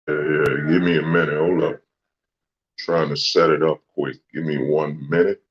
Yeah, give me a minute. Hold up. Trying to set it up quick. Give me 1 minute.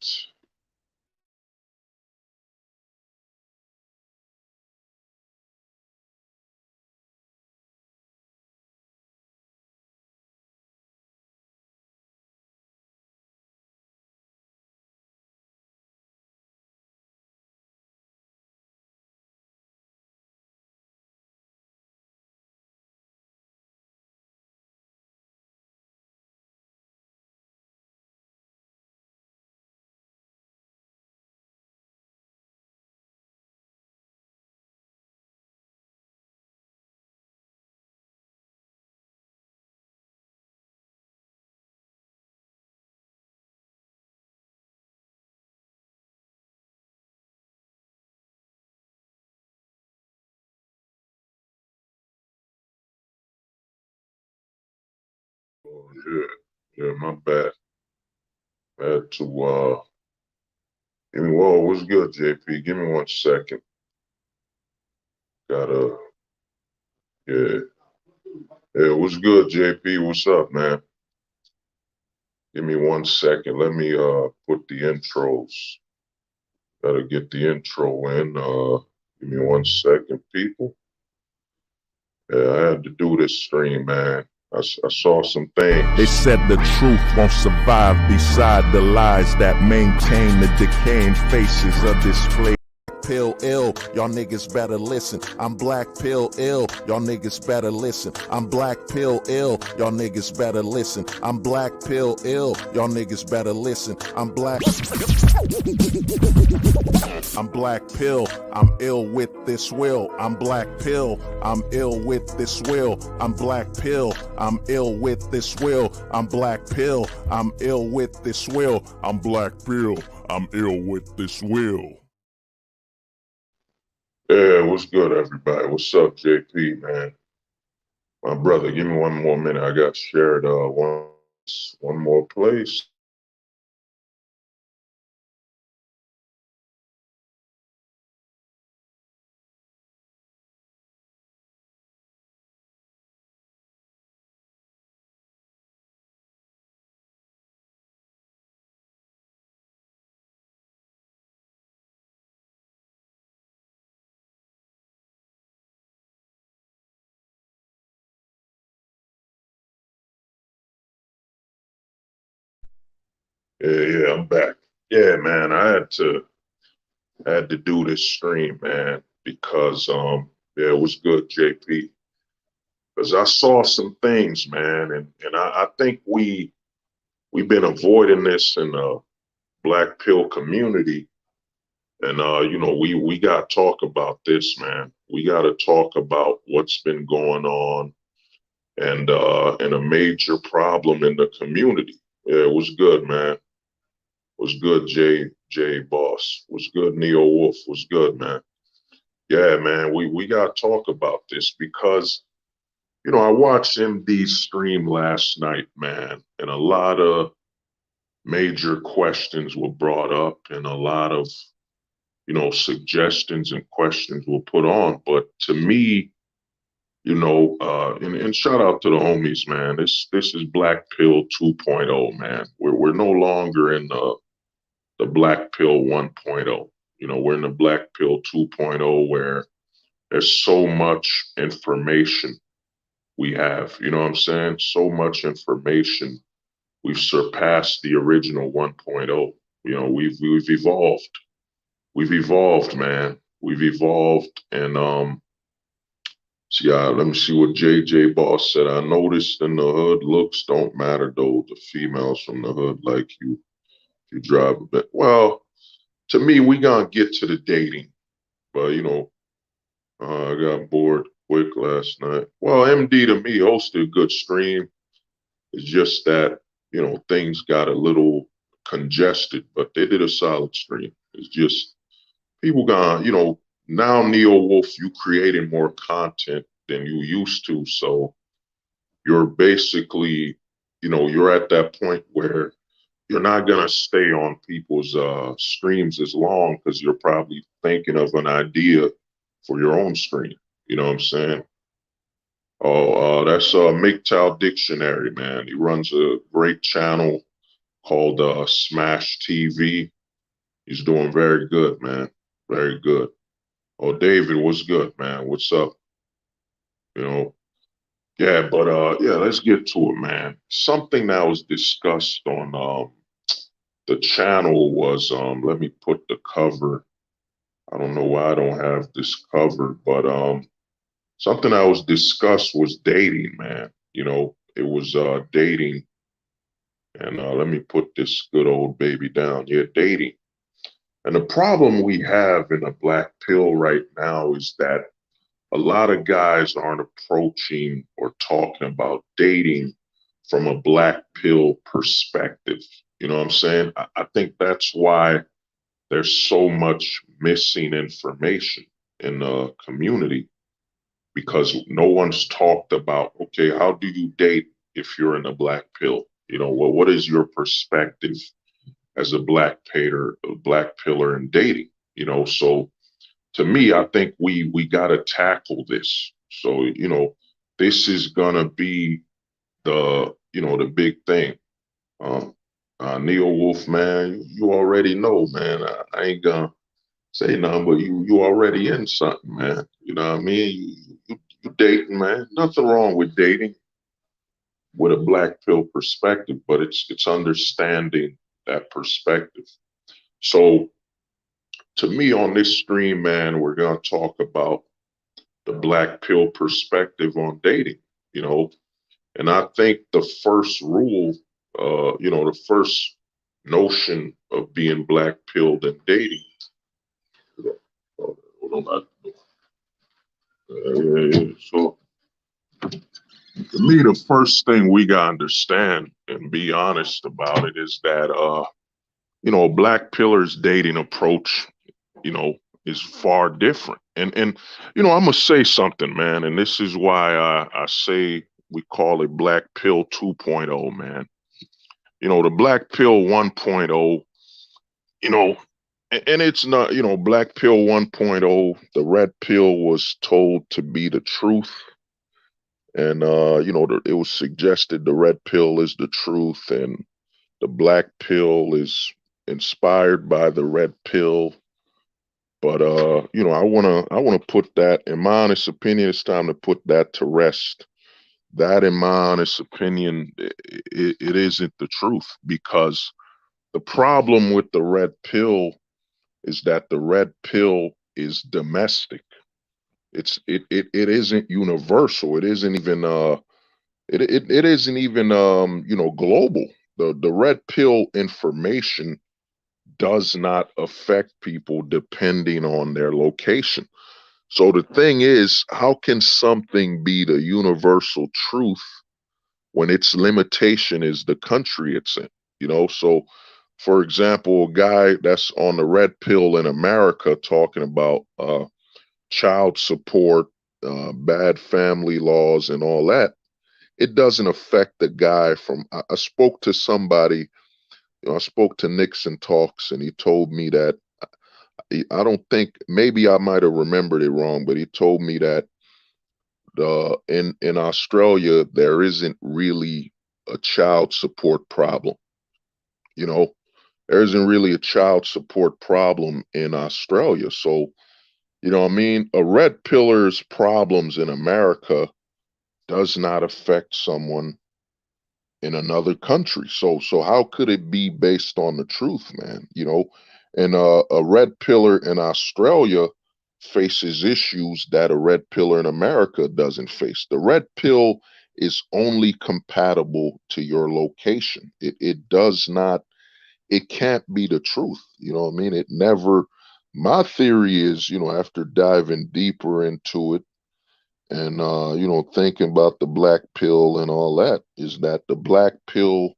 Oh, yeah, yeah, my bad. Had to give me whoa, what's good, JP? Give me 1 second. Gotta yeah. Yeah, what's good, JP? What's up, man? Give me 1 second. Let me put the intros. Gotta get the intro in. Give me 1 second, people. Yeah, I had to do this stream, man. I saw some things. They said the truth won't survive beside the lies that maintain the decaying faces of this place. Pill ill, y'all niggas better listen. I'm black pill ill, y'all niggas better listen. I'm black pill ill, y'all niggas better listen. I'm black pill ill, y'all niggas better listen. I'm black pill, I'm ill with this will. I'm black pill, I'm ill with this will. I'm black pill, I'm ill with this will. I'm black pill, I'm ill with this will. I'm black pill, I'm ill with this will. Yeah, what's good, everybody? What's up, JP, man? My brother, give me 1 more minute. I got shared one more place. Yeah, I'm back. Yeah, man, I had to do this stream, man, because yeah, it was good, JP. Because I saw some things, man, and I think we've been avoiding this in the black pill community. And we gotta talk about this, man. We gotta talk about what's been going on and a major problem in the community. Yeah, it was good, man. Was good, J Boss. Was good, Neo Wolf. Was good, man. Yeah, man. We gotta talk about this because I watched MD's stream last night, man, and a lot of major questions were brought up and a lot of suggestions and questions were put on. But to me, and shout out to the homies, man. This is Black Pill 2.0, man. We're no longer in the Black Pill 1.0. We're in the Black Pill 2.0 where there's so much information we have. You know what I'm saying? So much information. We've surpassed the original 1.0. We've evolved. We've evolved, man. We've evolved, and see, let me see what JJ Boss said. I noticed in the hood, looks don't matter though. The females from the hood like you. You drive a bit. Well, to me, we gonna get to the dating, but I got bored quick last night. Well, MD to me hosted a good stream. It's just that things got a little congested, but they did a solid stream. It's just people gonna now Neo Wolf, you creating more content than you used to, so you're basically you're at that point where you're not gonna stay on people's streams as long because you're probably thinking of an idea for your own stream. You know what I'm saying? Oh, that's MGTOW Dictionary, man. He runs a great channel called Smash TV. He's doing very good, man. Very good. Oh, David, what's good, man? What's up? You know, yeah, but yeah, let's get to it, man. Something that was discussed on the channel was let me put the cover. I don't know why I don't have this covered, but something that was discussed was dating, man. It was dating, and let me put this good old baby down. Yeah, dating. And the problem we have in the black pill right now is that a lot of guys aren't approaching or talking about dating from a black pill perspective. You know what I'm saying? I think that's why there's so much missing information in the community because no one's talked about, okay, how do you date if you're in a black pill? Well, what is your perspective as a black pillar in dating? So to me, I think we got to tackle this. So this is gonna be the big thing. Um, Neil Wolf, man, you already know, man. I ain't gonna say nothing, but you already in something, man. You know what I mean? You dating, man. Nothing wrong with dating with a black pill perspective, but it's understanding that perspective. So to me, on this stream, man, we're gonna talk about the black pill perspective on dating. You know, and I think the first rule, the first notion of being black pilled and dating. Hold on, so to me, the first thing we gotta understand and be honest about it is that black pillars dating approach, you know, is far different. And I'm gonna say something, man, and this is why I say we call it black pill 2.0, man. The black pill 1.0, you know, and it's not, black pill 1.0, the red pill was told to be the truth. And, it was suggested the red pill is the truth and the black pill is inspired by the red pill. But, I want to put that, in my honest opinion, it's time to put that to rest. That, in my honest opinion, it isn't the truth because the problem with the red pill is that the red pill is domestic. It isn't universal. It isn't even it isn't even global. The red pill information does not affect people depending on their location. So the thing is, how can something be the universal truth when its limitation is the country it's in? So for example, a guy that's on the red pill in America talking about child support, bad family laws, and all that, it doesn't affect the guy from. I spoke to somebody, I spoke to Nixon Talks, and he told me that I don't think, maybe I might have remembered it wrong, but he told me that in Australia there isn't really a child support problem. You know, there isn't really a child support problem in Australia. So, what I mean? A red pillar's problems in America does not affect someone in another country. So how could it be based on the truth, man? And a red pillar in Australia faces issues that a red pillar in America doesn't face. The red pill is only compatible to your location. It does not, it can't be the truth. You know what I mean? It never, my theory is, after diving deeper into it and, thinking about the black pill and all that, is that the black pill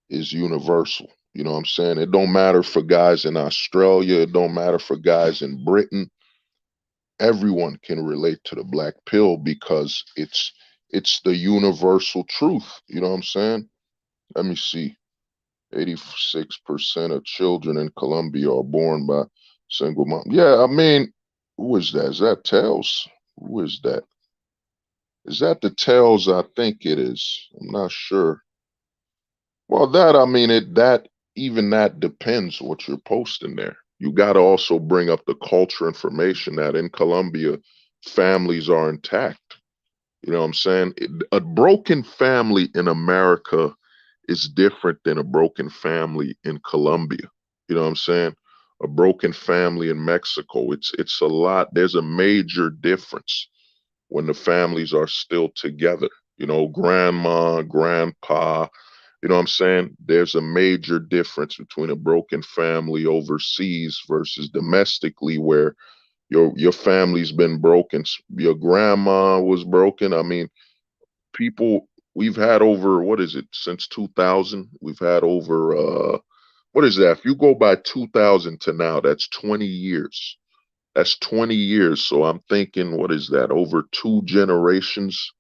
is universal. You know what I'm saying? It don't matter for guys in Australia. It don't matter for guys in Britain. Everyone can relate to the black pill because it's the universal truth. You know what I'm saying? Let me see. 86% of children in Colombia are born by single mom. Yeah, I mean, who is that? Is that Tails? Who is that? Is that the Tails? I think it is. I'm not sure. Well, that I mean it that even that depends what you're posting there. You got to also bring up the culture information that in Colombia families are intact. You know what I'm saying? A broken family in America is different than a broken family in Colombia. You know what I'm saying? A broken family in Mexico. It's a lot. There's a major difference when the families are still together. You know, grandma, grandpa, you know what I'm saying? There's a major difference between a broken family overseas versus domestically where your family's been broken. Your grandma was broken. I mean, people we've had over what is it since 2000? We've had over what is that? If you go by 2000 to now, that's 20 years. That's 20 years. So I'm thinking, what is that? Over two generations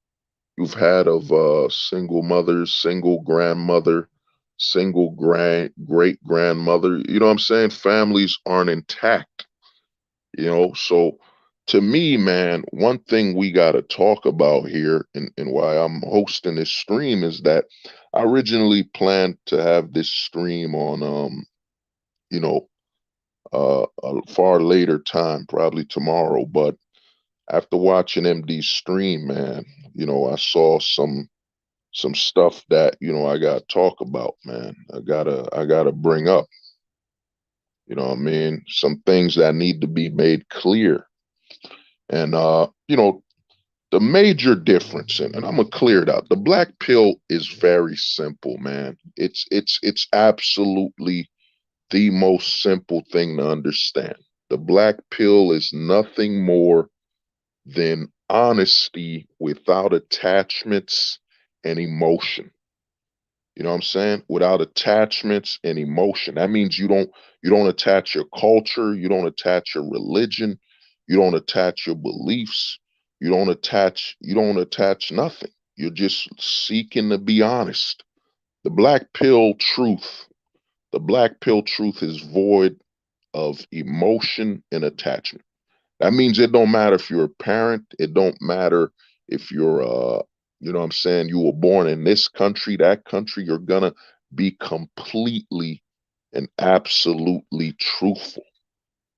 you've had of single mothers, single grandmother, single great grandmother. You know what I'm saying? Families aren't intact, you know. So to me, man, one thing we gotta talk about here and why I'm hosting this stream is that I originally planned to have this stream on you know, a far later time, probably tomorrow, but after watching MD's stream, man, you know, I saw some stuff that I gotta talk about, man. I gotta bring up. You know what I mean? Some things that need to be made clear. And the major difference, and I'm gonna clear it out. The black pill is very simple, man. It's absolutely the most simple thing to understand. The black pill is nothing more than honesty without attachments and emotion. You know what I'm saying? Without attachments and emotion. That means you don't attach your culture, you don't attach your religion, you don't attach your beliefs, you don't attach nothing. You're just seeking to be honest. The black pill truth, the black pill truth is void of emotion and attachment. That means it don't matter if you're a parent, it don't matter if you're you know what I'm saying, you were born in this country, that country, you're gonna be completely and absolutely truthful.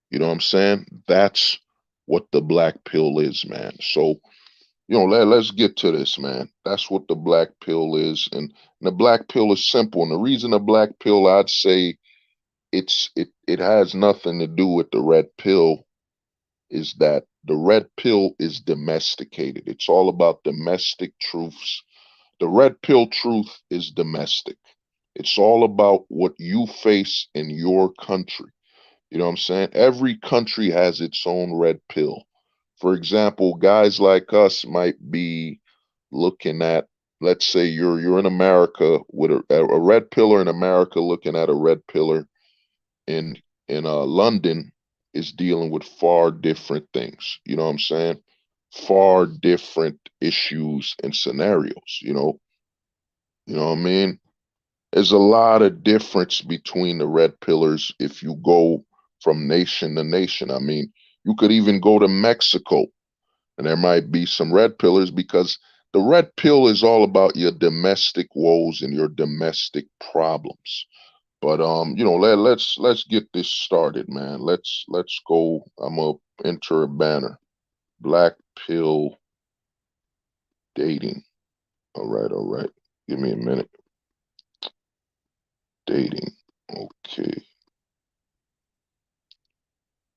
You know what I'm saying? That's what the black pill is, man. So, let's get to this, man. That's what the black pill is. And the black pill is simple. And the reason the black pill, I'd say it has nothing to do with the red pill is that the red pill is domesticated. It's all about domestic truths. The red pill truth is domestic. It's all about what you face in your country. You know what I'm saying? Every country has its own red pill. For example, guys like us might be looking at, let's say you're in America with a red pillar in America looking at a red pillar in London is dealing with far different things. You know what I'm saying? Far different issues and scenarios. You know what I mean? There's a lot of difference between the red pillars if you go from nation to nation. I mean, you could even go to Mexico and there might be some red pillars because the red pill is all about your domestic woes and your domestic problems. But let's get this started, man. Let's go. I'm gonna enter a banner. Black pill dating. All right, all right. Give me a minute. Dating. Okay.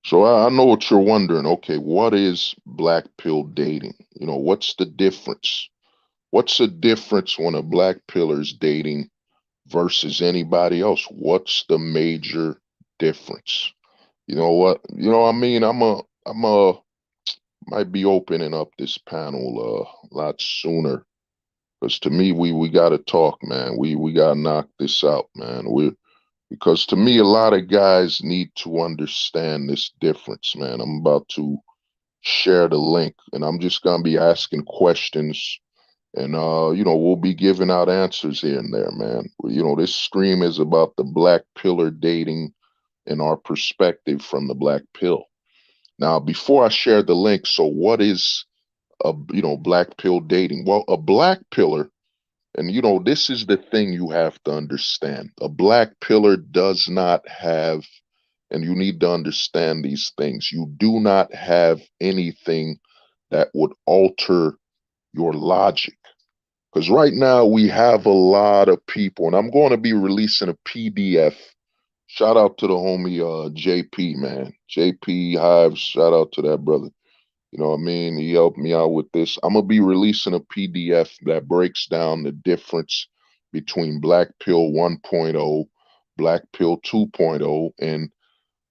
So I know what you're wondering. Okay, what is black pill dating? What's the difference? What's the difference when a black pillar is dating versus anybody else? What's the major difference? You know what? I mean, I'm a might be opening up this panel a lot sooner because to me we got to talk, man. We got to knock this out, man. We Because to me a lot of guys need to understand this difference, man. I'm about to share the link and I'm just gonna be asking questions and we'll be giving out answers here and there, man. This stream is about the black pillar dating and our perspective from the black pill. Now, before I share the link, so what is black pill dating. Well, a black pillar, and this is the thing you have to understand. A black pillar does not have, and you need to understand these things. You do not have anything that would alter your logic. Because right now we have a lot of people, and I'm going to be releasing a PDF. Shout out to the homie JP, man. JP Hives, shout out to that brother. You know what I mean? He helped me out with this. I'm gonna be releasing a PDF that breaks down the difference between Black Pill 1.0, Black Pill 2.0, and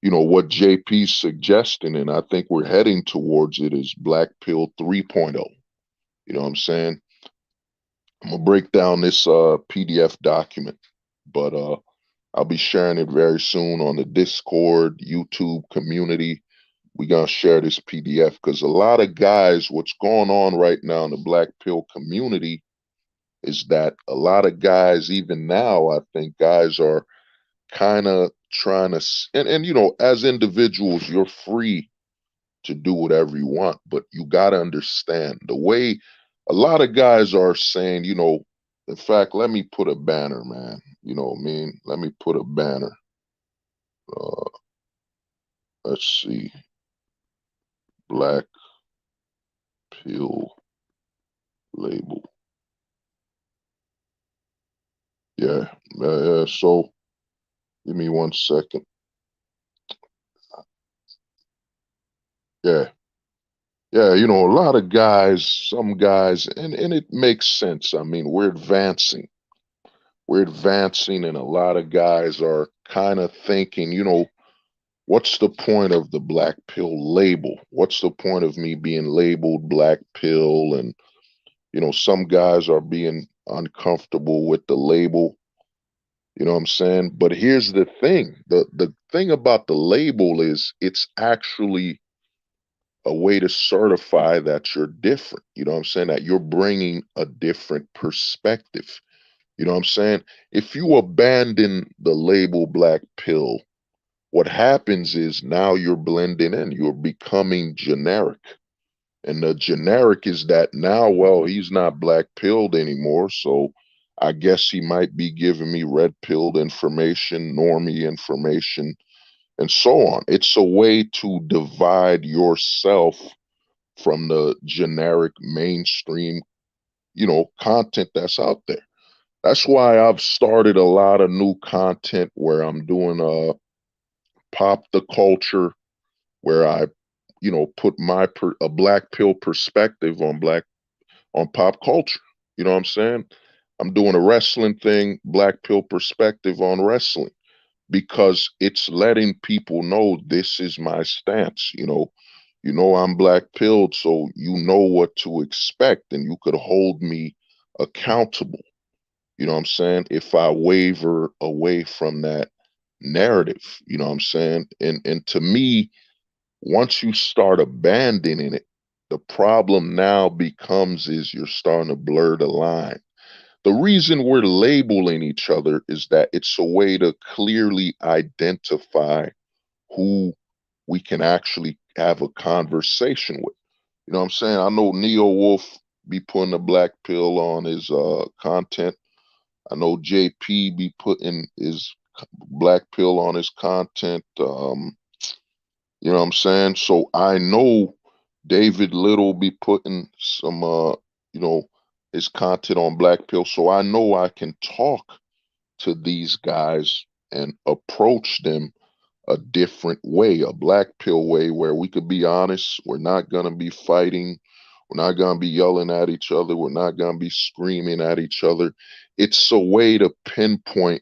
what JP's suggesting, and I think we're heading towards it, is Black Pill 3.0. You know what I'm saying? I'm gonna break down this PDF document, but I'll be sharing it very soon on the Discord, YouTube community. We gonna share this PDF because a lot of guys, what's going on right now in the Black Pill community is that a lot of guys, even now, I think guys are kind of trying to, and as individuals, you're free to do whatever you want, but you got to understand the way a lot of guys are saying, in fact, let me put a banner, man. You know what I mean? Let me put a banner. Uh, let's see. Black pill label. Yeah. So give me 1 second. Yeah. Yeah, a lot of guys, some guys, and it makes sense. I mean, we're advancing. We're advancing, and a lot of guys are kind of thinking, what's the point of the black pill label? What's the point of me being labeled black pill? And, some guys are being uncomfortable with the label. You know what I'm saying? But here's the thing. The thing about the label is it's actually a way to certify that you're different. You know what I'm saying? That you're bringing a different perspective. You know what I'm saying? If you abandon the label black pill, what happens is now you're blending in, you're becoming generic. And the generic is that now, well, he's not black pilled anymore. So I guess he might be giving me red pilled information, normie information, and so on. It's a way to divide yourself from the generic mainstream, content that's out there. That's why I've started a lot of new content where I'm doing pop the culture, where I, put a black pill perspective on pop culture. You know what I'm saying? I'm doing a wrestling thing, black pill perspective on wrestling, because it's letting people know this is my stance. I'm black pilled, so you know what to expect, and you could hold me accountable. You know what I'm saying? If I waver away from that narrative, you know what I'm saying? And to me, once you start abandoning it, the problem now becomes is you're starting to blur the line. The reason we're labeling each other is that it's a way to clearly identify who we can actually have a conversation with. You know what I'm saying? I know Neo Wolf be putting a black pill on his content. I know JP be putting his black pill on his content. You know what I'm saying? So I know David Little be putting some you know, his content on black pill. So I know I can talk to these guys and approach them a different way, a black pill way, where we could be honest. We're not going to be fighting. We're not going to be yelling at each other. We're not going to be screaming at each other. It's a way to pinpoint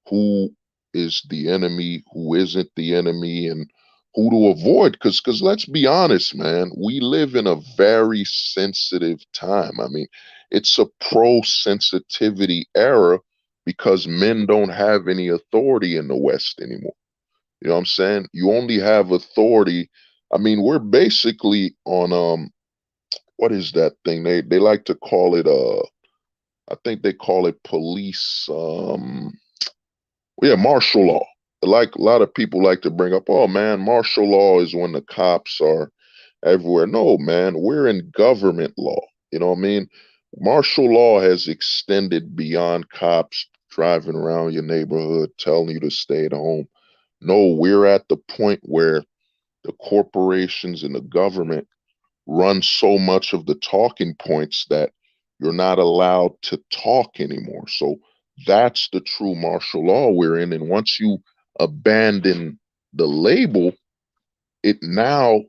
who is the enemy, who isn't the enemy, and who to avoid. Because let's be honest, man, we live in a very sensitive time. I mean, it's a pro sensitivity era because men don't have any authority in the West anymore. You know what I'm saying? You only have authority. I mean, we're basically on what is that thing? They like to call it I think they call it police yeah, martial law. Like a lot of people like to bring up, oh man, martial law is when the cops are everywhere. No, man, we're in government law. You know what I mean? Martial law has extended beyond cops driving around your neighborhood telling you to stay at home. No, we're at the point where the corporations and the government run so much of the talking points that you're not allowed to talk anymore. So that's the true martial law we're in. And once you abandon the label, it now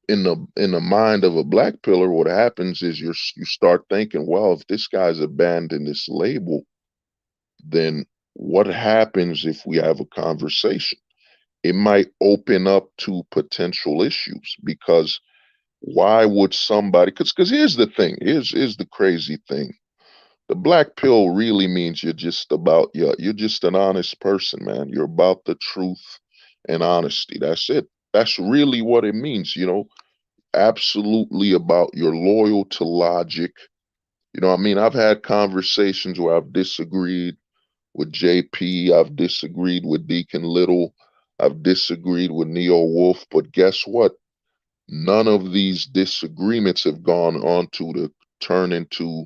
in the mind of a black pillar, what happens is you start thinking, well, if this guy's abandoned this label, then what happens if we have a conversation? It might open up to potential issues because why would somebody? Because here's the thing. Here's the crazy thing. The black pill really means you're just an honest person, man. You're about the truth and honesty. That's it. That's really what it means. Absolutely about you're loyal to logic. I mean, I've had conversations where I've disagreed with JP, I've disagreed with Deacon Little, I've disagreed with Neo Wolf, but guess what? None of these disagreements have gone on to turn into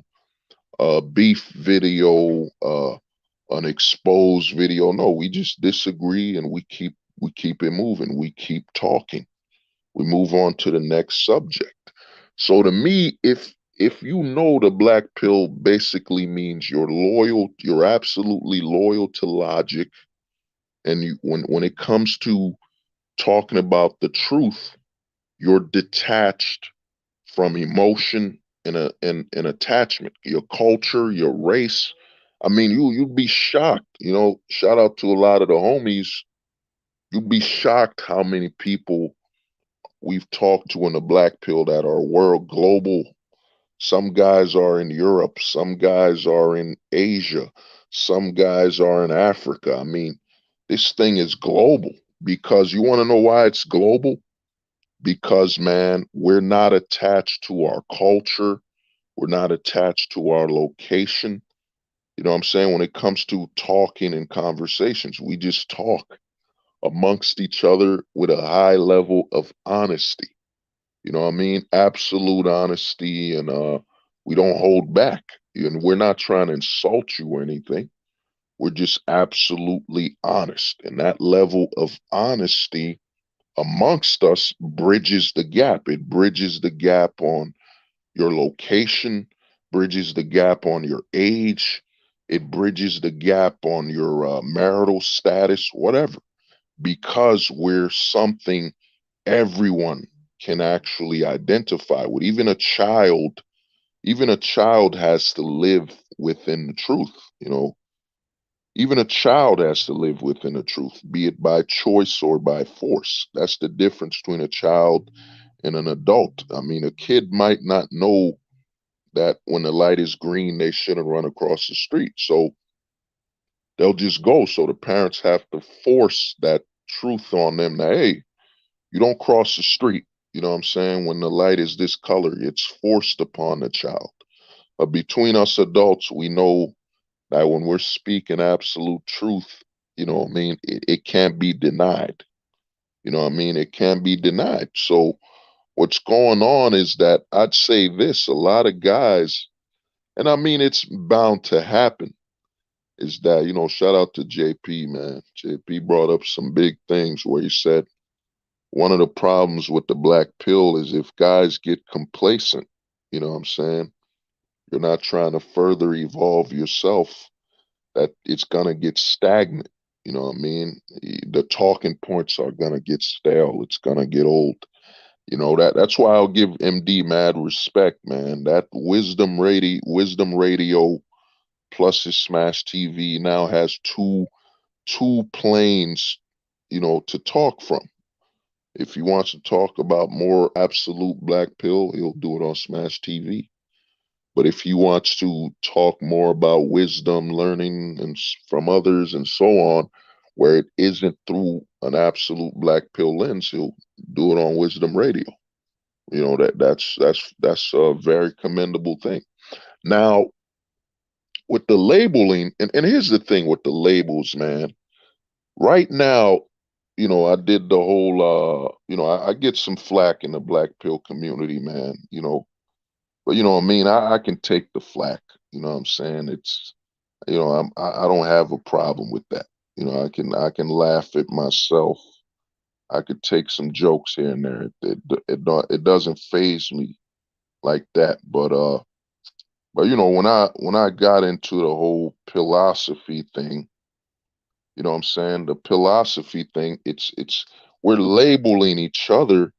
a beef video, an exposed video. No, we just disagree and we keep it moving. We keep talking. We move on to the next subject. So to me, if you know the black pill basically means you're absolutely loyal to logic, and when it comes to talking about the truth, you're detached from emotion and attachment, your culture, your race. I mean, you'd be shocked. Shout out to a lot of the homies. You'd be shocked how many people we've talked to in the black pill that are world global. Some guys are in Europe, some guys are in Asia, some guys are in Africa. I mean, this thing is global because you want to know why it's global? Because, man, we're not attached to our culture, we're not attached to our location. You know what I'm saying? When it comes to talking and conversations, we just talk amongst each other with a high level of honesty. You know what I mean? Absolute honesty, and we don't hold back. And we're not trying to insult you or anything. We're just absolutely honest. And that level of honesty amongst us bridges the gap. It bridges the gap on your location, bridges the gap on your age, it bridges the gap on your marital status, whatever, because we're something everyone can actually identify with. Even a child has to live within the truth, you know. Even a child has to live within the truth, be it by choice or by force. That's the difference between a child and an adult. I mean, a kid might not know that when the light is green, they shouldn't run across the street. So they'll just go. So the parents have to force that truth on them that, hey, you don't cross the street. You know what I'm saying? When the light is this color, it's forced upon the child. But between us adults, we know that when we're speaking absolute truth, you know what I mean, it can't be denied. You know what I mean? It can't be denied. So what's going on is that I'd say this, a lot of guys, and I mean it's bound to happen, is that, shout out to JP, man. JP brought up some big things where he said one of the problems with the black pill is if guys get complacent, you know what I'm saying? You're not trying to further evolve yourself, that it's gonna get stagnant. You know what I mean? The talking points are gonna get stale. It's gonna get old. That's why I'll give MD mad respect, man. That wisdom radio plus his Smash TV now has two planes, to talk from. If he wants to talk about more absolute black pill, he'll do it on Smash TV. But if he wants to talk more about wisdom, learning and from others and so on, where it isn't through an absolute black pill lens, he'll do it on Wisdom Radio. That's a very commendable thing. Now, with the labeling, and here's the thing with the labels, man. Right now, I did the whole, I get some flack in the black pill community, man, but you know what I mean? I can take the flack, you know what I'm saying? I don't have a problem with that. I can laugh at myself. I could take some jokes here and there. It doesn't phase me like that. But when I got into the whole philosophy thing, you know what I'm saying? The philosophy thing, it's we're labeling each other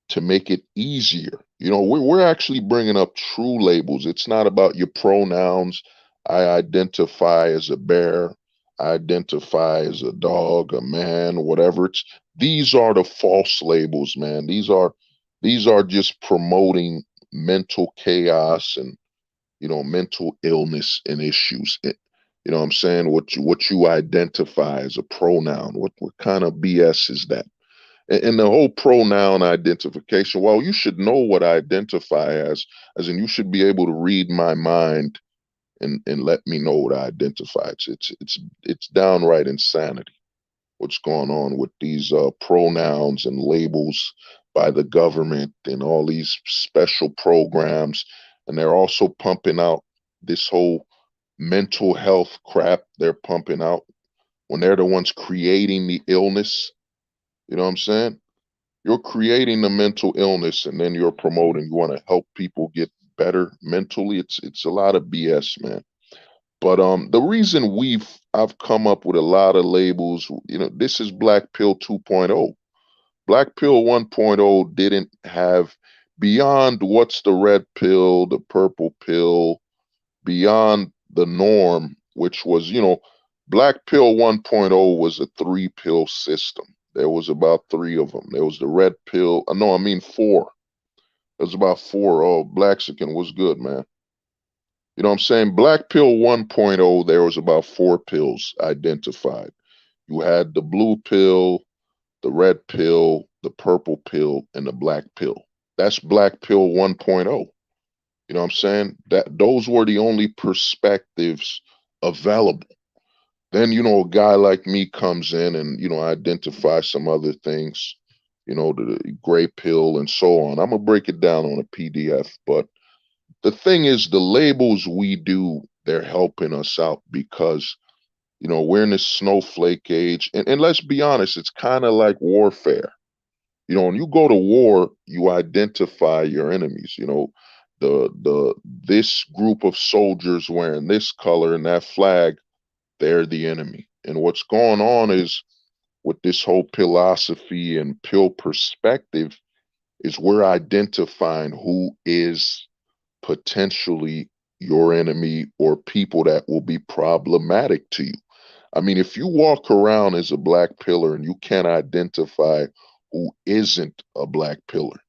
to make it easier. We're actually bringing up true labels. It's not about your pronouns. I identify as a bear. I identify as a dog, a man, whatever. These are the false labels, man. These are just promoting mental chaos and mental illness and issues. You know what I'm saying? What you identify as a pronoun. What kind of BS is that? And the whole pronoun identification, well, you should know what I identify as in you should be able to read my mind and let me know what I identify. It's downright insanity what's going on with these pronouns and labels by the government and all these special programs. And they're also pumping out this whole mental health crap they're pumping out when they're the ones creating the illness. You know what I'm saying? You're creating the mental illness and then you're promoting you want to help people get better mentally. It's a lot of BS, man. But the reason I've come up with a lot of labels, this is Black Pill 2.0. Black Pill 1.0 didn't have beyond what's the red pill, the purple pill, beyond the norm, which was, Black Pill 1.0 was a three pill system. There was about three of them. There was the red pill. No, I mean four. There's about four. Oh, Blaxican was good, man. You know what I'm saying? Black Pill 1.0, there was about four pills identified. You had the blue pill, the red pill, the purple pill, and the black pill. That's Black Pill 1.0. You know what I'm saying? That those were the only perspectives available. Then, a guy like me comes in and, identifies some other things, the gray pill and so on. I'm gonna break it down on a PDF, but the thing is the labels we do, they're helping us out because, we're in this snowflake age. And let's be honest, it's kind of like warfare. When you go to war, you identify your enemies. The this group of soldiers wearing this color and that flag, they're the enemy. And what's going on is with this whole philosophy and pill perspective is we're identifying who is potentially your enemy or people that will be problematic to you. I mean, if you walk around as a black pillar and you can't identify who isn't a black pillar,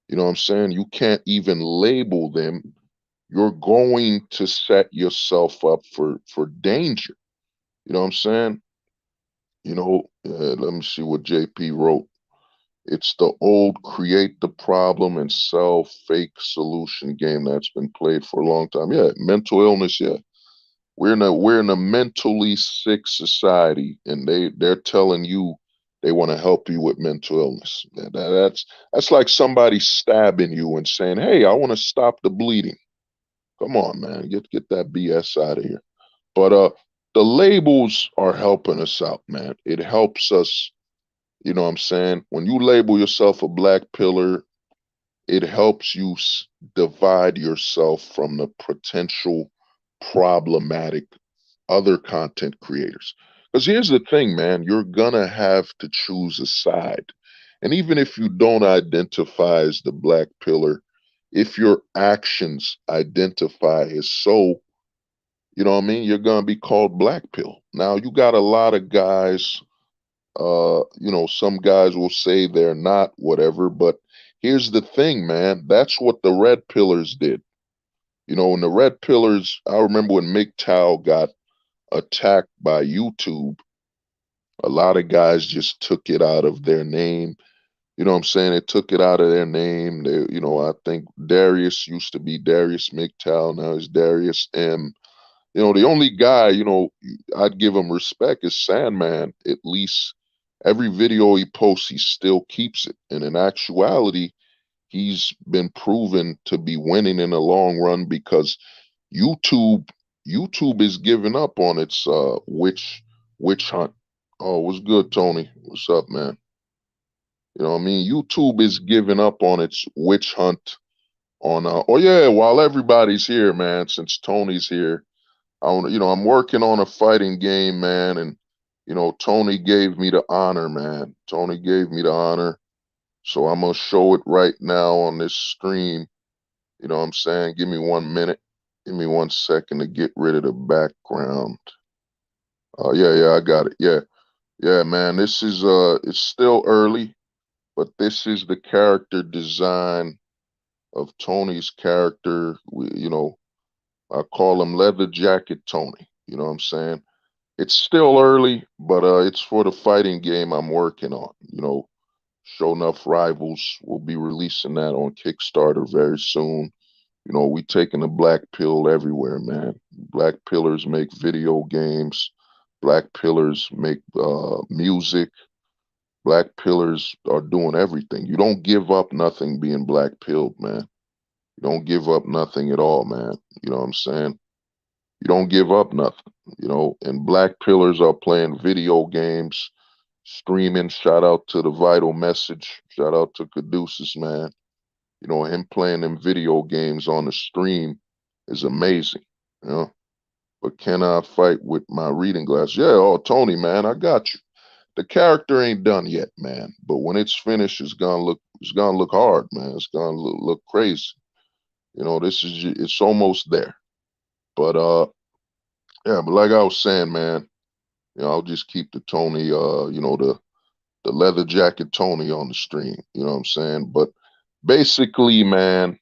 you know what I'm saying? You can't even label them. You're going to set yourself up for danger. You know what I'm saying? Let me see what JP wrote. It's the old create the problem and sell fake solution game that's been played for a long time. Yeah, mental illness. Yeah, we're in a mentally sick society, and they're telling you they want to help you with mental illness. That's like somebody stabbing you and saying, "Hey, I want to stop the bleeding." Come on, man, get that BS out of here. But the labels are helping us out, man. It helps us. You know what I'm saying? When you label yourself a black pillar, it helps you divide yourself from the potential problematic other content creators. Because here's the thing, man, you're gonna have to choose a side. And even if you don't identify as the black pillar, if your actions identify as so, you know what I mean, you're gonna be called black pill. Now you got a lot of guys, some guys will say they're not whatever, but here's the thing, man, that's what the red pillars did. When the red pillars, I remember when MGTOW got attacked by YouTube, a lot of guys just took it out of their name. You know what I'm saying? They took it out of their name. I think Darius used to be Darius MGTOW, now it's Darius M. The only guy, I'd give him respect is Sandman, at least every video he posts, he still keeps it. And in actuality, he's been proven to be winning in the long run because YouTube YouTube is giving up on its witch hunt. Oh, what's good, Tony? What's up, man? You know what I mean? YouTube is giving up on its witch hunt on oh yeah, while everybody's here, man, since Tony's here, I'm working on a fighting game, man, and Tony gave me the honor, man. Tony gave me the honor. So I'm gonna show it right now on this stream. You know what I'm saying? Give me 1 minute. Give me 1 second to get rid of the background. Yeah, I got it. Yeah. Yeah, man. This is it's still early, but this is the character design of Tony's character. I call him Leather Jacket Tony. You know what I'm saying? It's still early, but it's for the fighting game I'm working on. Show Enough Rivals will be releasing that on Kickstarter very soon. We taking the black pill everywhere, man. Black pillars make video games. Black pillars make music. Black pillars are doing everything. You don't give up nothing being black pilled, man. You don't give up nothing at all, man. You know what I'm saying? You don't give up nothing, and black pillars are playing video games, streaming. Shout out to the Vital Message. Shout out to Caduceus, man. Him playing them video games on the stream is amazing, you know. But can I fight with my reading glass? Yeah, oh Tony, man, I got you. The character ain't done yet, man. But when it's finished, it's gonna look hard, man. It's gonna look crazy. It's almost there. But yeah, but like I was saying, man, I'll just keep the Tony, the leather jacket Tony on the stream. You know what I'm saying? But basically, man,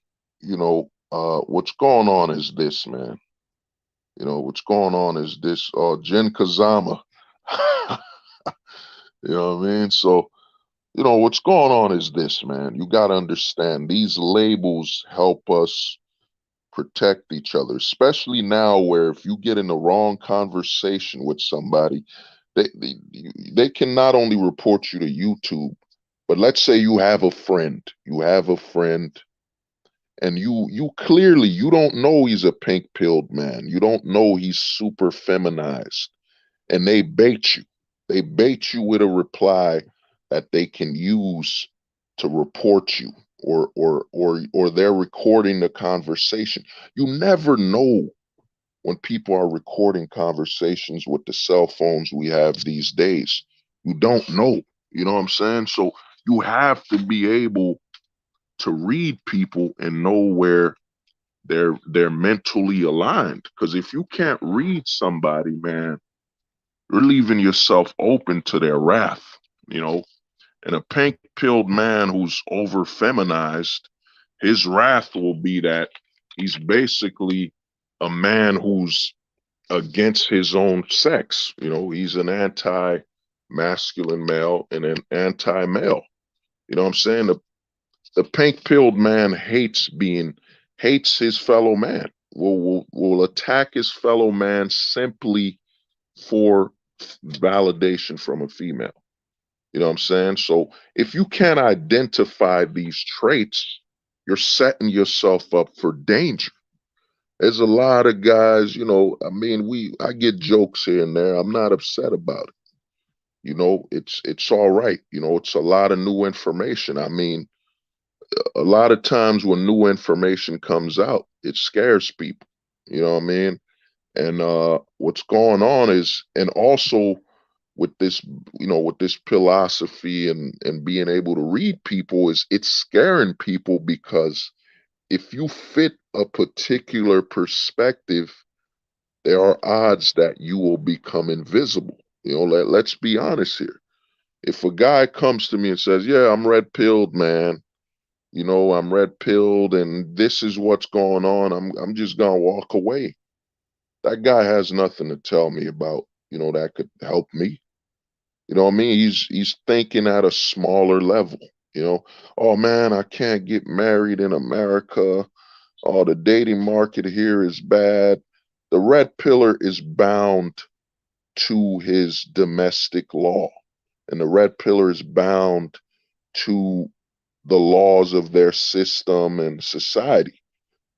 what's going on is this, man. What's going on is this. Jen Kazama. You know what I mean? So, what's going on is this, man. You got to understand these labels help us protect each other, especially now where if you get in the wrong conversation with somebody, they can not only report you to YouTube, but let's say you have a friend and you clearly you don't know he's a pink pilled man. You don't know he's super feminized and they bait you. They bait you with a reply that they can use to report you or they're recording the conversation. You never know when people are recording conversations with the cell phones we have these days. You don't know. You know what I'm saying? So you have to be able to read people and know where they're mentally aligned. Because if you can't read somebody, man, you're leaving yourself open to their wrath, you know. And a pink pilled man who's over feminized, his wrath will be that he's basically a man who's against his own sex. He's an anti masculine male and an anti male. You know what I'm saying? The pink pilled man hates his fellow man, will attack his fellow man simply for validation from a female. You know what I'm saying? So if you can't identify these traits, you're setting yourself up for danger. There's a lot of guys, I mean, I get jokes here and there. I'm not upset about it. It's all right. It's a lot of new information. I mean, a lot of times when new information comes out, it scares people. You know what I mean? And what's going on is, and also with this, with this philosophy and being able to read people, is it's scaring people because if you fit a particular perspective, there are odds that you will become invisible. Let's be honest here. If a guy comes to me and says, "Yeah, I'm red pilled, man. I'm red pilled, and this is what's going on," I'm just gonna walk away. That guy has nothing to tell me about, that could help me. You know what I mean? He's thinking at a smaller level. Oh man, I can't get married in America. Oh, the dating market here is bad. The red pillar is bound to his domestic law. and the red pillar is bound to the laws of their system and society.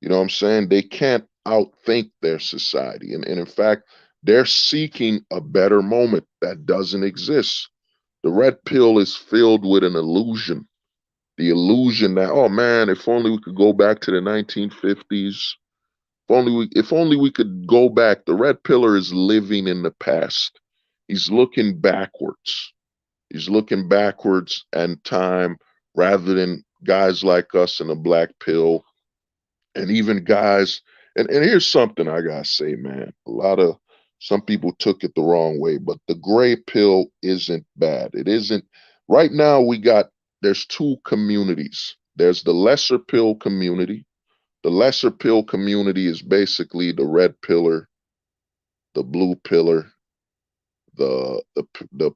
You know what I'm saying? They can't outthink their society. And in fact, they're seeking a better moment that doesn't exist. The red pill is filled with an illusion. The illusion that, oh man, if only we could go back to the 1950s. If only we could go back. The red pillar is living in the past. He's looking backwards. He's looking backwards and time rather than guys like us in the black pill and even guys. And here's something I gotta say, man. Some people took it the wrong way, but the gray pill isn't bad. It isn't. Right now, there's two communities. There's the lesser pill community. The lesser pill community is basically the red pillar, the blue pillar, the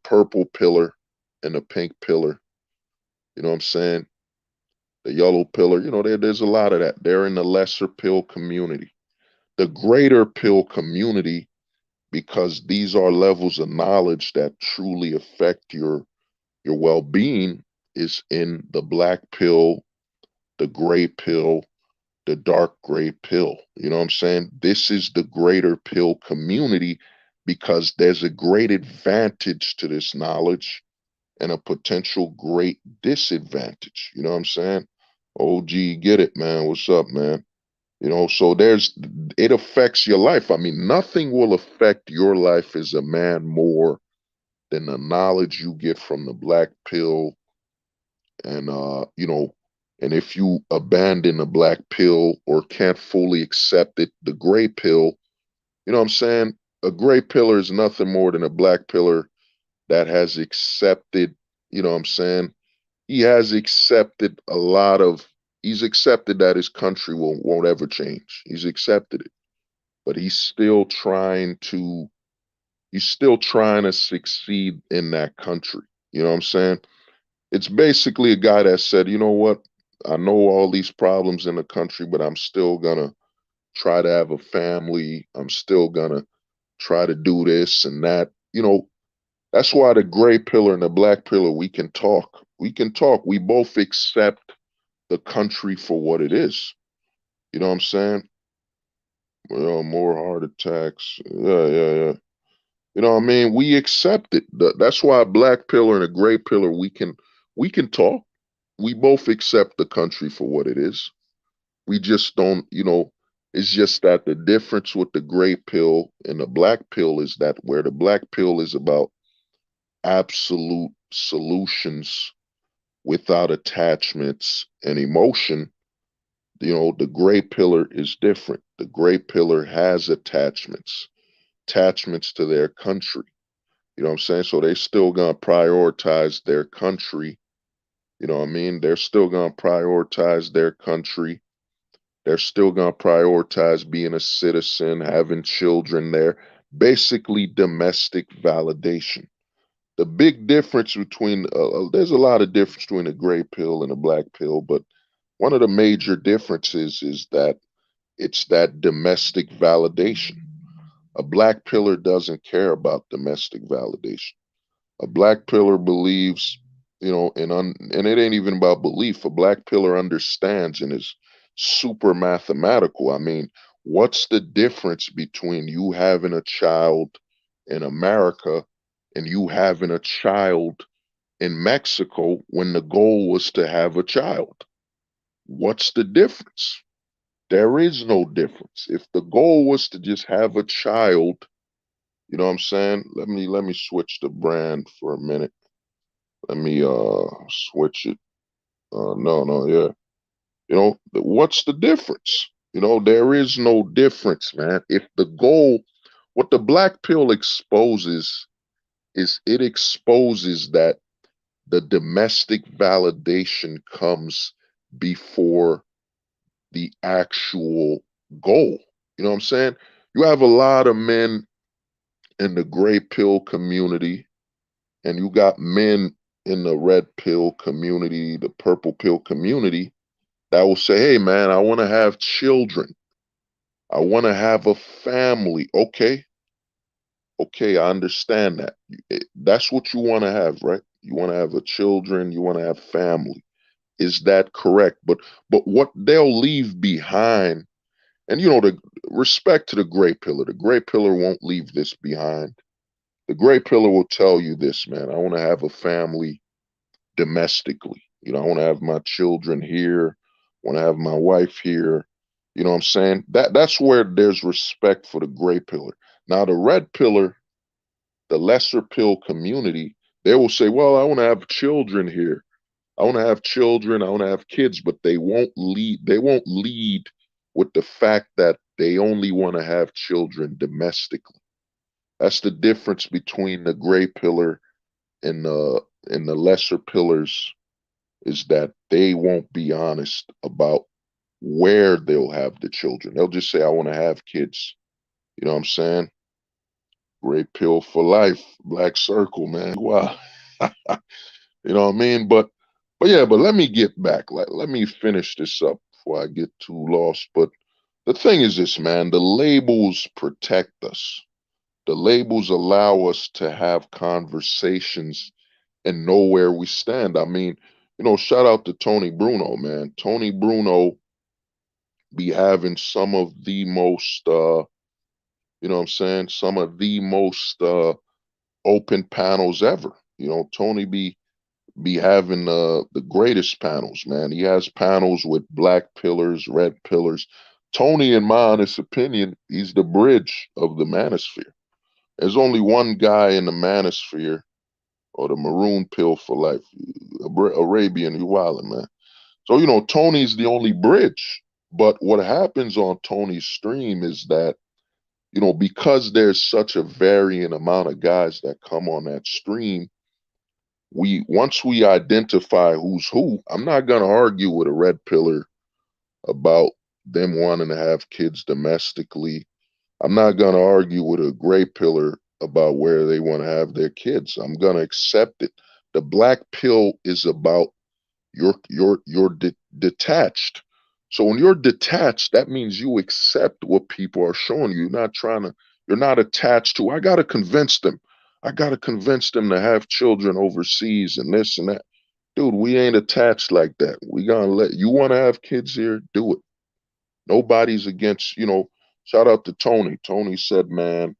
purple pillar, and the pink pillar. You know what I'm saying? The yellow pillar. There's a lot of that. They're in the lesser pill community. The greater pill community, because these are levels of knowledge that truly affect your well-being, is in the black pill, the gray pill, the dark gray pill. You know what I'm saying? This is the greater pill community because there's a great advantage to this knowledge and a potential great disadvantage. You know what I'm saying? OG, get it, man. What's up, man? So it affects your life. I mean, nothing will affect your life as a man more than the knowledge you get from the black pill. And if you abandon the black pill or can't fully accept it, the gray pill, you know what I'm saying? A gray pillar is nothing more than a black pillar that has accepted, you know what I'm saying? He has accepted he's accepted that his country won't ever change. He's accepted it, but he's still trying to succeed in that country. You know what I'm saying? It's basically a guy that said, you know what? I know all these problems in the country, but I'm still gonna try to have a family. I'm still gonna try to do this and that. That's why the gray pillar and the black pillar, we can talk. We can talk. We both accept the country for what it is. You know what I'm saying? Well, more heart attacks. Yeah, yeah, yeah. You know what I mean? We accept it. That's why a black pillar and a gray pillar, we can talk. We both accept the country for what it is. We just don't, it's just that the difference with the gray pill and the black pill is that where the black pill is about absolute solutions without attachments and emotion, the gray pillar is different. The gray pillar has attachments to their country. You know what I'm saying? So they still gonna prioritize their country. You know what I mean? They're still gonna prioritize their country. They're still gonna prioritize being a citizen, having children there. Basically, domestic validation. The big difference between there's a lot of difference between a gray pill and a black pill, but one of the major differences is that it's that domestic validation. A black pillar doesn't care about domestic validation. A black pillar believes, and it ain't even about belief. A black pillar understands and is super mathematical. I mean, what's the difference between you having a child in America and you having a child in Mexico when the goal was to have a child? What's the difference? There is no difference. If the goal was to just have a child, you know what I'm saying? Let me switch the brand for a minute. Let me switch it. No, yeah. What's the difference? There is no difference, man. If the goal, what the black pill exposes is it exposes that the domestic validation comes before the actual goal. You know what I'm saying? You have a lot of men in the gray pill community, and you got men in the red pill community, the purple pill community, that will say, hey, man, I want to have children. I want to have a family. Okay. Okay, I understand that. That's what you want to have, right? You want to have a children, you want to have family. Is that correct? But what they'll leave behind, and the respect to the gray pillar won't leave this behind. The gray pillar will tell you this, man. I want to have a family domestically. I want to have my children here, want to have my wife here. You know what I'm saying? That's where there's respect for the gray pillar. Now the red pillar, the lesser pill community, they will say, "Well, I want to have children here. I want to have children, I want to have kids," but they won't lead with the fact that they only want to have children domestically. That's the difference between the gray pillar and the lesser pillars, is that they won't be honest about where they'll have the children. They'll just say, "I want to have kids." You know what I'm saying? Gray pill for life, black circle, man. Wow. You know what I mean? But yeah, but let me get back. Let me finish this up before I get too lost. But the thing is this, man, the labels protect us. The labels allow us to have conversations and know where we stand. I mean, shout out to Tony Bruno, man. Tony Bruno be having some of the most you know what I'm saying, some of the most open panels ever. Tony be having the greatest panels, man. He has panels with black pillars, red pillars. Tony, in my honest opinion, he's the bridge of the manosphere. There's only one guy in the manosphere, or the maroon pill for life, Arabian, you wildin', man. So, Tony's the only bridge. But what happens on Tony's stream is that, because there's such a varying amount of guys that come on that stream, once we identify who's who, I'm not gonna argue with a red pillar about them wanting to have kids domestically. I'm not gonna argue with a gray pillar about where they want to have their kids. I'm gonna accept it. The black pill is about you're detached. So when you're detached, that means you accept what people are showing you. You're not attached to, I gotta convince them. I gotta convince them to have children overseas and this and that. Dude, we ain't attached like that. We gonna let you want to have kids here, do it. Nobody's against, shout out to Tony. Tony said, man,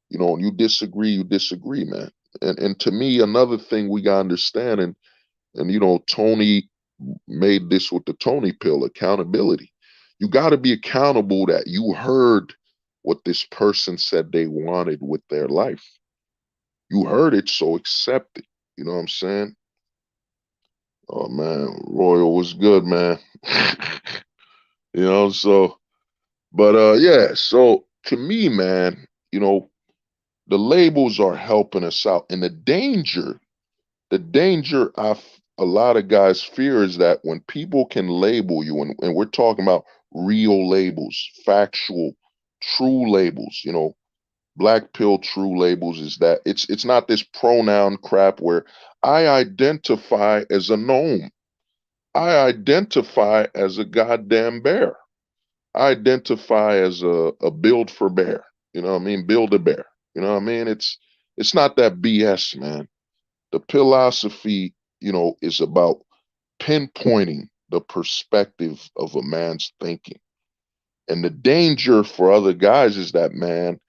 you disagree, man. And to me, another thing we gotta understand, and Tony made this with the Tony pill, accountability. You got to be accountable that you heard what this person said they wanted with their life. You heard it, so accept it. You know what I'm saying? Oh man, Royal was good, man. So but yeah, so to me, man, the labels are helping us out. And the danger a lot of guys fear is that when people can label you, and we're talking about real labels, factual, true labels, black pill true labels, is that it's not this pronoun crap where I identify as a gnome. I identify as a goddamn bear. I identify as a build for bear. You know what I mean? Build a bear. You know what I mean? It's not that BS, man. The philosophy, is about pinpointing the perspective of a man's thinking. And the danger for other guys is that, man,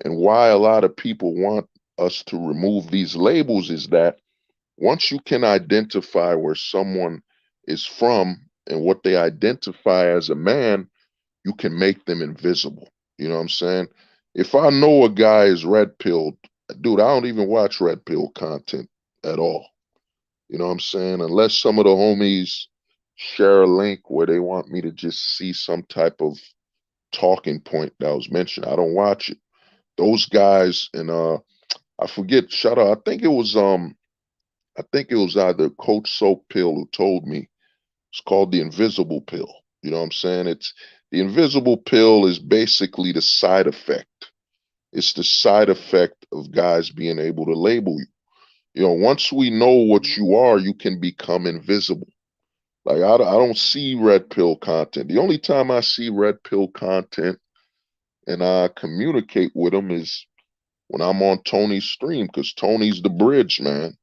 and why a lot of people want us to remove these labels is that once you can identify where someone is from and what they identify as a man, you can make them invisible. You know what I'm saying? If I know a guy is red pilled, dude, I don't even watch red pill content at all. You know what I'm saying? Unless some of the homies share a link where they want me to just see some type of talking point that was mentioned, I don't watch it. Those guys, and I forget, shout out, I think it was either Coach Soap Pill who told me it's called the invisible pill. You know what I'm saying? It's the invisible pill is basically the side effect. It's the side effect of guys being able to label you. Once we know what you are, you can become invisible. Like I don't see red pill content. The only time I see red pill content and I communicate with them is when I'm on Tony's stream, because Tony's the bridge, man.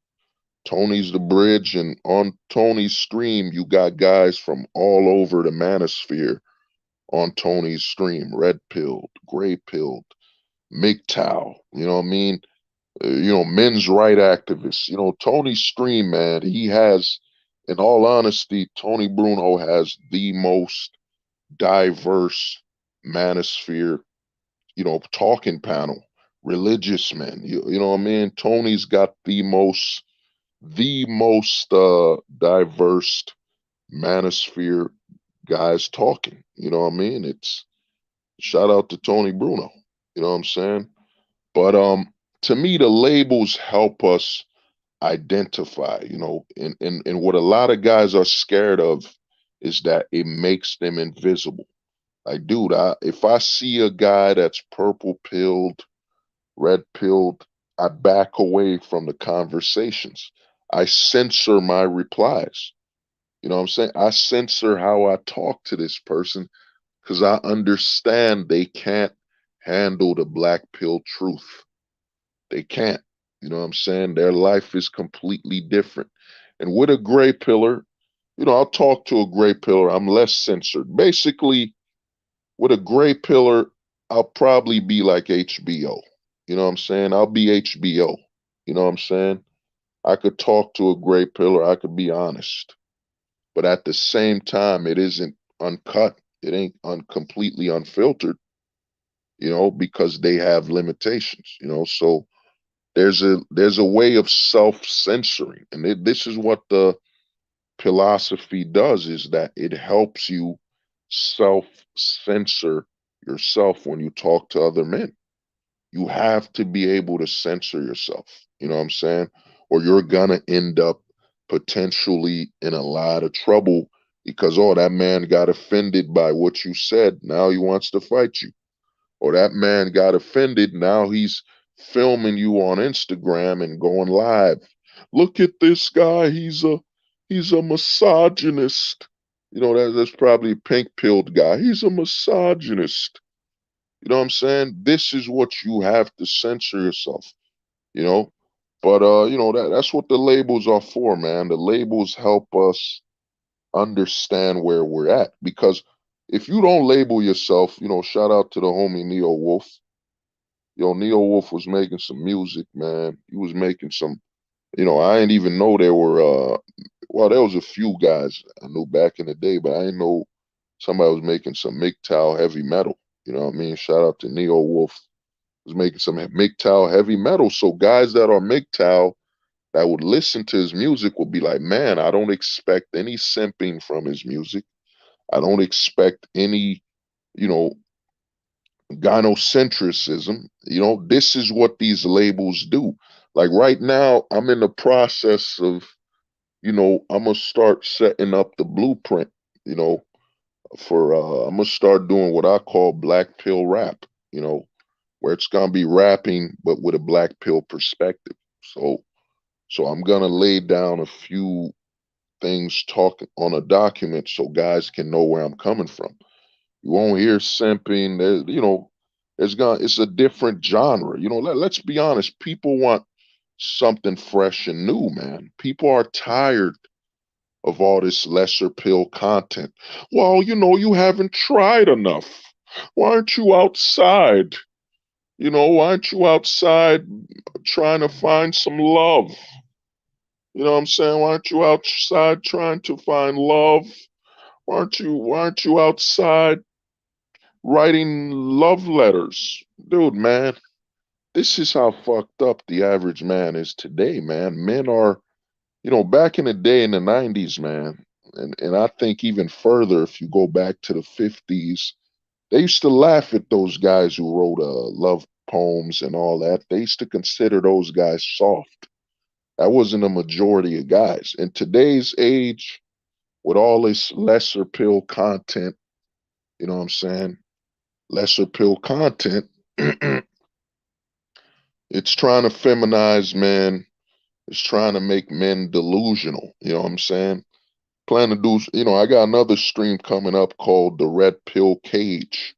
Tony's the bridge, and on Tony's stream, you got guys from all over the manosphere on Tony's stream. Red pilled, gray pilled, MGTOW, you know what I mean? Men's right activists. Tony's stream, man, he has, in all honesty, Tony Bruno has the most diverse manosphere, talking panel, religious men. You know what I mean? Tony's got the most diverse manosphere guys talking. You know what I mean? It's shout out to Tony Bruno. You know what I'm saying? But to me, the labels help us identify. And what a lot of guys are scared of is that it makes them invisible. Like, dude, if I see a guy that's purple pilled, red pilled, I back away from the conversations. I censor my replies. You know what I'm saying? I censor how I talk to this person because I understand they can't handle the black pill truth. They can't. You know what I'm saying? Their life is completely different. And with a gray pillar, I'll talk to a gray pillar. I'm less censored. Basically, with a gray pillar, I'll probably be like HBO. You know what I'm saying? I'll be HBO. You know what I'm saying? I could talk to a gray pillar. I could be honest. But at the same time, it isn't uncut. It ain't completely unfiltered, because they have limitations. So there's a way of self-censoring. And this is what the philosophy does, is that it helps you self-censor yourself when you talk to other men. You have to be able to censor yourself. You know what I'm saying? Or you're gonna end up potentially in a lot of trouble because, oh, that man got offended by what you said. Now he wants to fight you. Or that man got offended. Now he's filming you on Instagram and going live. Look at this guy. He's a misogynist. That's probably a pink pilled guy. He's a misogynist. You know what I'm saying? This is what you have to censor yourself, you know? But that's what the labels are for, man. The labels help us understand where we're at. Because if you don't label yourself, shout out to the homie Neo Wolf. Neo Wolf was making some music, man. He was making some, I didn't even know there were well, there was a few guys I knew back in the day, but I didn't know somebody was making some MGTOW heavy metal. You know what I mean? Shout out to Neo Wolf. Was making some MGTOW heavy metal. So guys that are MGTOW that would listen to his music would be like, man, I don't expect any simping from his music. I don't expect any, you know, gynocentrism. This is what these labels do. Like right now, I'm in the process of, I'm gonna start setting up the blueprint, you know, for I'm gonna start doing what I call black pill rap, where it's gonna be rapping but with a black pill perspective. So I'm gonna lay down a few things talking on a document so guys can know where I'm coming from. You won't hear simping. It's a different genre. Let's be honest. People want something fresh and new, man. People are tired of all this lesser pill content. Well, you haven't tried enough. Why aren't you outside? Why aren't you outside trying to find some love? You know what I'm saying? Why aren't you outside trying to find love? Why aren't you outside writing love letters? Dude, man, this is how fucked up the average man is today, man. Men are, back in the day in the 90s, man, and I think even further if you go back to the 50s, they used to laugh at those guys who wrote love poems and all that. They used to consider those guys soft. That wasn't a majority of guys. In today's age, with all this lesser pill content, you know what I'm saying? Lesser pill content, it's trying to feminize men. It's trying to make men delusional. You know what I'm saying? Plan to do, I got another stream coming up called the Red Pill Cage.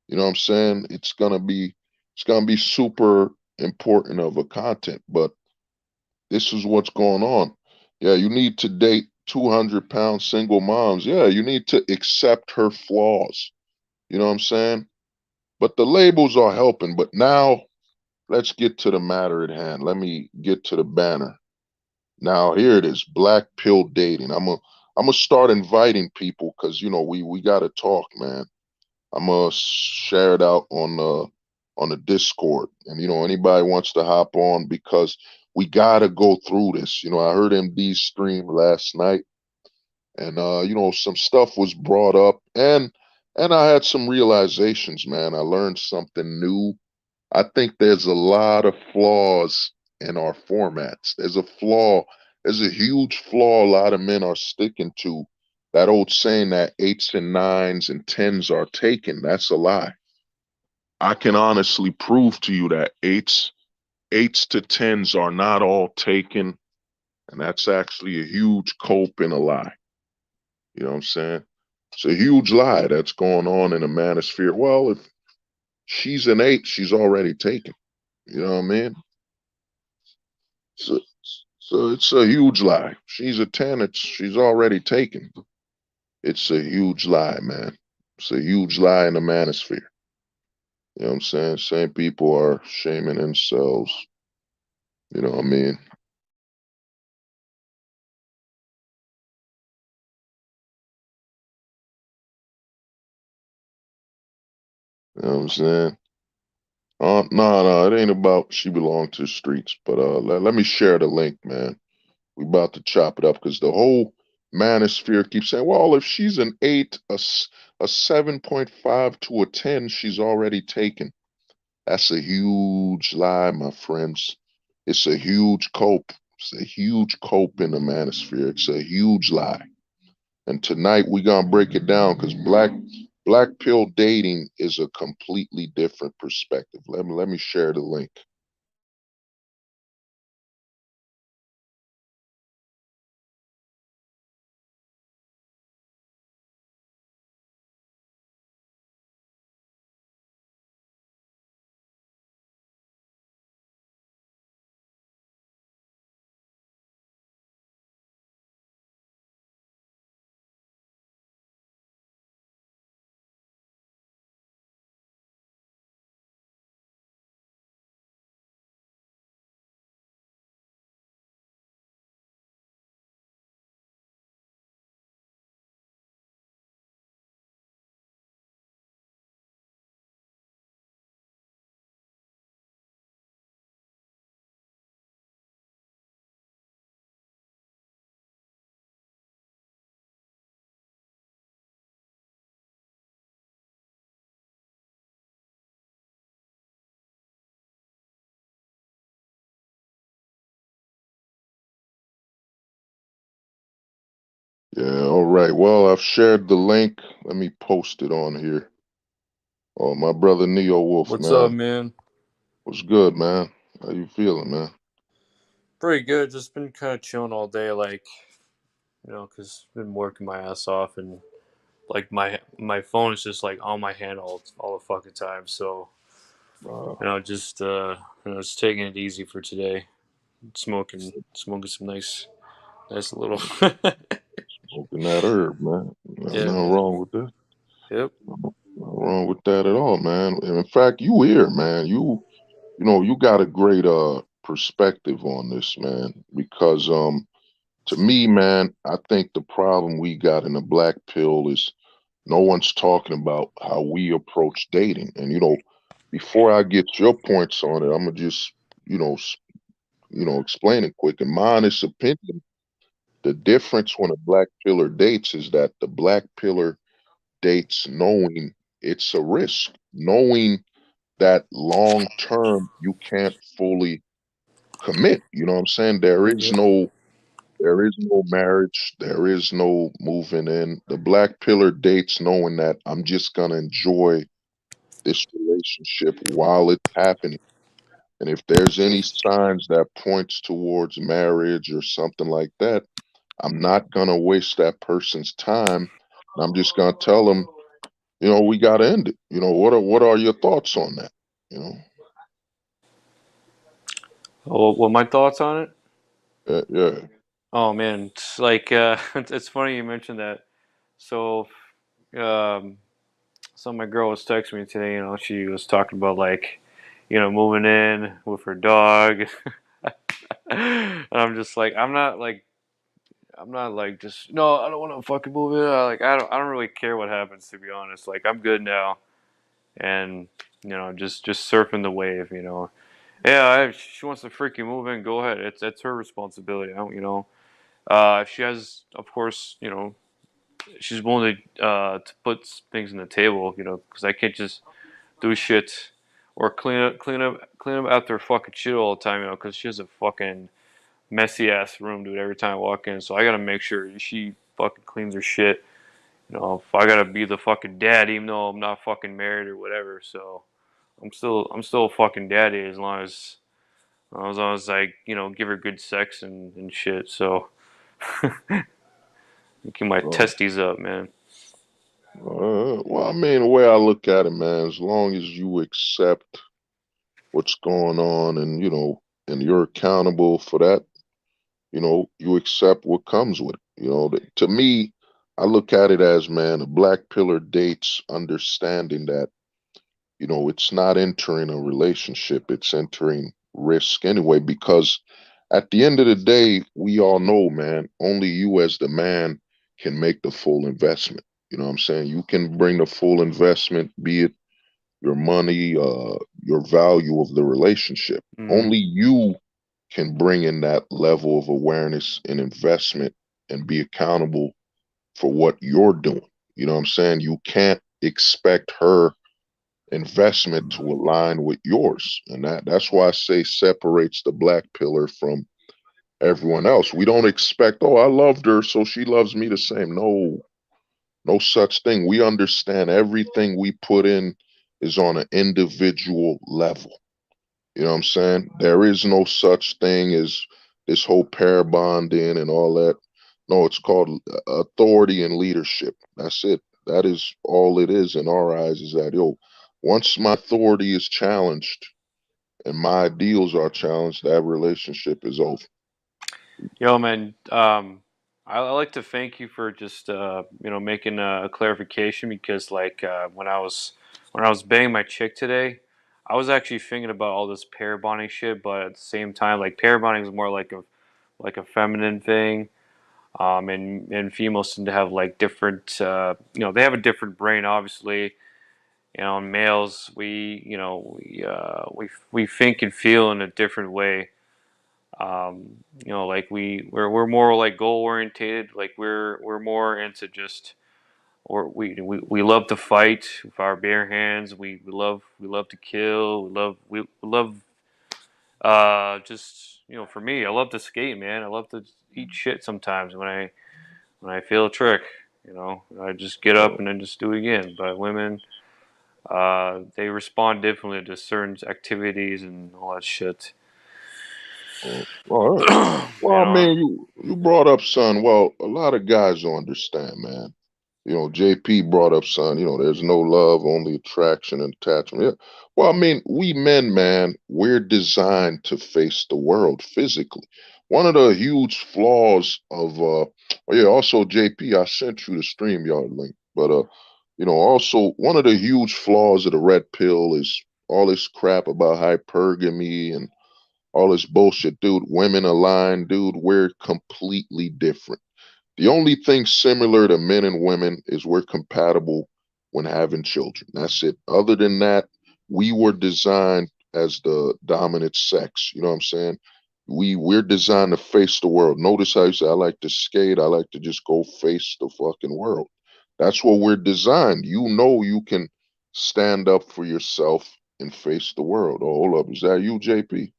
You know what I'm saying? It's gonna be super important of a content, but this is what's going on. Yeah, you need to date 200-pound single moms. Yeah, you need to accept her flaws. You know what I'm saying? But the labels are helping. But now let's get to the matter at hand. Let me get to the banner. Now here it is, black pill dating. I'm gonna start inviting people because we gotta talk, man. I'm gonna share it out on the Discord, and anybody wants to hop on because we gotta go through this. I heard MD stream last night, and some stuff was brought up, and I had some realizations, man. I learned something new. I think there's a lot of flaws in our formats. There's a huge flaw a lot of men are sticking to. That old saying that eights and nines and tens are taken, that's a lie. I can honestly prove to you that eights to tens are not all taken, and that's actually a huge cope and a lie. You know what I'm saying? It's a huge lie that's going on in the manosphere. Well, if she's an eight, she's already taken. You know what I mean? So, so it's a huge lie. She's a 10, she's already taken. It's a huge lie, man. It's a huge lie in the manosphere. You know what I'm saying? Same people are shaming themselves. You know what I mean? You know what I'm saying? No, it ain't about she belonged to the streets. But let me share the link, man. We about to chop it up because the whole manosphere keeps saying, well, if she's an eight, a 7.5 to a 10, she's already taken. That's a huge lie, my friends. It's a huge cope. It's a huge cope in the manosphere. It's a huge lie. And tonight we're gonna break it down because black pill dating is a completely different perspective. Let me share the link. Yeah, all right. Well, I've shared the link. Let me post it on here. Oh, my brother Neo Wolf, What's up, man. man? What's good, man? How you feeling, man? Pretty good. Just been kind of chilling all day, cause been working my ass off, and like my phone is just like on my hand all the fucking time. So Uh, just taking it easy for today. Smoking some nice little. Smoking that herb, man. Yeah, Nothing man. wrong with that. Yep. Nothing wrong with that at all, man. And in fact, you here, man. You got a great perspective on this, man. Because to me, man, I think the problem we got in the black pill is no one's talking about how we approach dating. And before I get your points on it, I'm gonna just you know s- explain it quick. In my honest opinion, the difference when a black pillar dates is that the black pillar dates knowing it's a risk, knowing that long term you can't fully commit. You know what I'm saying? Yep. There is no marriage, there is no moving in. The black pillar dates knowing that I'm just gonna enjoy this relationship while it's happening. And if there's any signs that points towards marriage or something like that, I'm not gonna waste that person's time. I'm just gonna tell them, we gotta end it. What are your thoughts on that? You know? What my thoughts on it? Yeah. Oh man, it's like it's funny you mentioned that. So, um, so my girl was texting me today. You know, she was talking about like, moving in with her dog, and I'm just like, I'm not like just no, I don't want to fucking move in. I don't really care what happens to be honest. Like I'm good now, and just surfing the wave. Yeah, if she wants to freaking move in, go ahead. It's her responsibility. I don't, if she has, of course, she's willing to put things on the table, because I can't just do shit or clean up after fucking shit all the time, because she has a fucking messy ass room, dude. Every time I walk in, so I gotta make sure she fucking cleans her shit. If I gotta be the fucking dad, even though I'm not fucking married or whatever, so I'm still a fucking daddy as long as I give her good sex and shit. So keep my Uh, testes up, man. well, I mean, the way I look at it, man, as long as you accept what's going on and, and you're accountable for that, you accept what comes with it. To me, I look at it as, man, a black pillar dates understanding that, it's not entering a relationship, it's entering risk anyway, because at the end of the day, we all know, man, only you as the man can make the full investment. You know what I'm saying? You can bring the full investment, be it your money, your value of the relationship. Mm. Only you can bring in that level of awareness and investment and be accountable for what you're doing. You know what I'm saying? You can't expect her investment to align with yours. And that's why I say separates the black pillar from everyone else. We don't expect, oh, I loved her, so she loves me the same. No, no such thing. We understand everything we put in is on an individual level. You know what I'm saying? There is no such thing as this whole pair bonding and all that. No, it's called authority and leadership. That's it. That is all it is in our eyes, is that, yo, once my authority is challenged and my ideals are challenged, that relationship is over. Yo, man. I like to thank you for just making a clarification because when I was banging my chick today, I was actually thinking about all this pair bonding shit, but at the same time, like pair bonding is more like a feminine thing. And females tend to have like different, they have a different brain, obviously. And males, we think and feel in a different way. Like we're more like goal orientated. Like we're more into just, or we love to fight with our bare hands. We love to kill. We love just for me, I love to skate, man. I love to eat shit sometimes when I feel a trick. I just get up Uh, and then just do it again. But women, they respond differently to certain activities and all that shit. all right. you Well, I know, mean, you brought up, son. Well, a lot of guys don't understand, man. JP brought up, son, there's no love, only attraction and attachment. Yeah. Well, I mean, we men, man, we're designed to face the world physically. One of the huge flaws of, oh yeah, also, JP, I sent you the StreamYard link, but, also one of the huge flaws of the red pill is all this crap about hypergamy and all this bullshit, dude. Women align, dude. We're completely different. The only thing similar to men and women is we're compatible when having children. That's it. Other than that, we were designed as the dominant sex. You know what I'm saying? We're designed to face the world. Notice how you say I like to skate, I like to just go face the fucking world. That's what we're designed. You can stand up for yourself and face the world. Oh, hold up. Is that you, JP?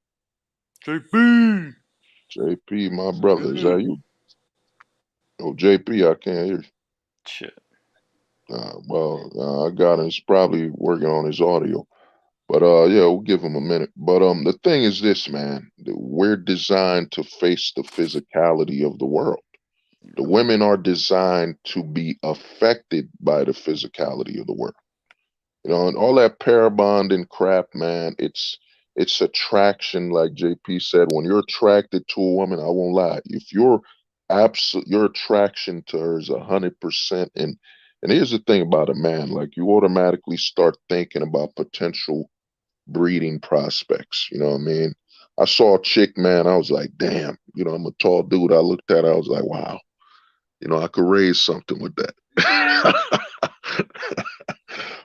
JP. JP, my brother, is that Yeah. you? Oh, JP, I can't hear you. Shit. I got him. He's probably working on his audio. But yeah, we'll give him a minute. But the thing is this, man. We're designed to face the physicality of the world. The women are designed to be affected by the physicality of the world. And all that pair bonding crap, man, it's attraction, like JP said. When you're attracted to a woman, I won't lie. If you're absolute, your attraction to her is 100%. And here's the thing about a man, like you automatically start thinking about potential breeding prospects. You know what I mean? I saw a chick, man. I was like, damn. You know, I'm a tall dude. I looked at her. I was like, wow. You know, I could raise something with that.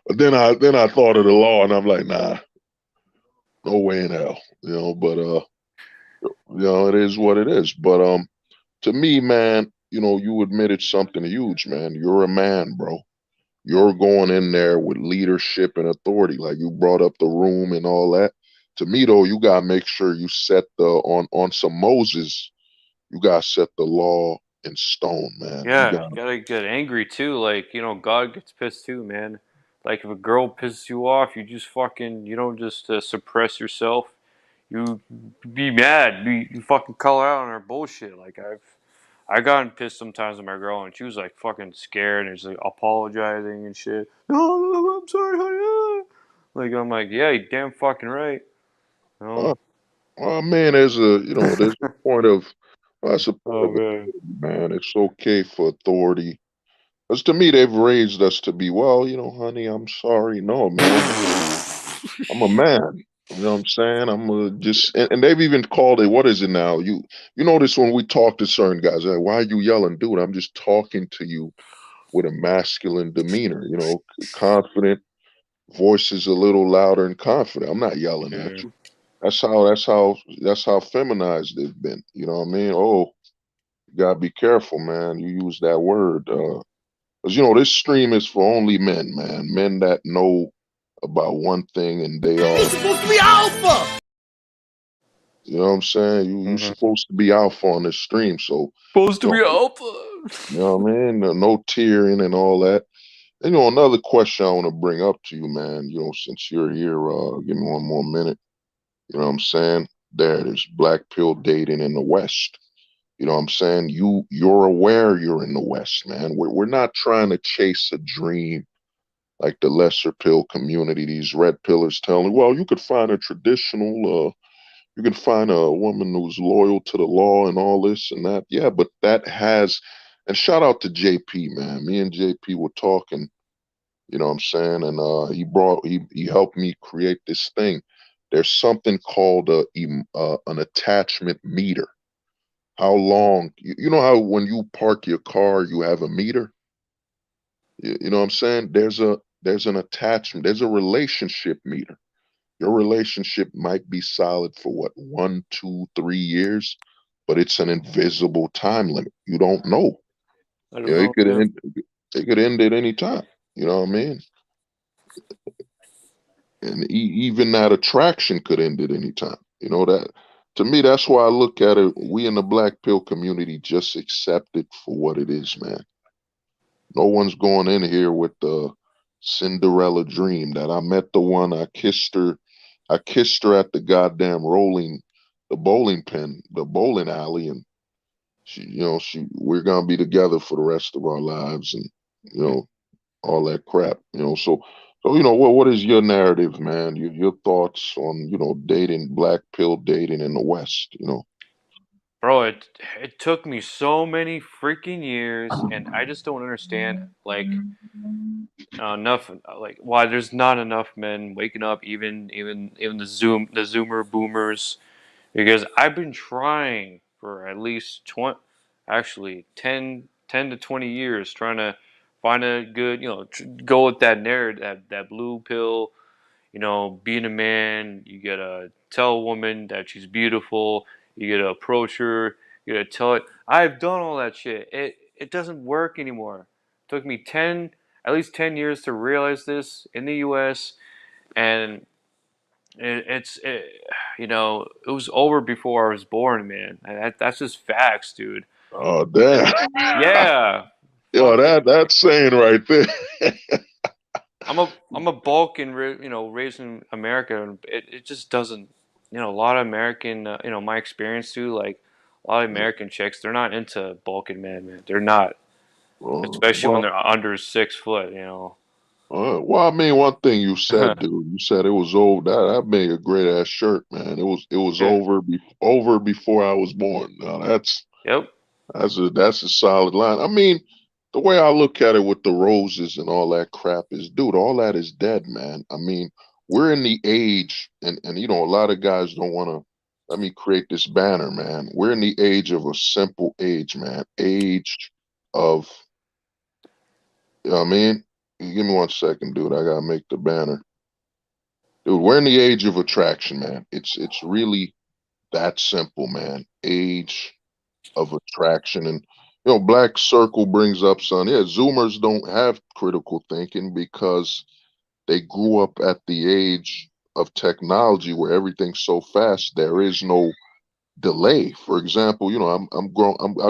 But then I thought of the law, and I'm like, nah, no way in hell. You know, but it is what it is. But to me, man, you admitted something huge, man. You're a man, bro. You're going in there with leadership and authority. Like you brought up the room and all that. To me, though, you gotta make sure you set the on some Moses. You gotta set the law in stone, man. You Yeah, you got gotta get angry too. Like, God gets pissed too, man. Like, if a girl pisses you off, you just fucking, you don't just suppress yourself. You be mad. You fucking call her out on her bullshit. Like, I gotten pissed sometimes at my girl, and she was like fucking scared and she's like apologizing and shit. No, I'm sorry, honey. Like, I'm like, yeah, you damn fucking right. You know? uh, man. There's a point of that's a point Oh of man. authority, man. It's okay for authority. Because to me, they've raised us to be, well, honey, I'm sorry. No, man, I'm a man. You know what I'm saying? I'm just, and they've even called it, what is it now? You notice when we talk to certain guys, like, why are you yelling, dude? I'm just talking to you with a masculine demeanor, confident, voice is a little louder and confident. I'm not yelling at Yeah. you. That's how feminized they've been. You know what I mean? Oh, you gotta be careful, man. You use that word. Because this stream is for only men, man. Men that know about one thing and they are, supposed to be alpha. you know what I'm saying? You Mm-hmm. supposed to be alpha on this stream, so Supposed to you be know, alpha. you know what I mean? No tearing and all that. And another question I want to bring up to you, man. Since you're here, give me one more minute. You know what I'm saying? There it is, black pill dating in the West. You know what I'm saying? You're aware you're in the West, man. We're not trying to chase a dream like the lesser pill community. These red pillars telling, well, you could find a traditional, you can find a woman who's loyal to the law and all this and that. Yeah, but that has, and shout out to JP, man. Me and JP were talking, you know what I'm saying? And he helped me create this thing. There's something called an attachment meter. How long, you know how when you park your car, you have a meter? You know what I'm saying? There's an attachment, there's a relationship meter. Your relationship might be solid for what, 1, 2, 3 years, but it's an invisible time limit. You don't know. I don't You know, know, man. it could end at any time. You know what I mean? And even that attraction could end at any time. That to me, that's why I look at it. We in the black pill community just accept it for what it is, man. No one's going in here with the Cinderella dream that I met the one, I kissed her at the goddamn the bowling pin, the bowling alley, and we're gonna be together for the rest of our lives, and you know, all that crap. So what is your narrative, man? Your thoughts on dating, black pill dating in the West? Bro, it took me so many freaking years, and I just don't understand, like, enough, like, why there's not enough men waking up, even the Zoomer boomers, because I've been trying for at least 20, actually 10 to 20 years, trying to find a good, go with that narrative, that blue pill. Being a man, you gotta tell a woman that she's beautiful. You gotta approach her. You gotta tell it. I've done all that shit. It doesn't work anymore. It took me at least 10 years to realize this in the U.S. and it was over before I was born, man. That's just facts, dude. Oh And damn. yeah, Yo, fucking. that's saying right there. I'm a Balkan, raised in America, and it just doesn't, a lot of American, my experience too, like a lot of American chicks, they're not into Balkan men, man. They're not, especially when Well, they're under 6 foot. Well, I mean, one thing you said, dude, you said it was over. That made a great ass shirt, man. It was over before I was born. Now Yep. that's a solid line. I mean, the way I look at it with the roses and all that crap is, dude, all that is dead, man. I mean, we're in the age, and a lot of guys don't want to. Let me create this banner, man. We're in the age of a simple age, man. Age of, you know what I mean? Give me 1 second, dude. I gotta make the banner. Dude, we're in the age of attraction, man. It's really that simple, man. Age of attraction. And Black Circle brings up, son. Yeah, Zoomers don't have critical thinking because they grew up at the age of technology where everything's so fast. There is no delay. For example, I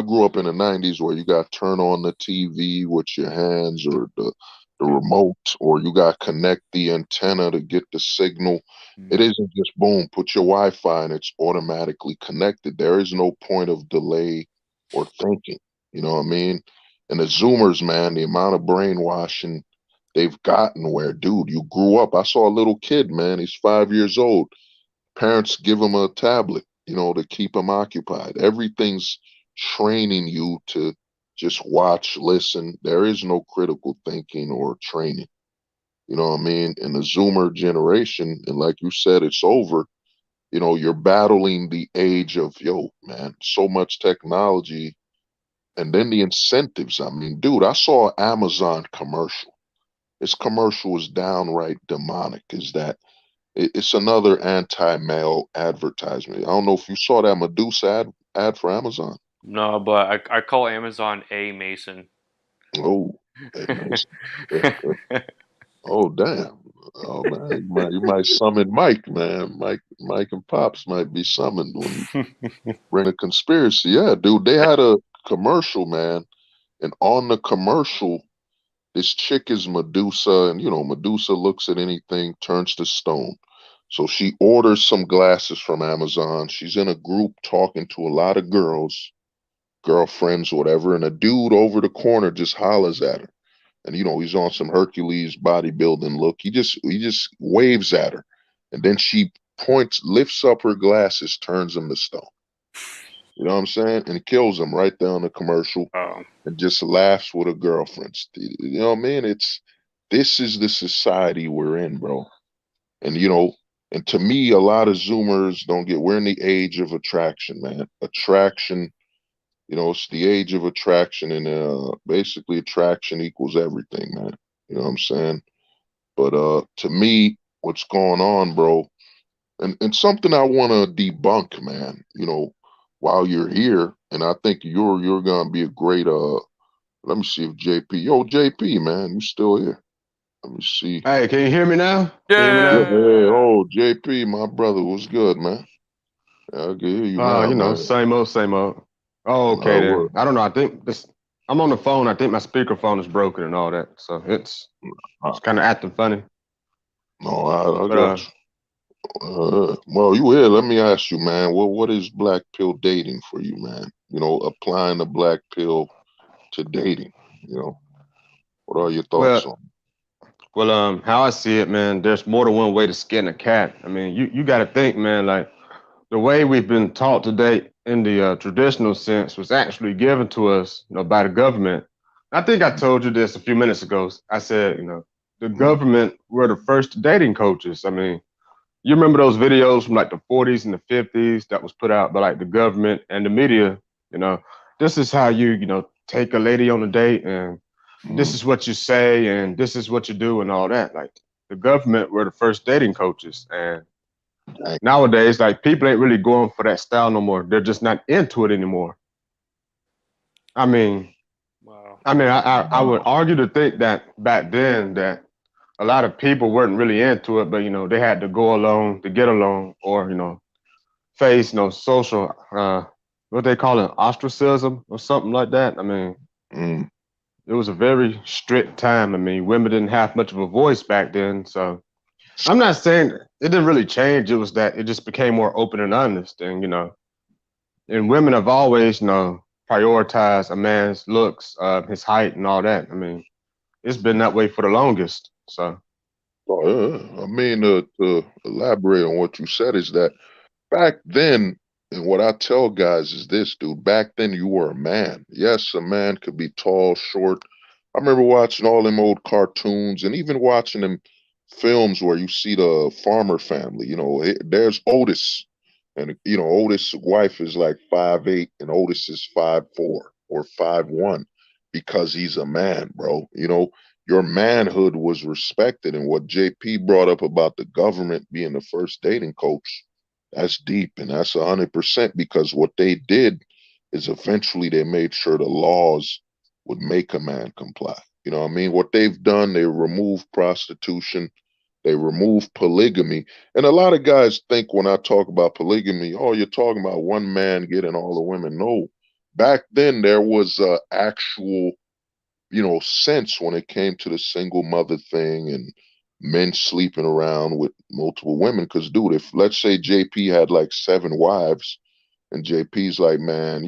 grew up in the '90s where you got to turn on the TV with your hands or the remote, or you got to connect the antenna to get the signal. It isn't just boom, put your Wi-Fi and it's automatically connected. There is no point of delay or thinking. You know what I mean? And the Zoomers, man, the amount of brainwashing they've gotten where, dude, you grew up. I saw a little kid, man, he's 5 years old. Parents give him a tablet, to keep him occupied. Everything's training you to just watch, listen. There is no critical thinking or training. You know what I mean? In the Zoomer generation, and like you said, it's over. You're battling the age of, yo, man, so much technology. And then the incentives. I mean, dude, I saw an Amazon commercial. This commercial was downright demonic. Is that it's another anti-male advertisement. I don't know if you saw that Medusa ad for Amazon. No, but I call Amazon A Mason. Oh, hey, man. Oh, damn. Oh man, you might summon Mike, man. Mike and Pops might be summoned when you bring a conspiracy. Yeah, dude, they had a commercial, man, and on the commercial, this chick is Medusa, and Medusa looks at anything, turns to stone. So she orders some glasses from Amazon. She's in a group talking to a lot of girls, girlfriends, whatever, and a dude over the corner just hollers at her. And he's on some Hercules bodybuilding look. He just waves at her. And then she lifts up her glasses, turns him to stone. You know what I'm saying? And kills him right there on the commercial Oh, and just laughs with her girlfriends. You know what I mean? This is the society we're in, bro. And and to me, a lot of Zoomers don't get. We're in the age of attraction, man. Attraction, it's the age of attraction, and basically attraction equals everything, man. You know what I'm saying? But to me, what's going on, bro, and something I want to debunk, man. While you're here, and I think you're gonna be a great. Let me see if JP. Yo, JP, man, you still here? Let me see. Hey, can you hear me now? Can you hear me Yeah, now? hey, yeah. oh, JP, my brother, what's good, man? Yeah, I can hear you now, man. Same old, same old. Oh, okay then. What? I don't know. I think this. I'm on the phone. I think my speakerphone is broken and all that, so it's kind of acting funny. No, I But got you. Well, you here? Let me ask you, man. What is black pill dating for you, man? Applying the black pill to dating. You know, what are your thoughts well, on? how I see it, man. There's more than one way to skin a cat. I mean, you got to think, man. Like the way we've been taught today in the traditional sense was actually given to us, by the government. I think I told you this a few minutes ago. I said, the Mm, government were the first dating coaches. I mean, you remember those videos from like the 40s and the 50s that was put out by like the government and the media? You know, this is how you take a lady on a date, and this mm, is what you say, and this is what you do, and all that. Like the government were the first dating coaches, and dang, nowadays, like people ain't really going for that style no more. They're just not into it anymore. I mean, Wow. I would wow. argue to think that back then that a lot of people weren't really into it, but they had to go along to get along, or face social what they call it, ostracism or something like that. I mean, Mm, it was a very strict time. I mean, women didn't have much of a voice back then, so I'm not saying it didn't really change. It was that it just became more open and honest, and women have always, prioritized a man's looks, his height, and all that. I mean, it's been that way for the longest. So Oh, I mean, to elaborate on what you said is that back then, and what I tell guys is this, dude, back then you were a man. Yes, a man could be tall, short. I remember watching all them old cartoons and even watching them films where you see the farmer family. There's Otis, and Otis' wife is like 5'8", and Otis is 5'4" or 5'1", because he's a man, bro. Your manhood was respected. And what JP brought up about the government being the first dating coach, that's deep, and that's 100%, because what they did is eventually they made sure the laws would make a man comply. You know what I mean? What they've done, they removed prostitution, they removed polygamy. And a lot of guys think when I talk about polygamy, oh, you're talking about one man getting all the women. No. Back then, there was actual sense when it came to the single mother thing and men sleeping around with multiple women. Because, dude, if let's say JP had like 7 wives, and JP's like, man,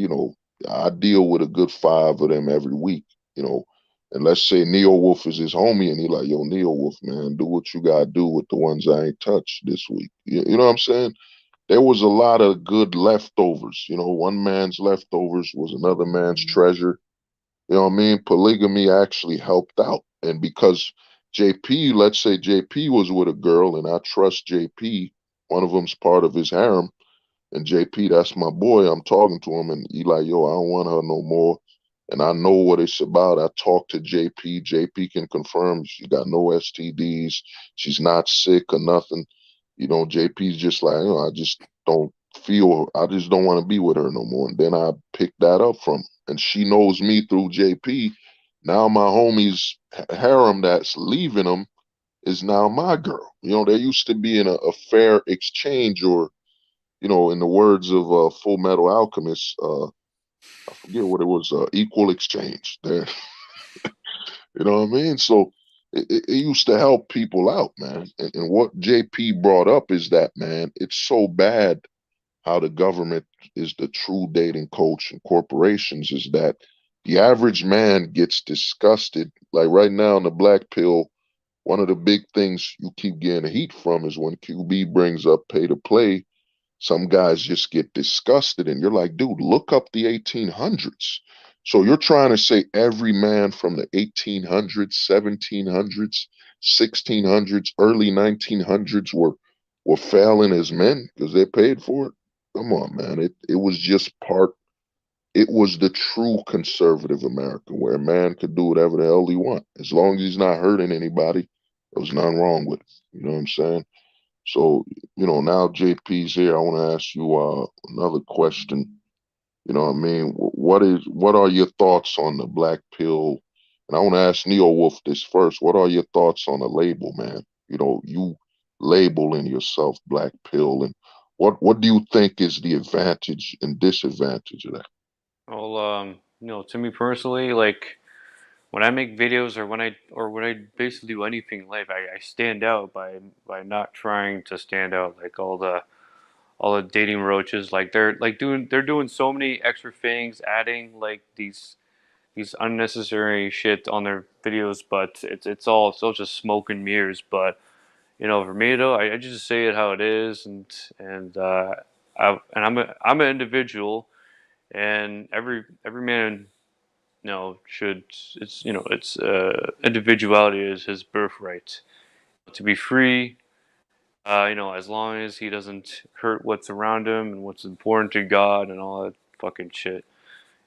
I deal with a good 5 of them every week, you know. And let's say Neo Wolf is his homie, and he like, yo, Neo Wolf, man, do what you gotta do with the ones I ain't touched this week. You know what I'm saying? There was a lot of good leftovers. One man's leftovers was another man's treasure. You know what I mean? Polygamy actually helped out. And because JP, let's say JP was with a girl and I trust JP, one of them's part of his harem, and JP, that's my boy. I'm talking to him, and he like, yo, I don't want her no more. And I know what it's about. I talked to JP. JP can confirm she got no STDs. She's not sick or nothing. JP's just like, I just don't I just don't want to be with her no more. And then I picked that up from her. And she knows me through JP. Now my homie's harem that's leaving him is now my girl. There used to be a fair exchange, or in the words of Full Metal Alchemist, I forget what it was, equal exchange. There, you know what I mean? So it used to help people out, man. And what JP brought up is that, man, it's so bad how the government is the true dating coach and corporations, is that the average man gets disgusted. Like right now in the black pill, one of the big things you keep getting heat from is when QB brings up pay to play. Some guys just get disgusted, and you're like, dude, look up the 1800s. So you're trying to say every man from the 1800s, 1700s, 1600s, early 1900s were failing as men because they paid for it? Come on, man. It was just part. It was the true conservative America where a man could do whatever the hell he want as long as he's not hurting anybody. There was nothing wrong with it. You know what I'm saying? So, now JP's here. I want to ask you another question. You know what I mean? What are your thoughts on the black pill? And I want to ask Neo Wolf this first. What are your thoughts on the label, man? You labeling yourself black pill, and what do you think is the advantage and disadvantage of that? Well, to me personally, like when I make videos or when I basically do anything in life, I stand out by not trying to stand out like all the dating roaches. Like they're doing so many extra things, adding like these unnecessary shit on their videos, but it's all just smoke and mirrors. But for me though, I just say it how it is, and I'm an individual, and every man should it's individuality is his birthright to be free. As long as he doesn't hurt what's around him and what's important to God and all that fucking shit.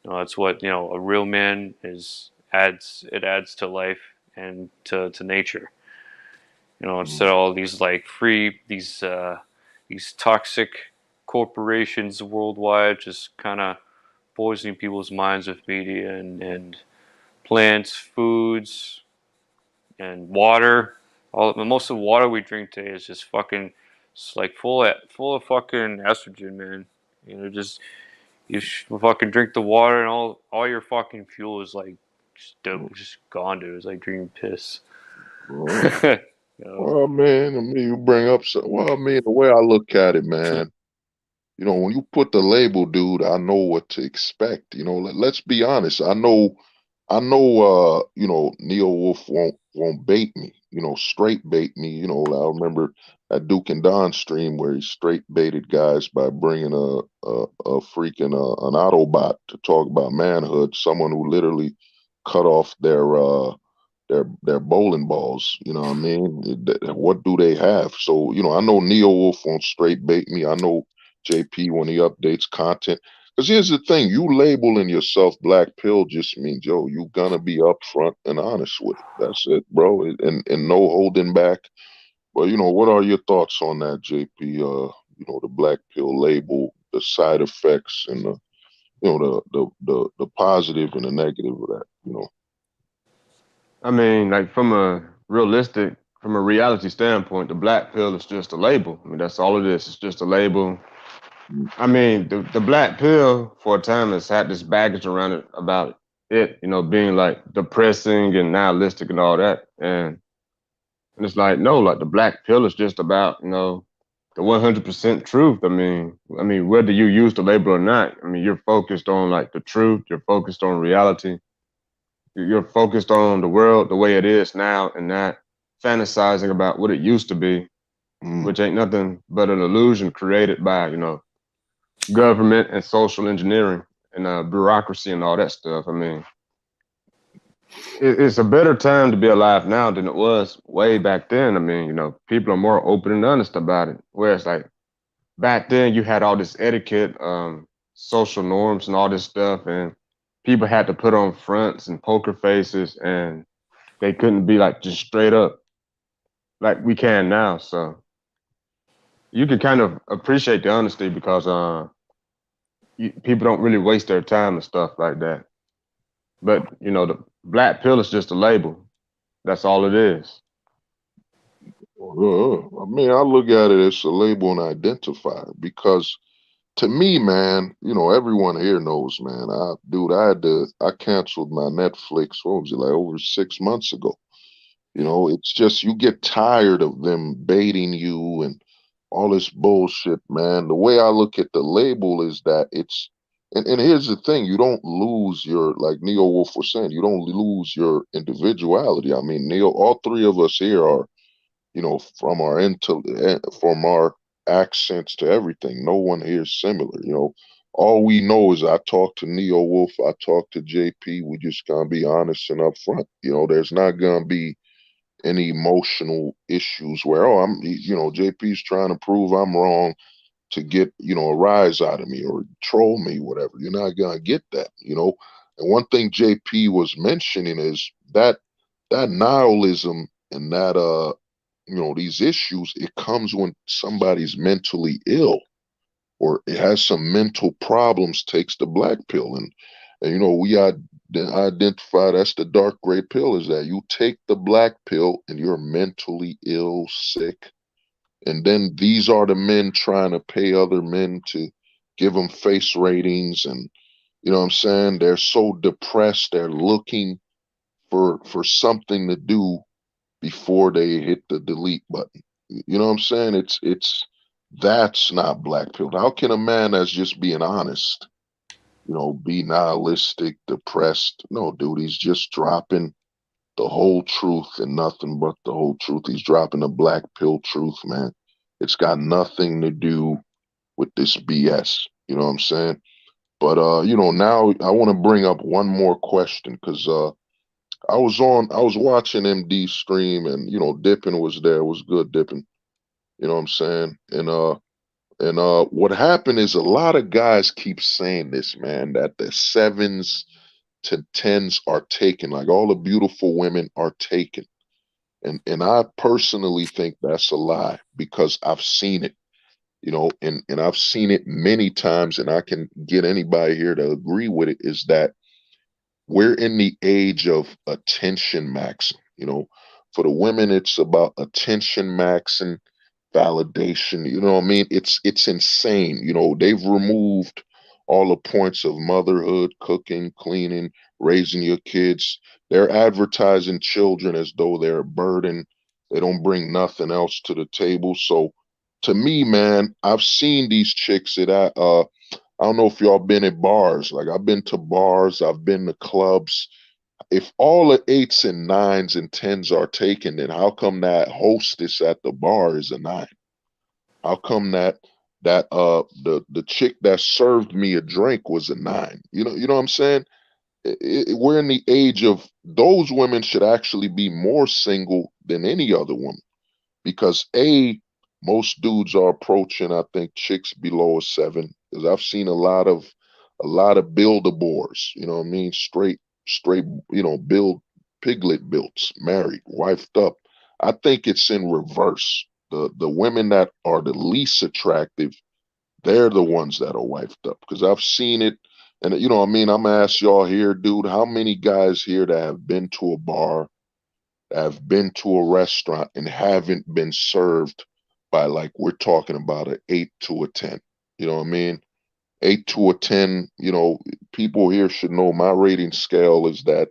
That's what a real man is adds to life and to nature. Instead of all these like free these toxic corporations worldwide just kind of poisoning people's minds with media and plants, foods, and water. All most of the water we drink today is just fucking, it's like full of fucking estrogen, man. Just fucking drink the water and all your fucking fuel is like just gone, dude. It's like drinking piss. Well, you know? well, man, I mean, you bring up some. Well, I mean, the way I look at it, man. When you put the label, dude, I know what to expect. Let's be honest. I know I know, Neo Wolf won't bait me, straight bait me. I remember at Duke and Don stream where he straight baited guys by bringing a freaking an Autobot to talk about manhood, someone who literally cut off their bowling balls. You know what I mean? What do they have? So, I know Neo Wolf won't straight bait me. I know JP when he updates content. Because here's the thing, you labeling yourself black pill just means, yo, you gonna be upfront and honest with it. That's it, bro. And no holding back. Well, what are your thoughts on that, JP? The black pill label, the side effects and the positive and the negative of that. I mean, like from a reality standpoint, the black pill is just a label. I mean, that's all it is. It's just a label. Mm, I mean, the black pill for a time has had this baggage around it about it, being like depressing and nihilistic and all that. And it's like, no, like the black pill is just about, the 100% truth. I mean, whether you use the label or not, I mean, you're focused on like the truth. You're focused on reality. You're focused on the world the way it is now and not fantasizing about what it used to be, mm. which ain't nothing but an illusion created by, government and social engineering and bureaucracy and all that stuff. I mean, it's a better time to be alive now than it was way back then. I mean, people are more open and honest about it. Whereas, like, back then, you had all this etiquette, social norms, and all this stuff, and people had to put on fronts and poker faces, and they couldn't be like just straight up like we can now. So you can kind of appreciate the honesty because people don't really waste their time and stuff like that. But the black pill is just a label. That's all it is. I mean, I look at it as a label and identifier because to me, man, everyone here knows, man. I canceled my Netflix. What was it, like over 6 months ago? It's just you get tired of them baiting you and all this bullshit, man. The way I look at the label is that and here's the thing, you don't lose your, like Neo Wolf was saying, you don't lose your individuality. I mean, Neo, all three of us here are, from our accents to everything. No one here is similar. All we know is I talk to Neo Wolf, I talk to JP. We just gonna be honest and upfront. There's not gonna be any emotional issues where, oh, JP's trying to prove I'm wrong to get, a rise out of me or troll me, whatever. You're not gonna get that. And one thing JP was mentioning is that nihilism and that these issues, it comes when somebody's mentally ill or it has some mental problems, takes the black pill. And we identify that's the dark gray pill, is that you take the black pill and you're mentally ill, sick. And then these are the men trying to pay other men to give them face ratings. And you know what I'm saying? They're so depressed, they're looking for something to do before they hit the delete button. You know what I'm saying? It's that's not black pill. How can a man that's just being honest, be nihilistic, depressed? No, dude, he's just dropping the whole truth and nothing but the whole truth. He's dropping the black pill truth, man. It's got nothing to do with this BS. You know what I'm saying? But now I want to bring up one more question because I was watching MD stream and Dippin was there. It was good Dippin. You know what I'm saying? And what happened is a lot of guys keep saying this, man, that the sevens to tens are taken, like all the beautiful women are taken. And I personally think that's a lie because I've seen it, and I've seen it many times, and I can get anybody here to agree with it, is that we're in the age of attention maxing. For the women, it's about attention maxing, validation. You know what I mean? It's insane. They've removed all the points of motherhood, cooking, cleaning, raising your kids. They're advertising children as though they're a burden. They don't bring nothing else to the table. So to me, man, I've seen these chicks that I don't know if y'all been at bars. Like I've been to bars, I've been to clubs. if all the eights and nines and tens are taken, then how come that hostess at the bar is a nine? How come that the chick that served me a drink was a nine? You know what I'm saying? We're in the age of those women should actually be more single than any other woman because most dudes are approaching, I think, chicks below a seven. Because I've seen a lot of build-a-bores, you know what I mean? Straight, build piglet builds, married, wifed up. I think it's in reverse. The women that are the least attractive, they're the ones that are wifed up. Because I've seen it, and you know what I mean? I'm gonna ask y'all here, dude, how many guys here that have been to a bar, have been to a restaurant and haven't been served by, like, we're talking about an 8 to a 10. You know what I mean? 8 to a 10. People here should know my rating scale is that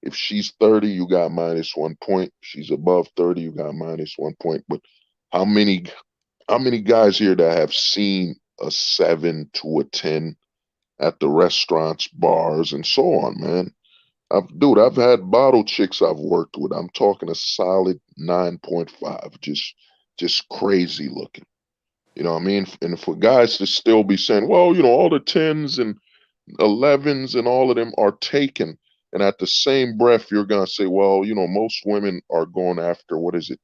if she's 30, you got -1 point. If she's above 30, you got -1 point. But how many how many guys here that have seen a 7 to a 10 at the restaurants, bars, and so on, man? I've had bottle chicks I've worked with. I'm talking a solid 9.5, just crazy looking. You know what I mean? And for guys to still be saying, well, all the tens and 11s and all of them are taken, and at the same breath, you're gonna say, well, most women are going after, what is it,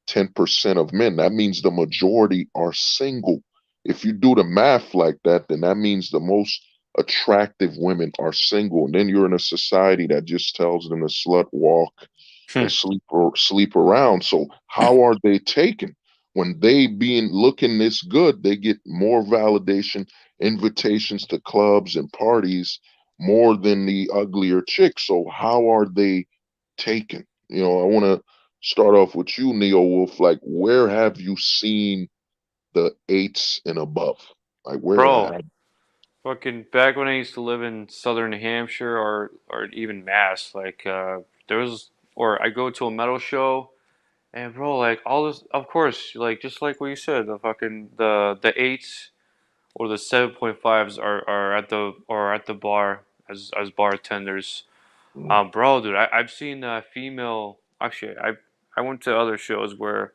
10% of men. That means the majority are single. If you do the math like that, then that means the most attractive women are single. And then you're in a society that just tells them to slut walk and sleep around. So how are they taken? When they being looking this good, they get more validation, invitations to clubs and parties more than the uglier chicks. So how are they taken? I want to start off with you, Neo Wolf. Like, where have you seen the eights and above? Like, where Bro, have? fucking back when I used to live in southern New Hampshire or even Mass, like there was or I go to a metal show and bro, like all this, of course, like just like what you said, the eights or the 7.5s are at the bar as bartenders. Mm, Bro, dude, I've seen female. Actually, I went to other shows where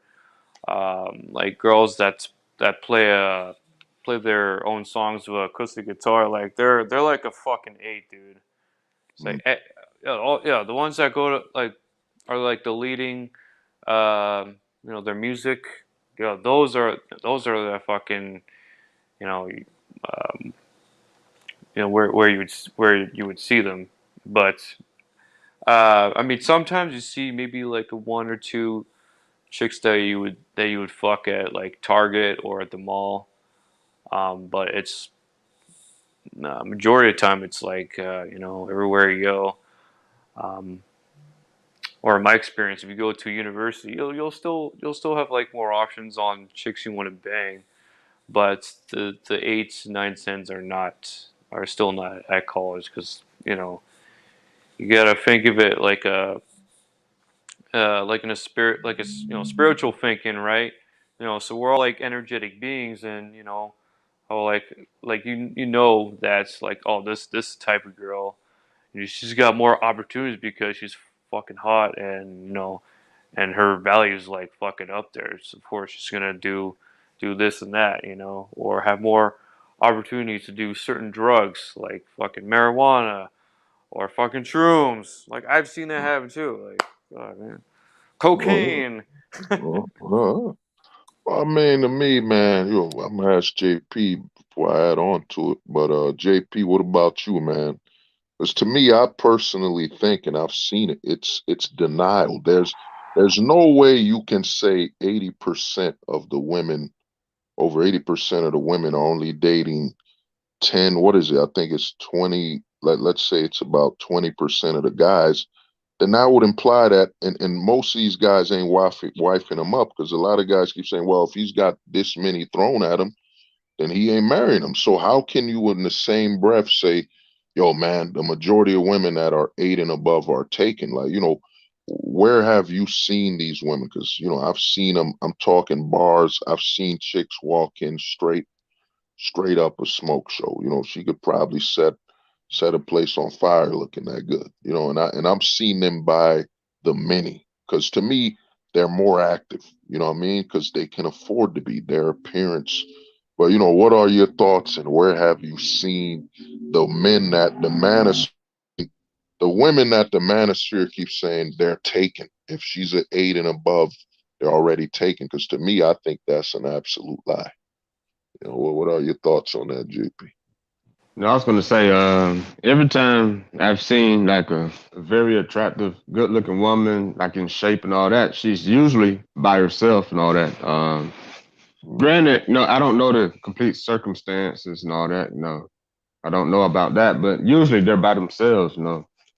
like girls that play their own songs with acoustic guitar. Like they're like a fucking eight, dude. It's mm, like yeah, the ones that go to like are like the leading, their music. Yeah, those are the fucking you know where you would see them, but I mean sometimes you see maybe like a one or two chicks that you would fuck at like Target or at the mall. But it's majority of the time it's like everywhere you go. Um, or in my experience, if you go to a university, you'll still have like more options on chicks you want to bang. But the eights, nines, tens are still not at college because you gotta think of it like in a spirit, like it's spiritual thinking, right? So we're all like energetic beings, and oh, like that's like, oh, this type of girl, she's got more opportunities because she's fucking hot, and and her values like fucking up there. So of course she's gonna do this and that, or have more opportunities to do certain drugs like fucking marijuana or fucking shrooms. Like I've seen that mm. happen too. Like, God, man, Well, cocaine. I mean, to me, man, I'm gonna ask JP before I add on to it. But JP, what about you, man? Because to me, I personally think, and I've seen it, it's denial. There's no way you can say 80% of the women, over 80% of the women are only dating 10. What is it? I think it's 20. Let's say it's about 20% of the guys. Then that would imply that, and most of these guys ain't wifing them up because a lot of guys keep saying, well, if he's got this many thrown at him, then he ain't marrying them. So how can you in the same breath say, yo, man, the majority of women that are 8 and above are taken? Like, where have you seen these women? Because, I've seen them. I'm talking bars. I've seen chicks walk in straight up a smoke show. She could probably set set a place on fire looking that good, you know. And I'm seeing them by the many, because to me they're more active. You know what I mean? Because they can afford to be. Their appearance. But you know, what are your thoughts, and where have you seen the men that the manosphere, the women that the manosphere keeps saying they're taken? If she's an 8 and above, they're already taken. Because to me, I think that's an absolute lie. You know, what are your thoughts on that, JP? No, I was gonna say, every time I've seen like a very attractive, good-looking woman, like in shape and all that, she's usually by herself and all that. Granted, no, I don't know the complete circumstances and all that. No, I don't know about that, but usually they're by themselves.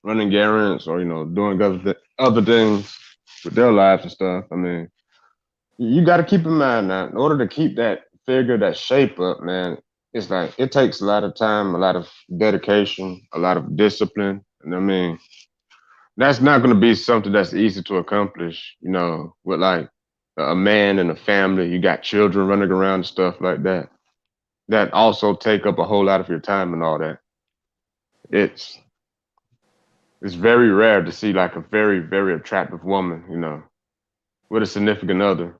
Running errands or doing other things with their lives and stuff. I mean, you got to keep in mind now, in order to keep that figure, that shape up, man, it's like it takes a lot of time, a lot of dedication, a lot of discipline. And I mean, that's not going to be something that's easy to accomplish, with like a man and a family. You got children running around and stuff like that. That also take up a whole lot of your time and all that. It's it's very rare to see like a very, very attractive woman, with a significant other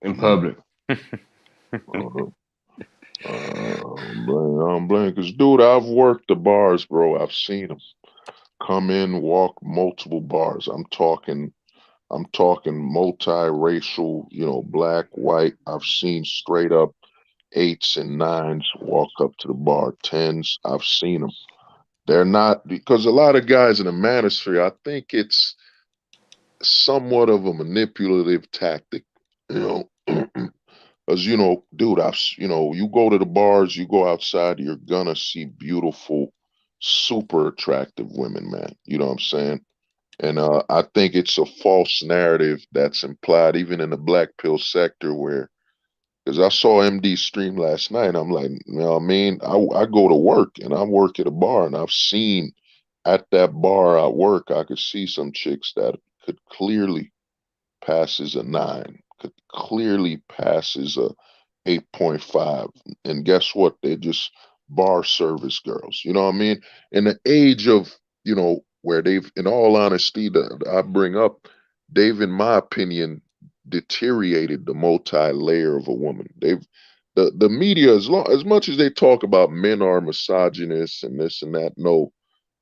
in Mm-hmm. public. Uh, I'm blank. Cause dude, I've worked the bars, bro. I've seen them come in, walk multiple bars. I'm talking multiracial, you know, black, white. I've seen straight up 8s and 9s walk up to the bar, 10s. I've seen them. They're not, because a lot of guys in the manosphere, I think it's somewhat of a manipulative tactic, you know. Because, you know, dude, you go to the bars, you go outside, you're gonna see beautiful, super attractive women, man. You know what I'm saying? And I think it's a false narrative that's implied even in the black pill sector, where, because I saw MD stream last night, I'm like, you know what I mean? I go to work and I work at a bar, and I've seen at that bar I work, I could see some chicks that could clearly passes a 9, could clearly passes a 8.5. And guess what? They're just bar service girls. You know what I mean? In the age of, you know, where they've, in all honesty, that I bring up, they've, in my opinion, deteriorated the multi-layer of a woman. The media, as much as they talk about men are misogynists and this and that, no,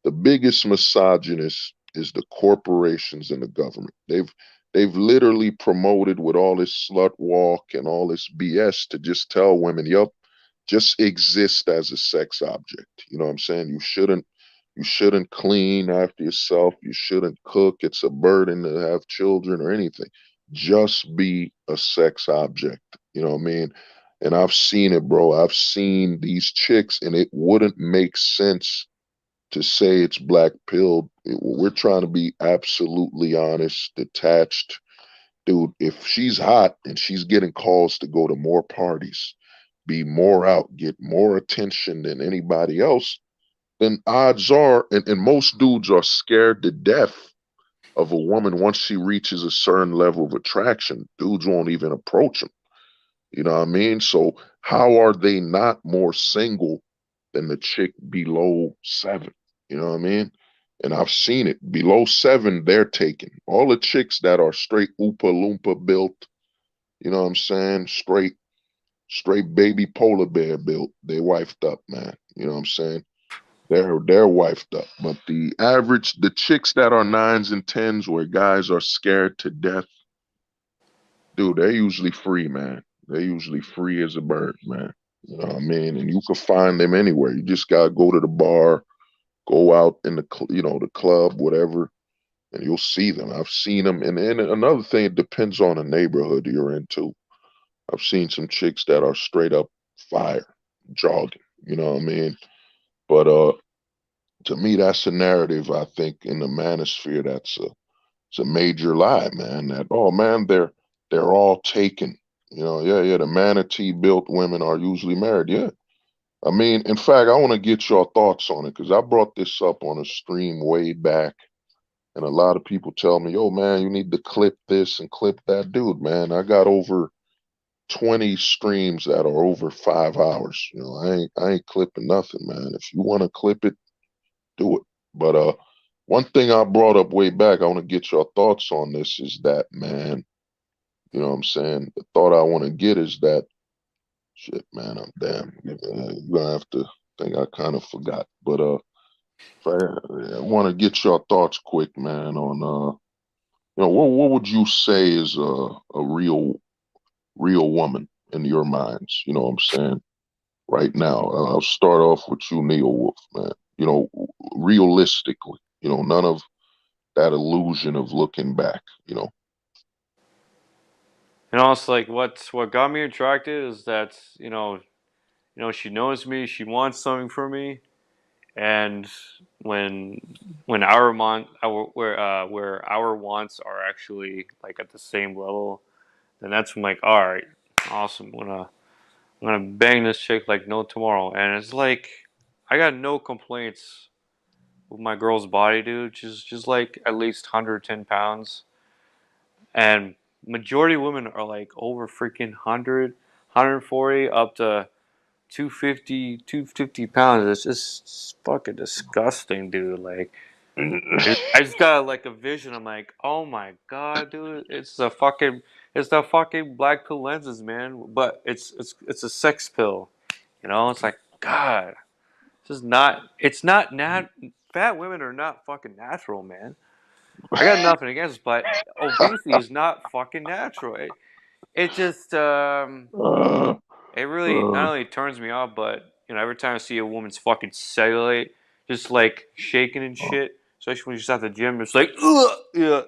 the biggest misogynist is the corporations and the government. They've literally promoted with all this slut walk and all this BS to just tell women, yup, just exist as a sex object. You know what I'm saying? You shouldn't clean after yourself. You shouldn't cook. It's a burden to have children or anything. Just be a sex object. You know what I mean? And I've seen it, bro. I've seen these chicks, and it wouldn't make sense to say it's black pilled. We're trying to be absolutely honest, detached. Dude, if she's hot and she's getting calls to go to more parties, be more out, get more attention than anybody else, then odds are, and most dudes are scared to death of a woman once she reaches a certain level of attraction. Dudes won't even approach them. You know what I mean? So how are they not more single than the chick below 7? You know what I mean? And I've seen it. Below 7, they're taken. All the chicks that are straight Oompa Loompa built, you know what I'm saying? Straight baby polar bear built. They wifed up, man. You know what I'm saying? They're wifed up. But the chicks that are 9s and 10s, where guys are scared to death, dude, they're usually free, man. They're usually free as a bird, man. You know what I mean? And you can find them anywhere. You just gotta go to the bar, go out in the club, whatever, and you'll see them. I've seen them. And another thing, it depends on the neighborhood you're in too. I've seen some chicks that are straight up fire, jogging. You know what I mean? But to me, that's a narrative. I think in the manosphere, it's a major lie, man. That, oh man, they're all taken. You know, yeah, yeah. The manatee built women are usually married. Yeah. I mean, in fact, I want to get your thoughts on it, because I brought this up on a stream way back, and a lot of people tell me, "Yo, man, you need to clip this and clip that." Dude, man, I got over 20 streams that are over 5 hours. You know, I ain't clipping nothing, man. If you want to clip it, do it. But one thing I brought up way back, I want to get your thoughts on this is that, man, you know what I'm saying? The thought I want to get is that, shit, man, I'm damn. You're gonna have to think I kind of forgot. But if I want to get your thoughts quick, man, on what would you say is a real woman in your minds? You know what I'm saying? Right now, I'll start off with you, Neil Wolf, man. You know, realistically, none of that illusion of looking back. It's like what got me attracted is that she knows me, she wants something from me, and when where our wants are actually like at the same level, then that's when I'm like, all right, awesome. I'm gonna bang this chick like no tomorrow, and it's like I got no complaints with my girl's body, dude. She's like at least 110 pounds, and majority of women are like over freaking 140 up to 250, 250 pounds. It's fucking disgusting, dude. Like, I just got like a vision. I'm like, oh my god, dude, it's the fucking black pill lenses, man. But it's a sex pill, It's like, God, it's not fat women are not fucking natural, man. I got nothing against it, but obesity is not fucking natural. It just uh, it really uh, not only turns me off, but every time I see a woman's fucking cellulite, just like shaking and shit, especially when she's at the gym, it's like, ugh, yeah.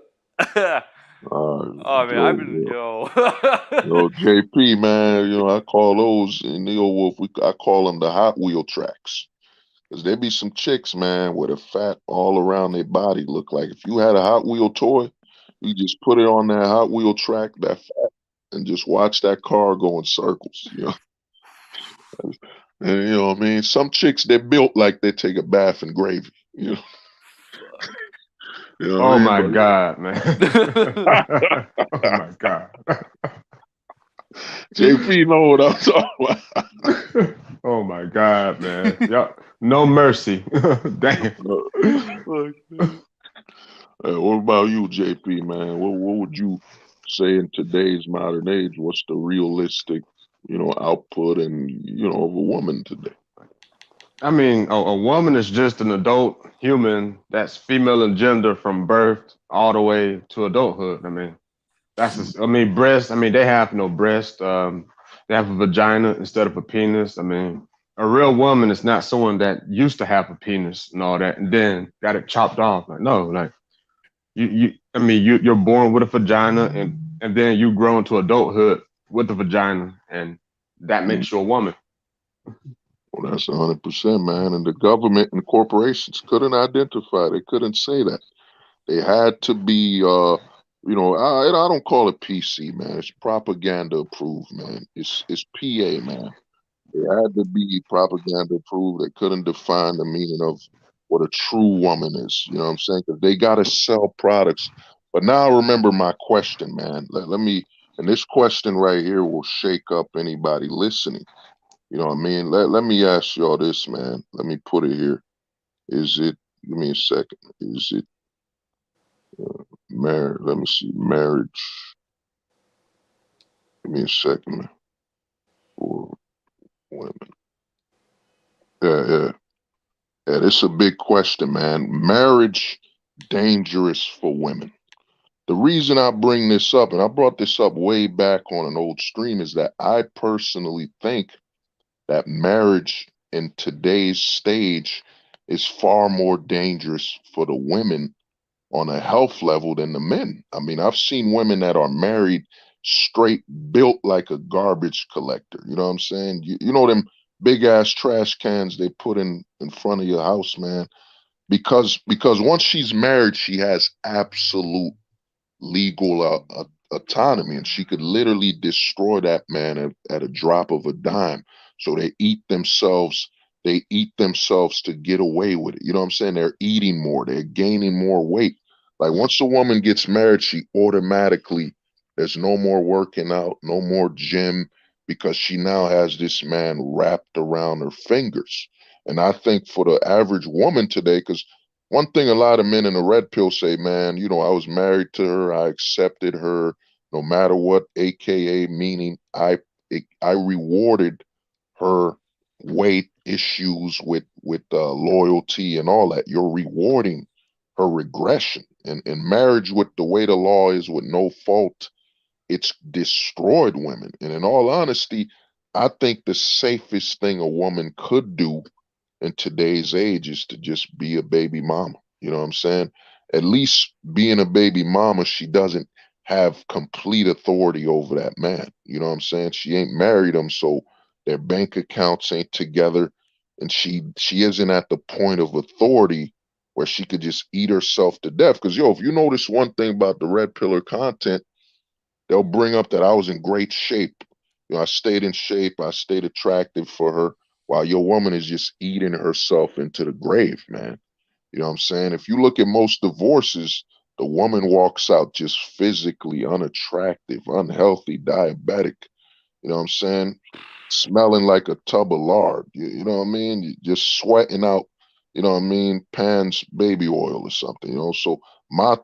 Oh man, I've been Joe, yo. JP, man, I call those in Neo Wolf. I call them the Hot Wheel tracks. Cause there be some chicks, man, with a fat all around their body look like if you had a Hot Wheel toy, you just put it on that Hot Wheel track, that fat, and just watch that car go in circles. And you know what I mean? Some chicks they're built like they take a bath in gravy. Fuck. You know what Oh I mean? my God, man. Oh my God. JP know what I'm talking about. Oh my God, man. Y'all, no mercy. Damn. Fuck, man. What about you, JP, man? What would you say in today's modern age? What's the realistic, output and of a woman today? I mean, a woman is just an adult human that's female in gender from birth all the way to adulthood. I mean, I mean, breast. I mean, they have no breast. They have a vagina instead of a penis. I mean, a real woman is not someone that used to have a penis and all that, and then got it chopped off. Like, no, like I mean, you're born with a vagina, and then you grow into adulthood with a vagina, and that Mm. makes you a woman. Well, that's 100%, man. And the government and corporations couldn't identify. They couldn't say that. They had to be, I don't call it PC, man. It's propaganda approved, man. It's PA, man. They had to be propaganda approved. They couldn't define the meaning of what a true woman is. You know what I'm saying? Because they got to sell products. But now remember my question, man. Let me, and this question right here will shake up anybody listening. You know what I mean? Let me ask y'all this, man. Let me put it here. Is it, give me a second. Is it marriage? Let me see. Marriage. Give me a second, man. For women. Yeah. Yeah, this is a big question, man. Marriage dangerous for women. The reason I bring this up, and I brought this up way back on an old stream, is that I personally think that marriage in today's stage is far more dangerous for the women on a health level than the men. I mean, I've seen women that are married straight built like a garbage collector. You know what I'm saying? You know them big ass trash cans they put in front of your house, man. Because once she's married, she has absolute legal autonomy, and she could literally destroy that man at a drop of a dime. So they eat themselves. They eat themselves to get away with it. You know what I'm saying? They're eating more. They're gaining more weight. Like once a woman gets married, she automatically there's no more working out, no more gym. because she now has this man wrapped around her fingers. And I think for the average woman today, because one thing a lot of men in the red pill say, man, I was married to her, I accepted her no matter what, AKA meaning I rewarded her weight issues with loyalty and all that. You're rewarding her regression. And in marriage, with the way the law is, with no fault, it's destroyed women. And in all honesty, I think the safest thing a woman could do in today's age is to just be a baby mama. You know what I'm saying? At least being a baby mama, she doesn't have complete authority over that man. You know what I'm saying? She ain't married him, so their bank accounts ain't together, and she isn't at the point of authority where she could just eat herself to death. Because if you notice one thing about the red pillar content, they'll bring up that I was in great shape. I stayed in shape. I stayed attractive for her, while your woman is just eating herself into the grave, man. You know what I'm saying? If you look at most divorces, the woman walks out just physically unattractive, unhealthy, diabetic. You know what I'm saying? Smelling like a tub of lard. You know what I mean? Just sweating out, Pan's baby oil or something. So my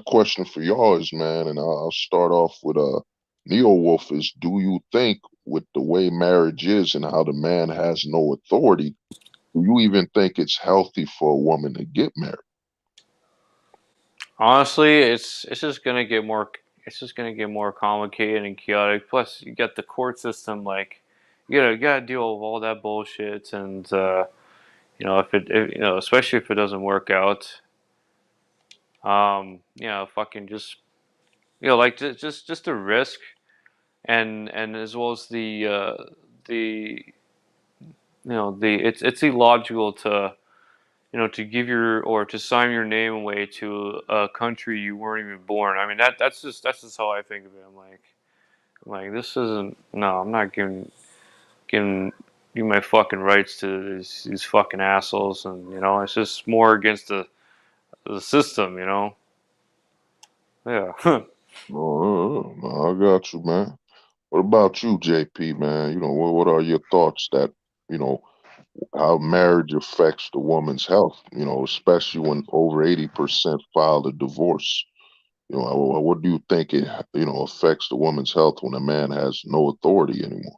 question for y'all is, man, and I'll start off with Neo Wolf, is, do you think with the way marriage is and how the man has no authority, do you even think it's healthy for a woman to get married? Honestly, it's just gonna get more. It's just gonna get more complicated and chaotic. Plus, you got the court system. Like, you gotta deal with all that bullshit. And especially if it doesn't work out, fucking just like just the risk, and as well as the the it's illogical to to give your or to sign your name away to a country you weren't even born. I mean that's just how I think of it. I'm like this isn't no. I'm not giving you my fucking rights to these fucking assholes, and it's just more against the system. Yeah. No, I got you, man. What about you, JP, man? What are your thoughts that, you know, how marriage affects the woman's health, especially when over 80% file a divorce? What do you think it, affects the woman's health when a man has no authority anymore?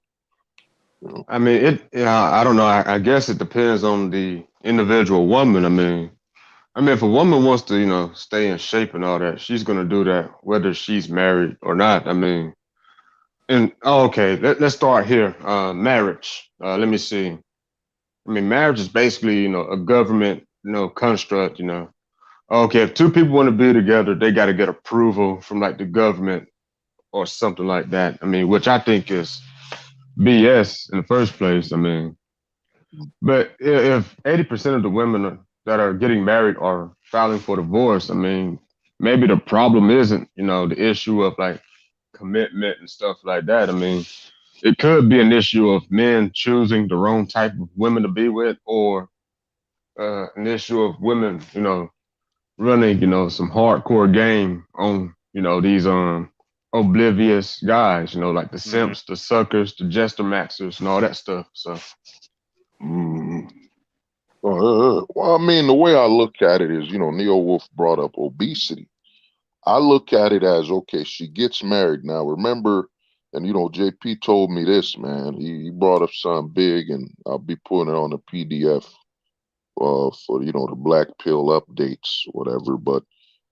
You know? I mean, I don't know. I guess it depends on the individual woman. I mean, if a woman wants to, stay in shape and all that, she's gonna do that whether she's married or not. I mean, and okay, let's start here. Marriage. Let me see. I mean, marriage is basically, a government, construct. Okay, if two people want to be together, they got to get approval from like the government or something like that. I mean, which I think is BS in the first place. I mean, but if 80% of the women that are getting married are filing for divorce, I mean, maybe the problem isn't, the issue of like commitment and stuff like that. I mean, it could be an issue of men choosing the wrong type of women to be with, or an issue of women, running, some hardcore game on, these oblivious guys, like the Mhm. simps, the suckers, the jester maxers, and all that stuff. So Mm. Well, I mean, the way I look at it is, Neo Wolf brought up obesity. I look at it as, okay, she gets married now. Remember, and JP told me this, man. He brought up something big, and I'll be putting it on the PDF for the black pill updates, whatever. But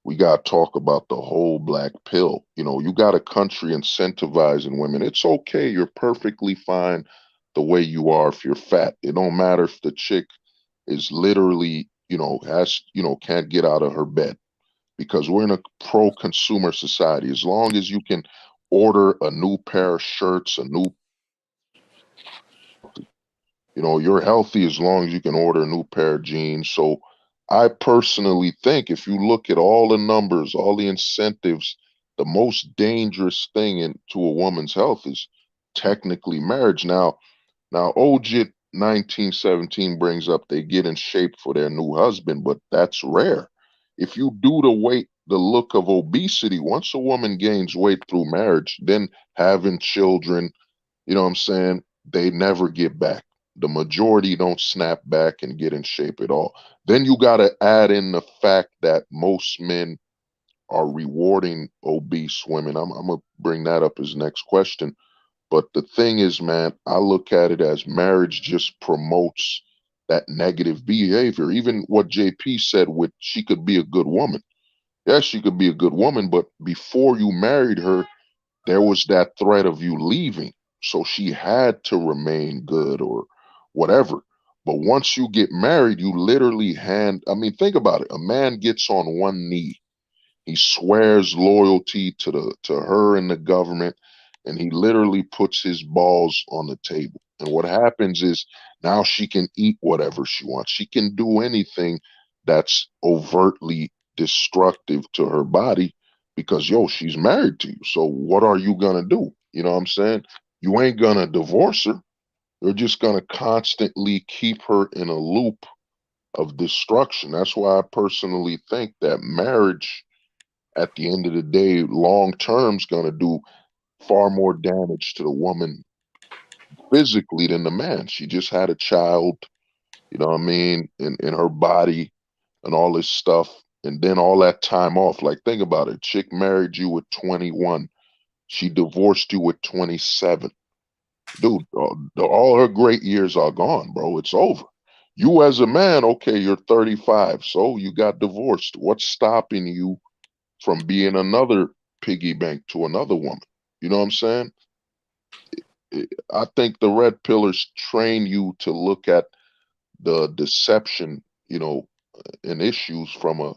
we got to talk about the whole black pill. You got a country incentivizing women. It's okay. You're perfectly fine the way you are if you're fat. It don't matter if the chick is literally, can't get out of her bed, because we're in a pro consumer society. As long as you can order a new pair of shirts, you're healthy as long as you can order a new pair of jeans. So I personally think, if you look at all the numbers, all the incentives, the most dangerous thing to a woman's health is technically marriage. Now, OJIT 1917 brings up they get in shape for their new husband, but that's rare. If you do the look of obesity, once a woman gains weight through marriage, then having children, You know what I'm saying? They never get back. The majority don't snap back and get in shape at all. Then you got to add in the fact that most men are rewarding obese women. I'm going to bring that up as next question. But the thing is, man, I look at it as marriage just promotes that negative behavior. Even what JP said with she could be a good woman. Yes, she could be a good woman, but before you married her, there was that threat of you leaving. So she had to remain good or whatever. But once you get married, you literally I mean, think about it. A man gets on one knee, he swears loyalty to her and the government, and he literally puts his balls on the table. And what happens is now she can eat whatever she wants. She can do anything that's overtly destructive to her body because yo, she's married to you. So what are you gonna do? You know what I'm saying? You ain't gonna divorce her. You're just gonna constantly keep her in a loop of destruction. That's why I personally think that marriage at the end of the day, long term is going to do far more damage to the woman physically than the man. She just had a child, you know what I mean, in her body and all this stuff. And then all that time off. Like, think about it. Chick married you at 21. She divorced you at 27. Dude, all her great years are gone, bro. It's over. You as a man, okay, you're 35. So you got divorced. What's stopping you from being another piggy bank to another woman? You know what I'm saying? I think the red pillars train you to look at the deception, you know, and issues from a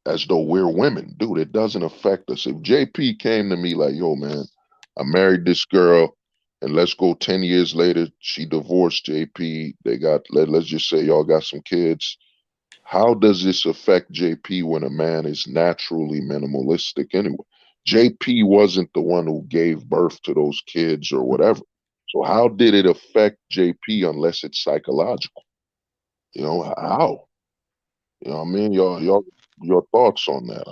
as though we're women. Dude, it doesn't affect us. If JP came to me like, yo, man, I married this girl, and let's go 10 years later, she divorced JP. They got, let's just say y'all got some kids. How does this affect JP when a man is naturally minimalistic anyway? JP wasn't the one who gave birth to those kids or whatever. So how did it affect JP unless it's psychological? You know, how? You know what I mean? Your thoughts on that?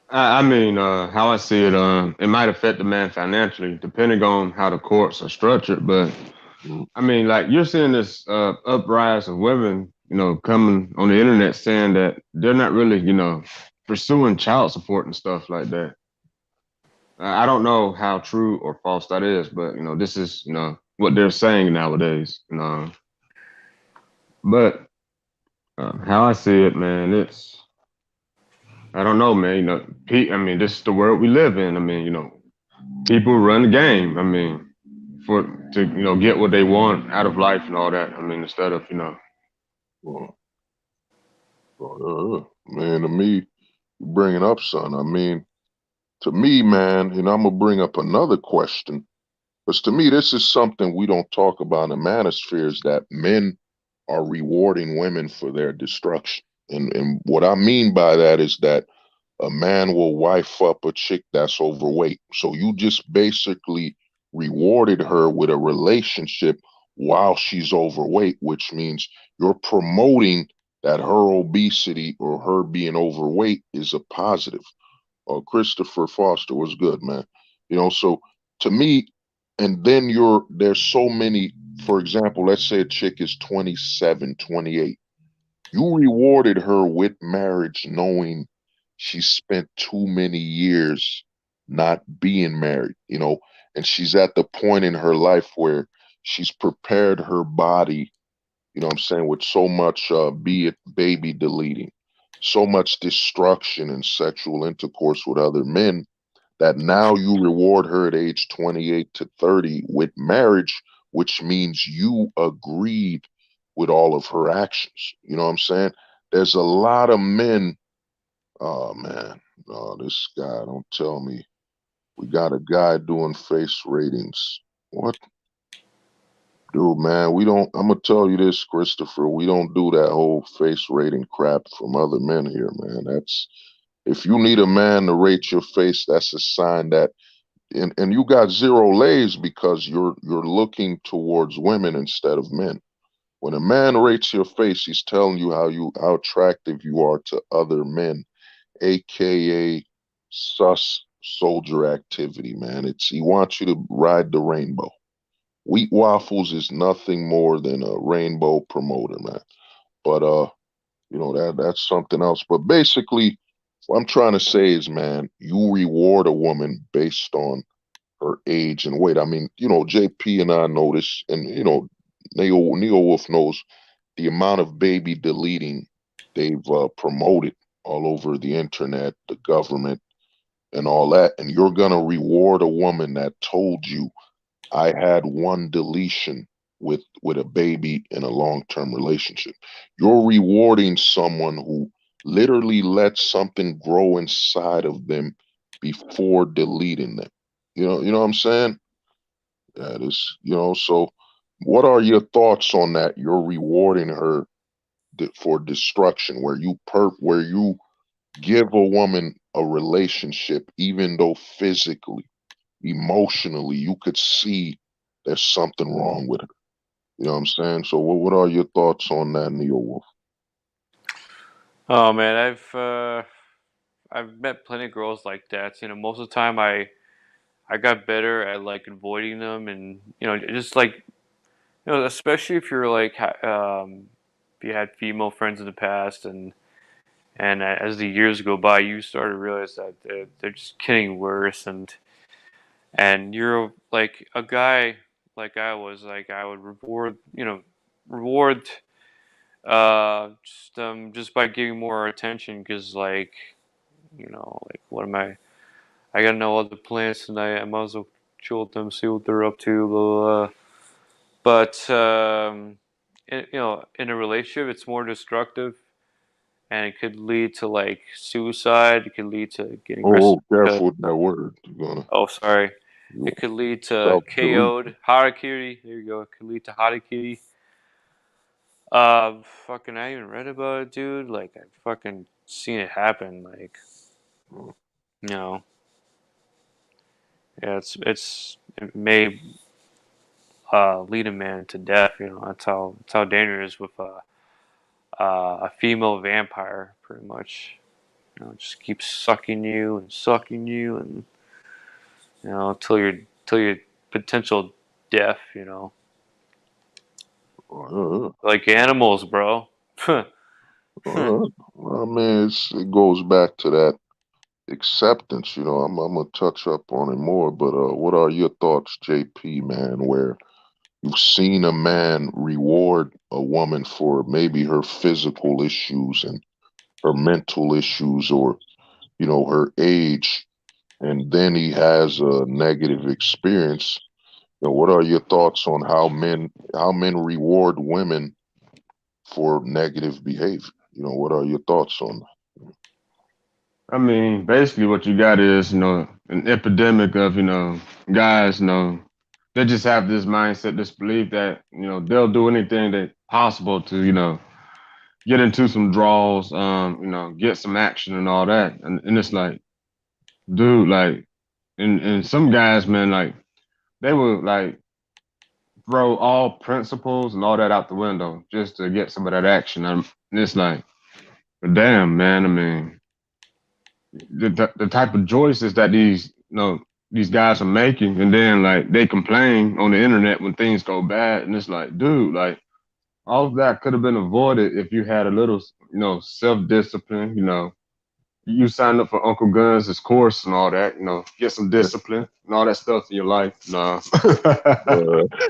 I mean, how I see it, it might affect the man financially, depending on how the courts are structured. But Mm, I mean, like you're seeing this uprise of women, coming on the internet saying that they're not really, pursuing child support and stuff like that. I don't know how true or false that is, but this is, what they're saying nowadays. But how I see it, man, I don't know, man. I mean, this is the world we live in. I mean, people run the game. I mean, for to get what they want out of life and all that. I mean, instead of well, man, to me, you bringing up, son. I mean, to me, man, and I'm gonna bring up another question. Because to me, this is something we don't talk about in the manosphere is that men are rewarding women for their destruction. And what I mean by that is that a man will wife up a chick that's overweight. So you just basically rewarded her with a relationship while she's overweight, which means you're promoting that her obesity or her being overweight is a positive. Christopher Foster was good, man. You know, so to me, and then there's so many, for example, let's say a chick is 27, 28. You rewarded her with marriage knowing she spent too many years not being married, you know, and she's at the point in her life where she's prepared her body, you know what I'm saying, with so much be it baby deleting, so much destruction and sexual intercourse with other men that now you reward her at age 28 to 30 with marriage, which means you agreed with all of her actions. You know what I'm saying? There's a lot of men. Oh man, oh, this guy, don't tell me. We got a guy doing face ratings. What? Dude, man, we don't. I'm gonna tell you this, Christopher. We don't do that whole face rating crap from other men here, man. That's if you need a man to rate your face, that's a sign that and you got zero lays because you're looking towards women instead of men. When a man rates your face, he's telling you how attractive you are to other men, aka sus soldier activity, man. He wants you to ride the rainbow. Wheat waffles is nothing more than a rainbow promoter, man. But that's something else. But basically, what I'm trying to say is, man, you reward a woman based on her age and weight. I mean, JP and I notice, and Neo Wolf knows the amount of baby deleting they've promoted all over the internet, the government, and all that. And you're gonna reward a woman that told you I had one deletion with a baby in a long-term relationship. You're rewarding someone who literally let something grow inside of them before deleting them. You know what I'm saying? That is, so what are your thoughts on that? You're rewarding her for destruction, where you give a woman a relationship, even though physically, emotionally, you could see there's something wrong with her. You know what I'm saying? So what are your thoughts on that, Neo Wolf? Oh man, I've met plenty of girls like that. Most of the time I got better at like avoiding them, and just like especially if you're like if you had female friends in the past, and as the years go by, you start to realize that they're just getting worse, and you're like a guy like I was like I would reward just by giving more attention because like what am I got no other plans tonight. I might as well chill with them, see what they're up to, blah, blah, blah. But in a relationship, it's more destructive, and it could lead to like suicide. It could lead to getting Oh, arrested. careful with that word. You're gonna Oh, sorry. you It could lead to self delete. KO'd, harakiri. There you go. It could lead to harakiri. Fucking, I even read about it, dude. Like, I fucking seen it happen. Like, you know, yeah, it may lead a man to death. That's how dangerous with a female vampire, pretty much. Just keeps sucking you, and till your potential death. Uh, Like animals, bro. I mean, it goes back to that acceptance. I'm gonna touch up on it more, but what are your thoughts, JP, man? Where you've seen a man reward a woman for maybe her physical issues and her mental issues, or her age, and then he has a negative experience. What are your thoughts on how men reward women for negative behavior? What are your thoughts on I mean, basically, what you got is, an epidemic of, guys, they just have this mindset, this belief that, they'll do anything that possible to, get into some draws, get some action and all that. And it's like, dude, like, and some guys, man, like, they will, like, throw all principles and all that out the window just to get some of that action. And it's like, damn, man, I mean, the type of choices that these guys are making, and then like they complain on the internet when things go bad, and it's like, dude, like all of that could have been avoided if you had a little, self discipline. You signed up for Uncle Guns' course and all that. Get some that? discipline and all that stuff in your life. No.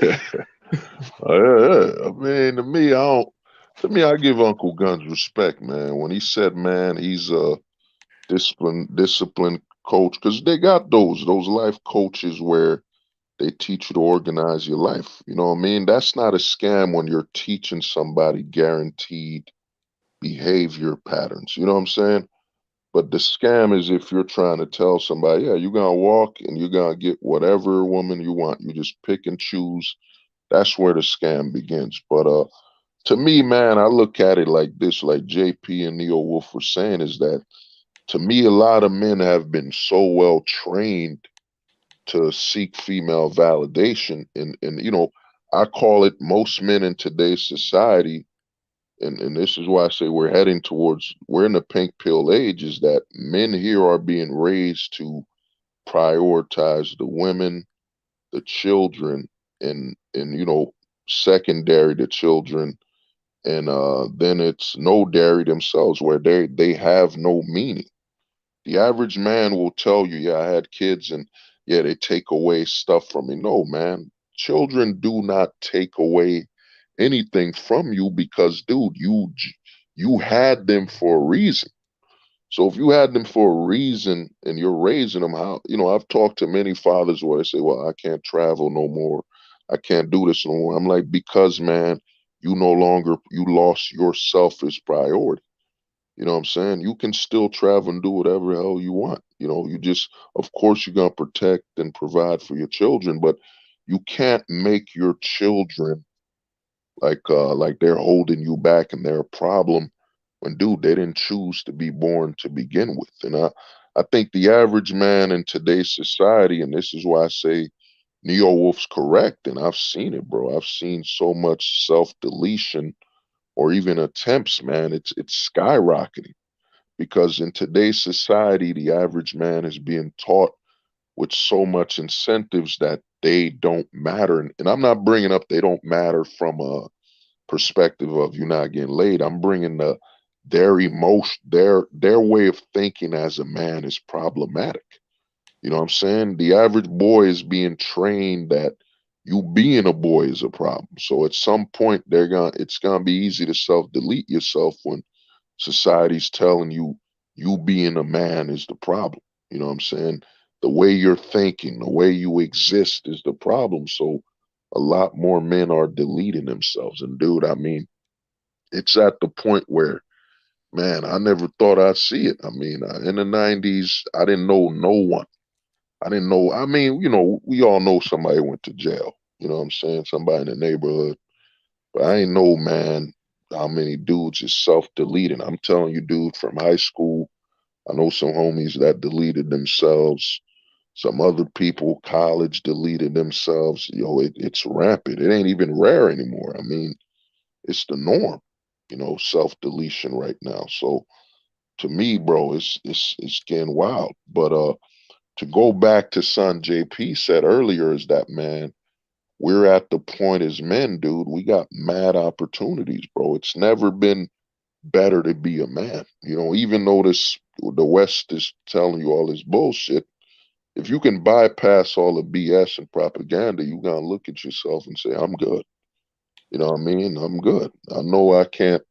Yeah. I mean, to me, I give Uncle Guns respect, man. When he said, man, he's a discipline coach, because they got those life coaches where they teach you to organize your life. You know what I mean? That's not a scam when you're teaching somebody guaranteed behavior patterns. You know what I'm saying? But the scam is if you're trying to tell somebody, yeah, you're gonna walk and you're gonna get whatever woman you want. You just pick and choose. That's where the scam begins. But to me, man, I look at it like this, like JP and Neo Wolf were saying, is that to me, a lot of men have been so well trained to seek female validation. And I call it most men in today's society, and this is why I say we're in the pink pill age, is that men here are being raised to prioritize the women, the children, and secondary the children, and then it's no dairy themselves where they have no meaning. The average man will tell you, yeah, I had kids and yeah, they take away stuff from me. No, man. Children do not take away anything from you because, dude, you had them for a reason. So if you had them for a reason and you're raising them, how, I've talked to many fathers where they say, well, I can't travel no more. I can't do this no more. I'm like, because, man, you lost yourself as priority. You know what I'm saying? You can still travel and do whatever the hell you want. You just, of course, you're going to protect and provide for your children, but you can't make your children like they're holding you back and they're a problem when, dude, they didn't choose to be born to begin with. And I think the average man in today's society, and this is why I say Neo Wolf's correct, and I've seen it, bro. I've seen so much self-deletion or even attempts, man. It's skyrocketing because in today's society, the average man is being taught with so much incentives that they don't matter. And I'm not bringing up they don't matter from a perspective of you not getting laid. I'm bringing their emotion, their way of thinking as a man is problematic. You know what I'm saying? The average boy is being trained that you being a boy is a problem. So at some point it's gonna be easy to self delete yourself when society's telling you you being a man is the problem. You know what I'm saying? The way you're thinking, the way you exist is the problem. So a lot more men are deleting themselves. And dude, I mean, it's at the point where, man, I never thought I'd see it. I mean, in the 90s, I didn't know no one. I didn't know. I mean, we all know somebody went to jail. You know what I'm saying? Somebody in the neighborhood. But I ain't know, man, how many dudes is self-deleting. I'm telling you, dude, from high school, I know some homies that deleted themselves. Some other people, college, deleted themselves. It's rampant. It ain't even rare anymore. I mean, it's the norm, self-deletion right now. So to me, bro, it's getting wild. But to go back to son JP said earlier is that, man, we're at the point as men, dude, we got mad opportunities, bro. It's never been better to be a man. Even though the West is telling you all this bullshit, if you can bypass all the BS and propaganda, you gotta look at yourself and say, I'm good. You know what I mean? I'm good. I know I can't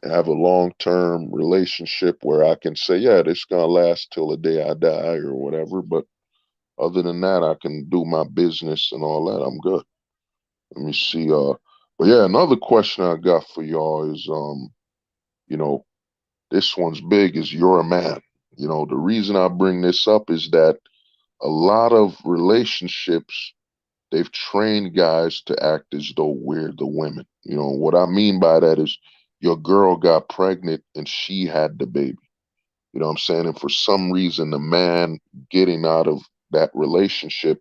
have a long-term relationship where I can say, yeah, this gonna last till the day I die or whatever. But other than that, I can do my business and all that. I'm good. Let me see. But yeah, another question I got for y'all is, you know, this one's big. Is you're a man. The reason I bring this up is that a lot of relationships they've trained guys to act as though we're the women. What I mean by that is your girl got pregnant and she had the baby. You know what I'm saying? And for some reason, the man getting out of that relationship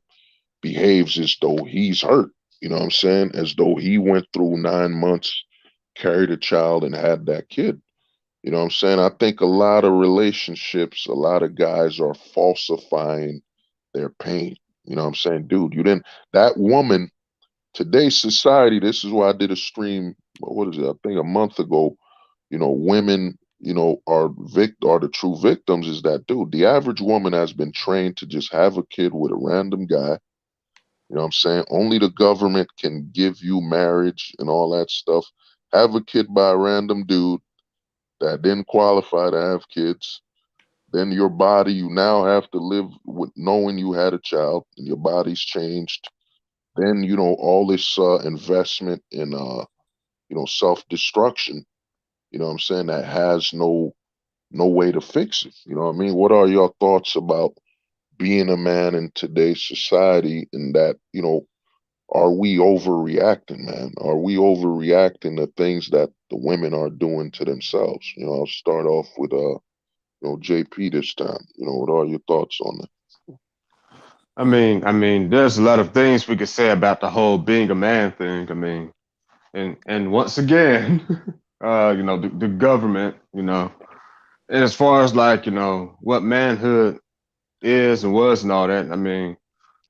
behaves as though he's hurt. You know what I'm saying? As though he went through 9 months, carried a child, and had that kid. You know what I'm saying? I think a lot of relationships, a lot of guys are falsifying their pain. You know what I'm saying? Dude, you didn't, that woman, today's society, this is why I did a stream, what is it? I think a month ago, women, are the true victims is that, dude, the average woman has been trained to just have a kid with a random guy. You know what I'm saying? Only the government can give you marriage and all that stuff. Have a kid by a random dude that didn't qualify to have kids. Then your body, you now have to live with knowing you had a child and your body's changed. Then, all this investment in, self-destruction, what I'm saying, that has no way to fix it. You know what I mean? What are your thoughts about being a man in today's society and that, are we overreacting, man? Are we overreacting to things that the women are doing to themselves? I'll start off with JP this time. What are your thoughts on that? There's a lot of things we could say about the whole being a man thing. And once again, the government, and as far as like, what manhood is and was and all that. I mean,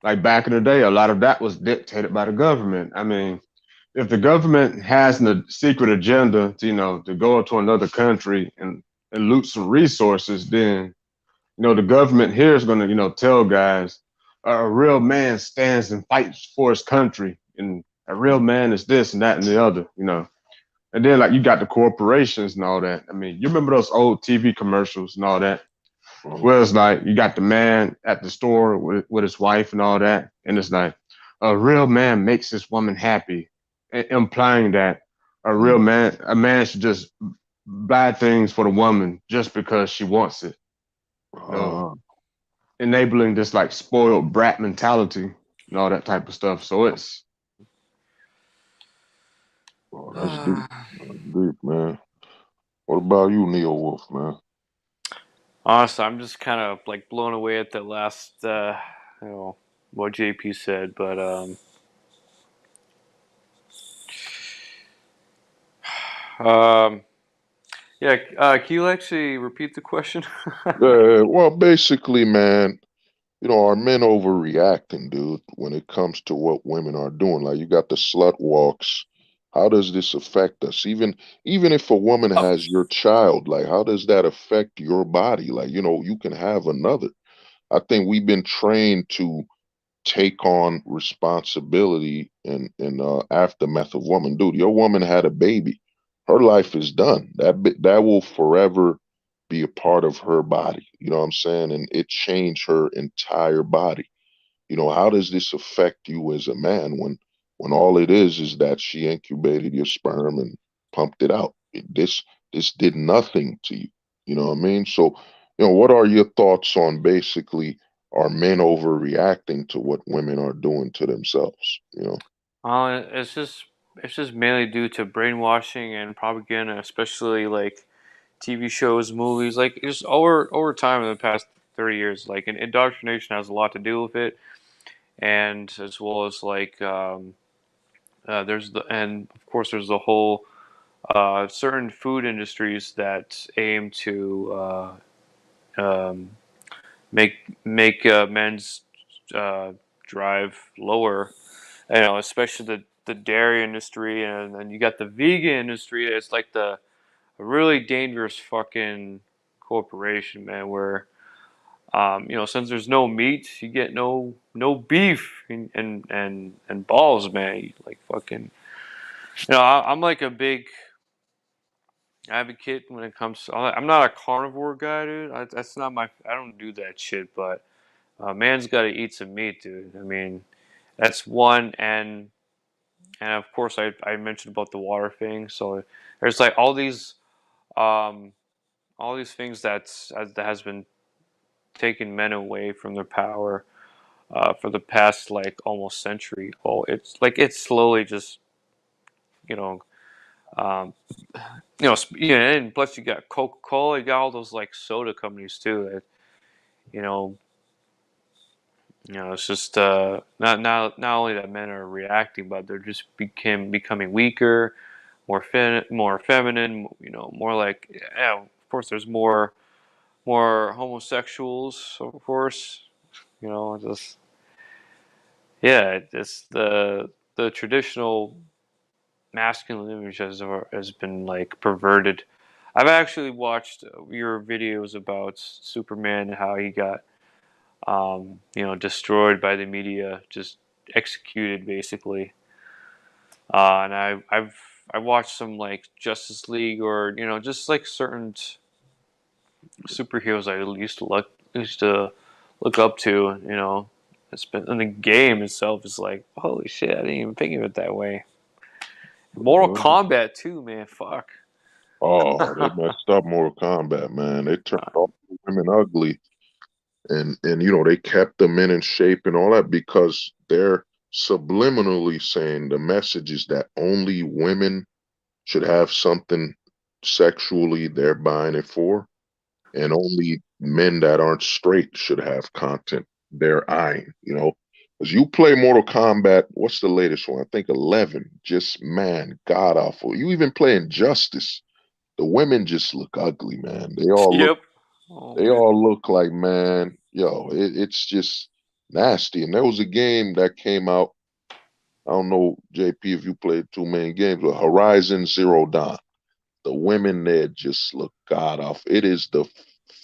like back in the day, a lot of that was dictated by the government. I mean, if the government has a secret agenda to, to go to another country and loot some resources, then, the government here is going to, tell guys a real man stands and fights for his country, and a real man is this and that and the other. And then like you got the corporations and all that. I mean, you remember those old TV commercials and all that? Uh, Where it's like you got the man at the store with his wife and all that, and it's like a real man makes his woman happy, implying that a man should just buy things for the woman just because she wants it. You know, uh, enabling this like spoiled brat mentality and all that type of stuff. So it's well, that's deep. That's deep, man. What about you, Neo Wolf, man? Honestly, I'm just kind of like blown away at the last, what JP said. But um, yeah. Can you actually repeat the question? Well, basically, man, are men overreacting, dude, when it comes to what women are doing? Like you got the slut walks. How does this affect us? Even if a woman has your child, like how does that affect your body? Like, you can have another. I think we've been trained to take on responsibility and aftermath of woman. Dude, your woman had a baby. Her life is done. That will forever be a part of her body. You know what I'm saying? And it changed her entire body. How does this affect you as a man when all it is that she incubated your sperm and pumped it out? This did nothing to you. You know what I mean? So, what are your thoughts on basically are men overreacting to what women are doing to themselves? It's just mainly due to brainwashing and propaganda, especially like TV shows, movies, like just over time in the past 30 years. Like, indoctrination has a lot to do with it, and as well as like and of course there's the whole certain food industries that aim to um, make men's uh, drive lower. Especially the dairy industry, and then you got the vegan industry. It's like the a really dangerous fucking corporation, man. Where since there's no meat, you get no beef and balls, man. Like fucking, I'm like a big advocate when it comes to. I'm not a carnivore guy, dude. That's not my. I don't do that shit. But man's got to eat some meat, dude. I mean, that's one, and of course I mentioned about the water thing. So there's like um, all these things that has been taking men away from their power for the past like almost century. Oh, it's slowly just you know um, and plus you got Coca Cola, you got all those like soda companies too. That you know it's just not only that men are reacting, but they're just becoming weaker, more feminine. More like, yeah. Of course, there's more homosexuals. Of course, just yeah. It's the traditional masculine image has been like perverted. I've actually watched your videos about Superman and how he got destroyed by the media, just executed basically. And I watched some like Justice League, or just like certain superheroes I used to look up to. It's been, and the game itself is like, holy shit, I didn't even think of it that way. Mortal Kombat too, man. Fuck. Oh, they messed up Mortal Kombat, man. They turned all the women ugly, and they kept the men in shape and all that because they're subliminally saying the message is that only women should have something sexually they're buying it for, and only men that aren't straight should have content they're eyeing. Because you play Mortal Kombat, what's the latest one? I think 11. Just man, god awful. You even play Injustice. The women just look ugly, man. They all look Yep. Oh they man. all look like, man. yo, it's just nasty. And there was a game that came out. I don't know, JP, if you played too many games, but Horizon Zero Dawn. The women there just look god awful. It is the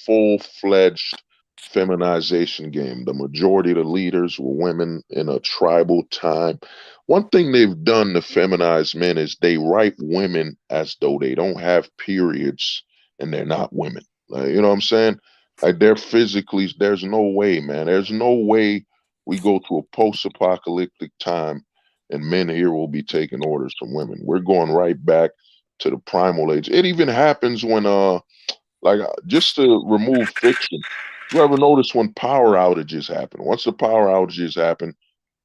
full-fledged feminization game. The majority of the leaders were women in a tribal time. One thing they've done to feminize men is they write women as though they don't have periods and they're not women. Like, you know what I'm saying? Like they're physically, there's no way, man. There's no way we go to a post-apocalyptic time and men here will be taking orders from women. We're going right back to the primal age. It even happens when just to remove fiction. You ever notice when power outages happen? Once the power outages happen,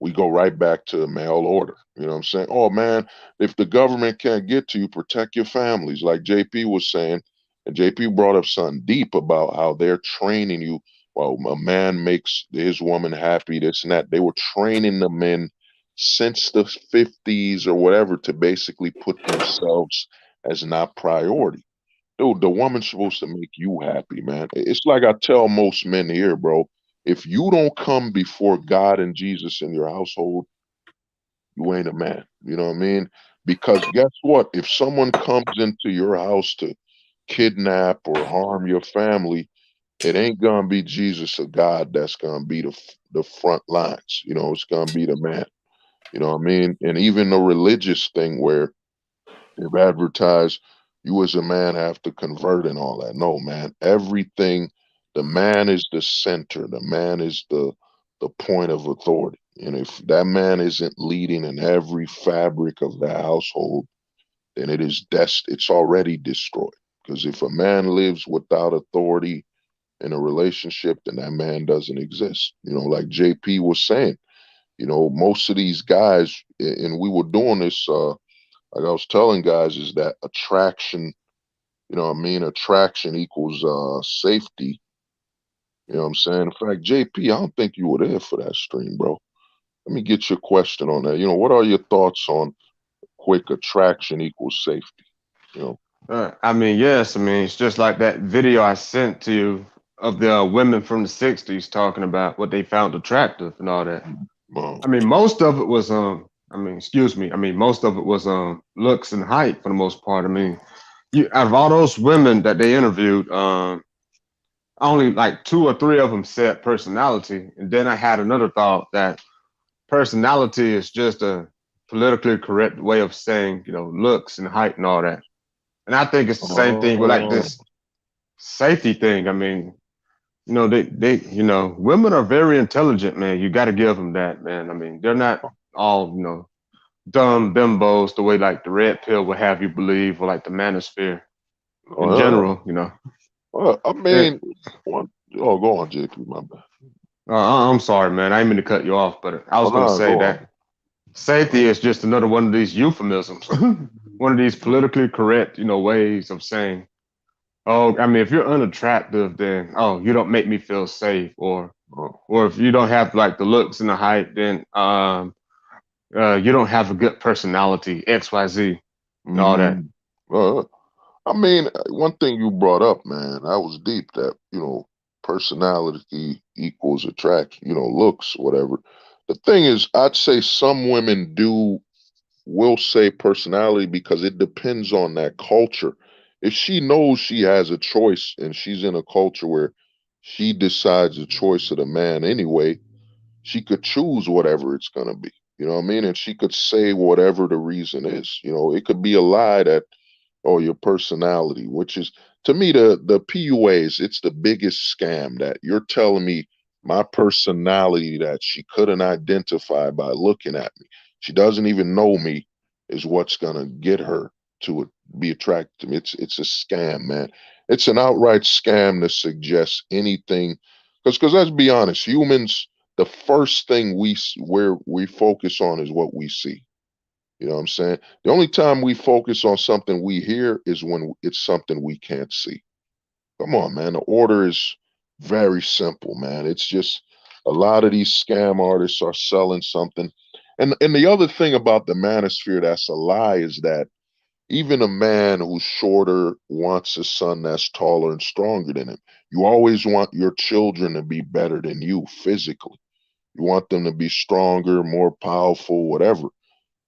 we go right back to mail order. You know what I'm saying? Oh man, if the government can't get to you, protect your families. Like JP was saying, and JP brought up something deep about how they're training you. Well, a man makes his woman happy, this and that. They were training the men since the 50s or whatever to basically put themselves as not priority. Dude, the woman's supposed to make you happy, man. It's like I tell most men here, bro. If you don't come before God and Jesus in your household, you ain't a man. You know what I mean? Because guess what? If someone comes into your house to kidnap or harm your family, it ain't gonna be Jesus or God that's gonna be the front lines. You know, it's gonna be the man. You know what I mean? And even the religious thing where they've advertised you as a man have to convert and all that. No, man. Everything, the man is the center. The man is the point of authority. And if that man isn't leading in every fabric of the household, then it's already destroyed. Because if a man lives without authority in a relationship, then that man doesn't exist. You know, like JP was saying, most of these guys, and we were doing this like I was telling guys, is that attraction, you know what I mean? Attraction equals safety. You know what I'm saying? In fact, JP, I don't think you were there for that stream, bro. Let me get your question on that. What are your thoughts on quick attraction equals safety? You know, I mean, yes. I mean, it's just like that video I sent to you of the women from the '60s talking about what they found attractive and all that. I mean, most of it was I mean, excuse me. I mean, most of it was looks and height for the most part. I mean, you out of all those women that they interviewed, only like two or three of them said personality, and then I had another thought that personality is just a politically correct way of saying, looks and height and all that. And I think it's the same thing with like oh, this safety thing. I mean, women are very intelligent, man. You got to give them that, man. I mean, they're not all, dumb bimbos the way like the red pill would have you believe, or like the manosphere in oh, general. I And, mean, one, oh, go on, JP, my bad. I'm sorry, man. I didn't mean to cut you off, but I Oh, was going to no, say go on. that safety is just another one of these euphemisms, one of these politically correct, ways of saying, oh, I mean, if you're unattractive, then oh, you don't make me feel safe, Oh, or if you don't have like the looks and the height, then you don't have a good personality, XYZ, and all that. mm, uh, I mean, one thing you brought up, man, that was deep. That personality equals attraction. Looks, whatever. The thing is, I'd say some women will say personality because it depends on that culture. If she knows she has a choice and she's in a culture where she decides the choice of the man anyway, she could choose whatever it's gonna be. You know what I mean? And she could say whatever the reason is. It could be a lie that or your personality, which is to me the PUAs, it's the biggest scam that you're telling me my personality that she couldn't identify by looking at me. She doesn't even know me is what's gonna get her to be attracted to me. It's a scam, man. It's an outright scam to suggest anything. Because let's be honest, humans, the first thing where we focus on is what we see. You know what I'm saying? The only time we focus on something we hear is when it's something we can't see. Come on, man. The order is very simple, man. It's just a lot of these scam artists are selling something. And the other thing about the manosphere that's a lie is that Even a man who's shorter wants a son that's taller and stronger than him. You always want your children to be better than you physically. You want them to be stronger, more powerful, whatever.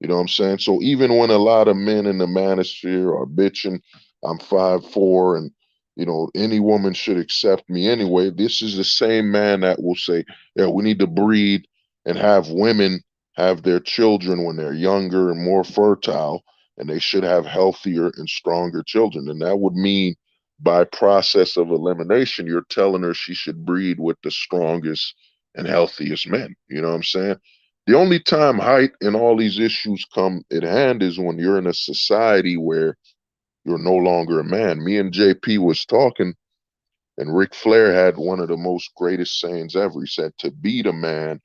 You know what I'm saying? So even when a lot of men in the manosphere are bitching, I'm 5'4" and any woman should accept me anyway. This is the same man that will say, yeah, we need to breed and have women have their children when they're younger and more fertile, and they should have healthier and stronger children. And that would mean by process of elimination, you're telling her she should breed with the strongest and healthiest men. You know what I'm saying? The only time height and all these issues come at hand is when you're in a society where you're no longer a man. Me and JP was talking, and Ric Flair had one of the most greatest sayings ever. He said, "To beat a man,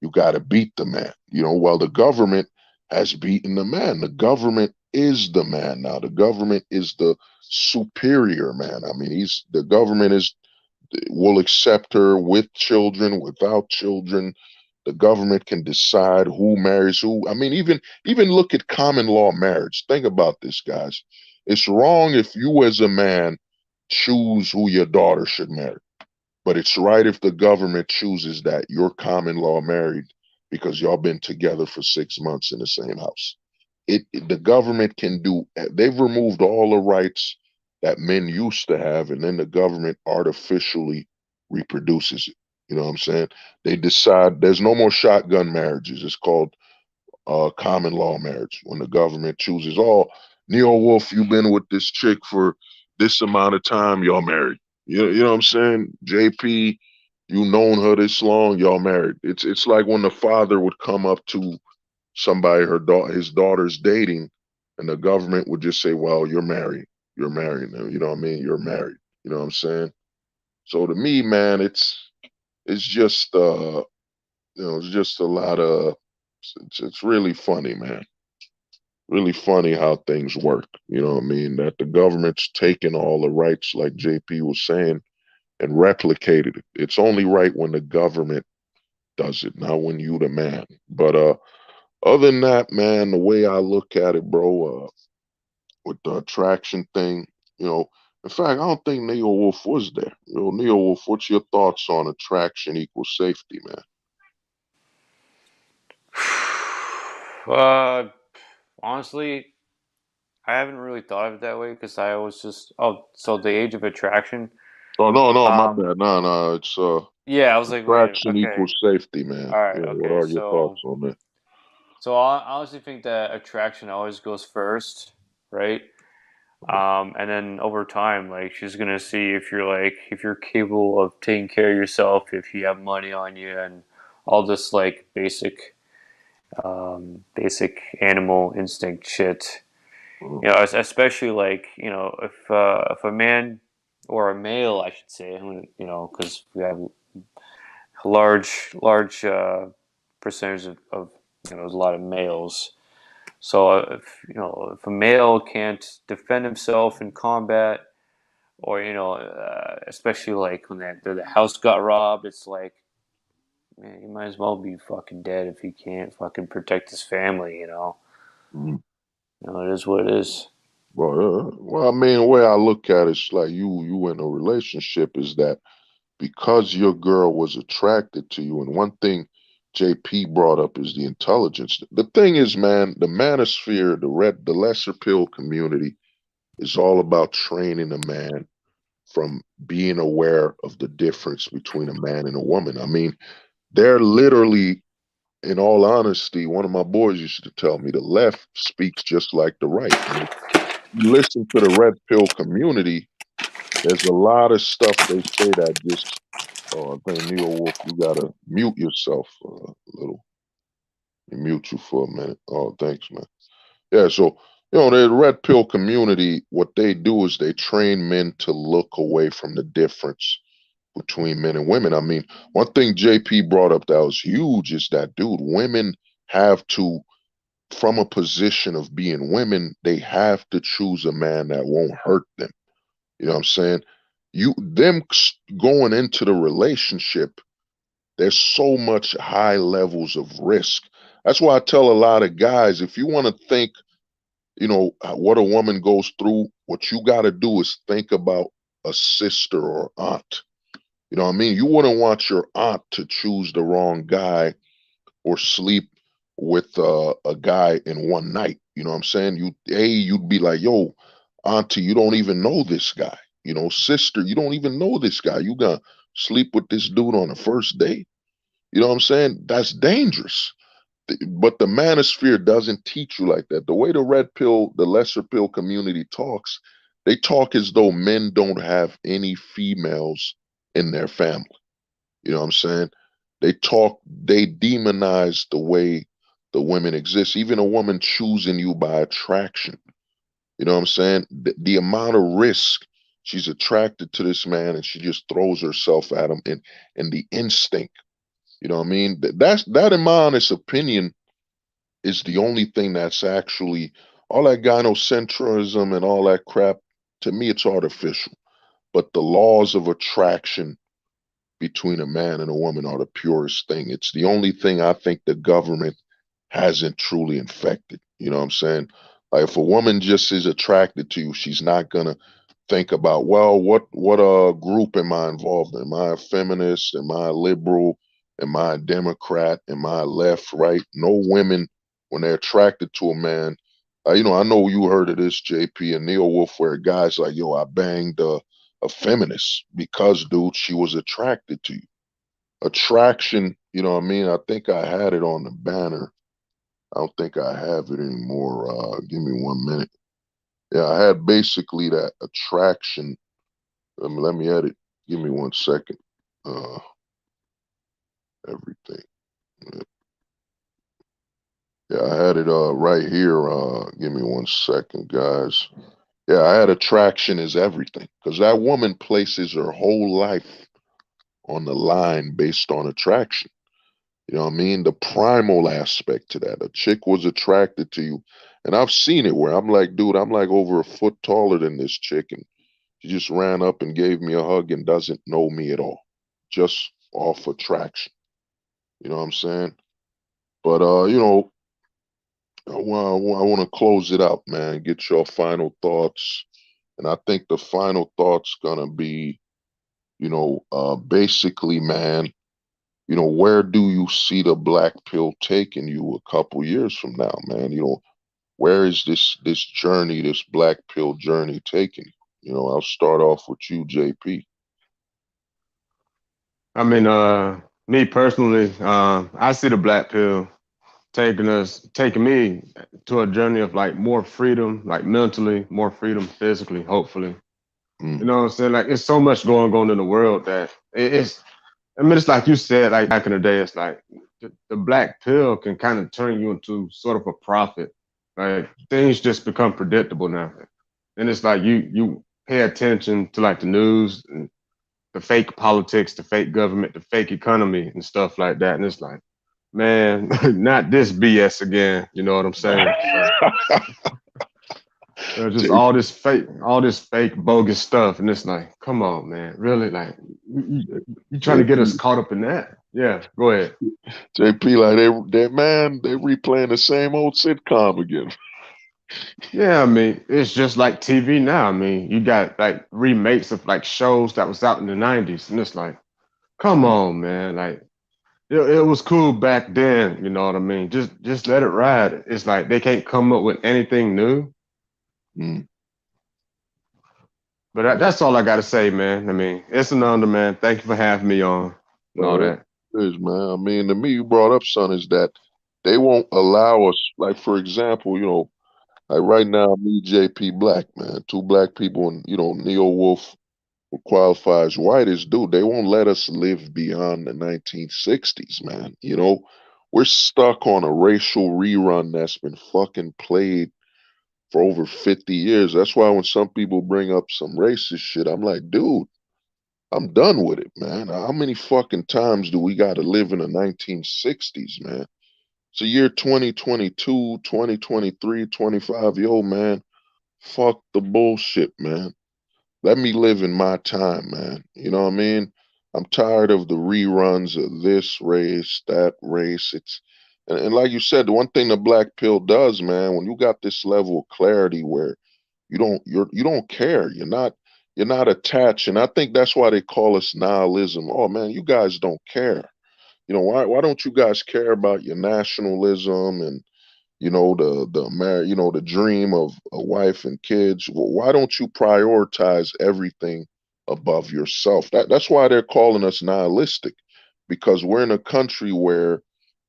you got to beat the man." Well, the government has beaten the man. The government is the man now. The government is the superior man. I mean, the government will accept her with children, without children. The government can decide who marries who. I mean, even look at common law marriage. Think about this, guys. It's wrong if you as a man choose who your daughter should marry. But it's right if the government chooses that you're common law married because y'all been together for 6 months in the same house. The government can do. They've removed all the rights that men used to have, and then the government artificially reproduces it. You know what I'm saying? They decide there's no more shotgun marriages. It's called common law marriage when the government chooses. Oh, Neo Wolf, you've been with this chick for this amount of time, y'all married. You know what I'm saying? JP, you known her this long, y'all married. It's like when the father would come up to somebody his daughter's dating, and the government would just say, "Well, you're married. You're married now." You know what I mean? You're married. You know what I'm saying? So to me, man, it's just it's just a lot of it's really funny, man. Really funny how things work. You know what I mean? That the government's taken all the rights, like JP was saying, and replicated it. It's only right when the government does it, not when you the man. But other than that, man, the way I look at it, bro, with the attraction thing, you know, in fact, I don't think Neo Wolf was there. Neo Wolf, what's your thoughts on attraction equals safety, man? Uh, honestly, I haven't really thought of it that way because I always just so the age of attraction. Oh no, no, my Um, bad. No, no, it's yeah, I was like, wait, attraction okay, equals safety, man. all right, Yeah, what okay. are your thoughts on that? So I honestly think that attraction always goes first, right? And then over time, like she's gonna see if you're capable of taking care of yourself, if you have money on you, and all this like basic animal instinct shit. Uh, Especially like if a man or a male, I should say, because we have a large percentage of there's a lot of males. So if a male can't defend himself in combat, or especially like when the house got robbed, it's like, man, you might as well be fucking dead if he can't fucking protect his family. mm. It is what it is. Well, I mean, the way I look at it, it's like you in a relationship is that because your girl was attracted to you, and one thing JP brought up is the intelligence. The thing is, man, the manosphere, the lesser pill community is all about training a man from being aware of the difference between a man and a woman. I mean, they're literally, in all honesty, one of my boys used to tell me the left speaks just like the right. And if you listen to the red pill community, there's a lot of stuff they say that just, oh, I think Neo Wolf, you gotta mute yourself a little. Mute you for a minute. Oh, thanks, man. Yeah, so the red pill community, what they do is they train men to look away from the difference between men and women. I mean, one thing JP brought up that was huge is that, dude, women have to, from a position of being women, they have to choose a man that won't hurt them. You know what I'm saying? Them going into the relationship, there's so much high levels of risk. That's why I tell a lot of guys, if you want to think what a woman goes through. What you got to do is think about a sister or aunt. You know what I mean? You wouldn't want your aunt to choose the wrong guy or sleep with a guy in one night. You know what I'm saying? You'd be like, yo, auntie, you don't even know this guy. Sister, you don't even know this guy. You gonna sleep with this dude on the first date? You know what I'm saying? That's dangerous. But the manosphere doesn't teach you like that. The way the red pill, the lesser pill community talks, they talk as though men don't have any females in their family. You know what I'm saying? They demonize the way the women exist. Even a woman choosing you by attraction. You know what I'm saying? The amount of risk she's attracted to this man and she just throws herself at him and the instinct. You know what I mean? That in my honest opinion is the only thing that's actually all that gynocentrism and all that crap. To me, it's artificial. But the laws of attraction between a man and a woman are the purest thing. It's the only thing I think the government hasn't truly infected. You know what I'm saying? Like if a woman just is attracted to you, she's not gonna think about, well, what group am I involved in? Am I a feminist? Am I a liberal? Am I a Democrat? Am I left, right? No women when they're attracted to a man. I know you heard of this, JP and Neil Wolf, where guys like, yo, I banged a feminist because, dude, she was attracted to you. Attraction, you know what I mean? I think I had it on the banner. I don't think I have it anymore. Give me 1 minute. Yeah, I had basically that attraction. Let me edit. Give me 1 second. Everything. Yeah, I had it right here. Give me 1 second, guys. Yeah, I had attraction is everything because that woman places her whole life on the line based on attraction. You know what I mean? The primal aspect to that. A chick was attracted to you. And I've seen it where I'm like, dude, I'm like over a foot taller than this chick. And she just ran up and gave me a hug and doesn't know me at all. Just off attraction. You know what I'm saying? But, I want to close it out, man. Get your final thoughts. And I think the final thought's going to be, basically, man, where do you see the black pill taking you a couple years from now, man? Where is this journey, this black pill journey taking you? I'll start off with you, JP. I mean, me personally, I see the black pill taking me to a journey of like more freedom, like mentally, more freedom physically, hopefully. You Mm, know what I'm saying? Like it's so much going on in the world that it's. I mean, it's like you said, like back in the day, it's like the black pill can kind of turn you into sort of a prophet. Like things just become predictable now, and it's like you pay attention to like the news and the fake politics, the fake government, the fake economy, and stuff like that, and it's like, man, not this BS again. You know what I'm saying? So just J- all this fake bogus stuff, and it's like, come on, man, really? Like, you trying to get us JP, caught up in that? Yeah, go ahead. JP, like they replaying the same old sitcom again. Yeah, I mean, it's just like TV now. I mean, you got like remakes of like shows that was out in the '90s, and it's like, come Mm, on, man, like. It was cool back then, you know what I mean? Just let it ride. It's like they can't come up with anything new. mm. But that's all I got to say, man. I mean, it's an honor, man. Thank you for having me on and all Well, that. it is, man. I mean, to me, you brought up, son, is that they won't allow us. Like, for example, like right now, me, JP, black, man, two black people, and Neo Wolf who qualify as white as dude. They won't let us live beyond the 1960s, man. We're stuck on a racial rerun that's been fucking played for over 50 years. That's why when some people bring up some racist shit, I'm like, dude, I'm done with it, man. How many fucking times do we got to live in the 1960s, man? It's the year 2022, 2023, 25. Yo, man, fuck the bullshit, man. Let me live in my time, man. You know what I mean? I'm tired of the reruns of this race, that race. And like you said, the one thing the black pill does, man, when you got this level of clarity where you don't care, you're not attached, and I think that's why they call us nihilism. Oh man, you guys don't care. Why don't you guys care about your nationalism and the dream of a wife and kids? Well, why don't you prioritize everything above yourself? That's why they're calling us nihilistic, because we're in a country where,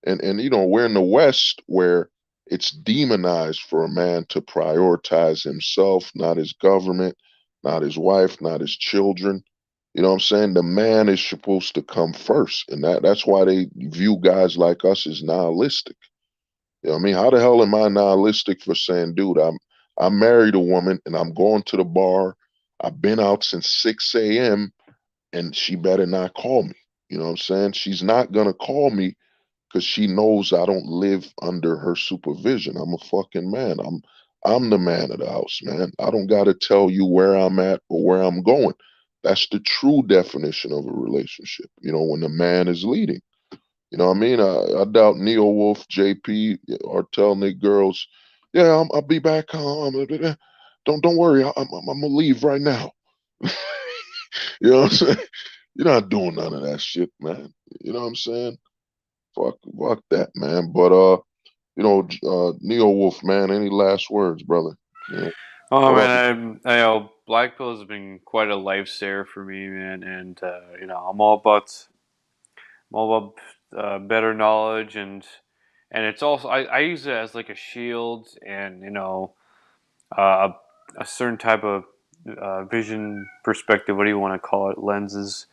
and we're in the West where it's demonized for a man to prioritize himself, not his government, not his wife, not his children. You know what I'm saying? The man is supposed to come first, and that's why they view guys like us as nihilistic. You know what I mean? How the hell am I nihilistic for saying, dude, I married a woman and I'm going to the bar. I've been out since 6 a.m. and she better not call me. You know what I'm saying? She's not gonna call me because she knows I don't live under her supervision. I'm a fucking man. I'm the man of the house, man. I don't gotta tell you where I'm at or where I'm going. That's the true definition of a relationship, when the man is leading. You know what I mean? I doubt Neo Wolf, JP, are telling their girls, "Yeah, I'll be back home. Don't worry, I'm gonna leave right now." You know what I'm saying? You're not doing none of that shit, man. You know what I'm saying? Fuck that, man. But Neo Wolf, man. Any last words, brother? Oh What up? man, I black pill has been quite a lifesaver for me, man, and I'm all about better knowledge, and it's also I use it as like a shield, and uh, a certain type of vision perspective, what do you want to call it, lenses,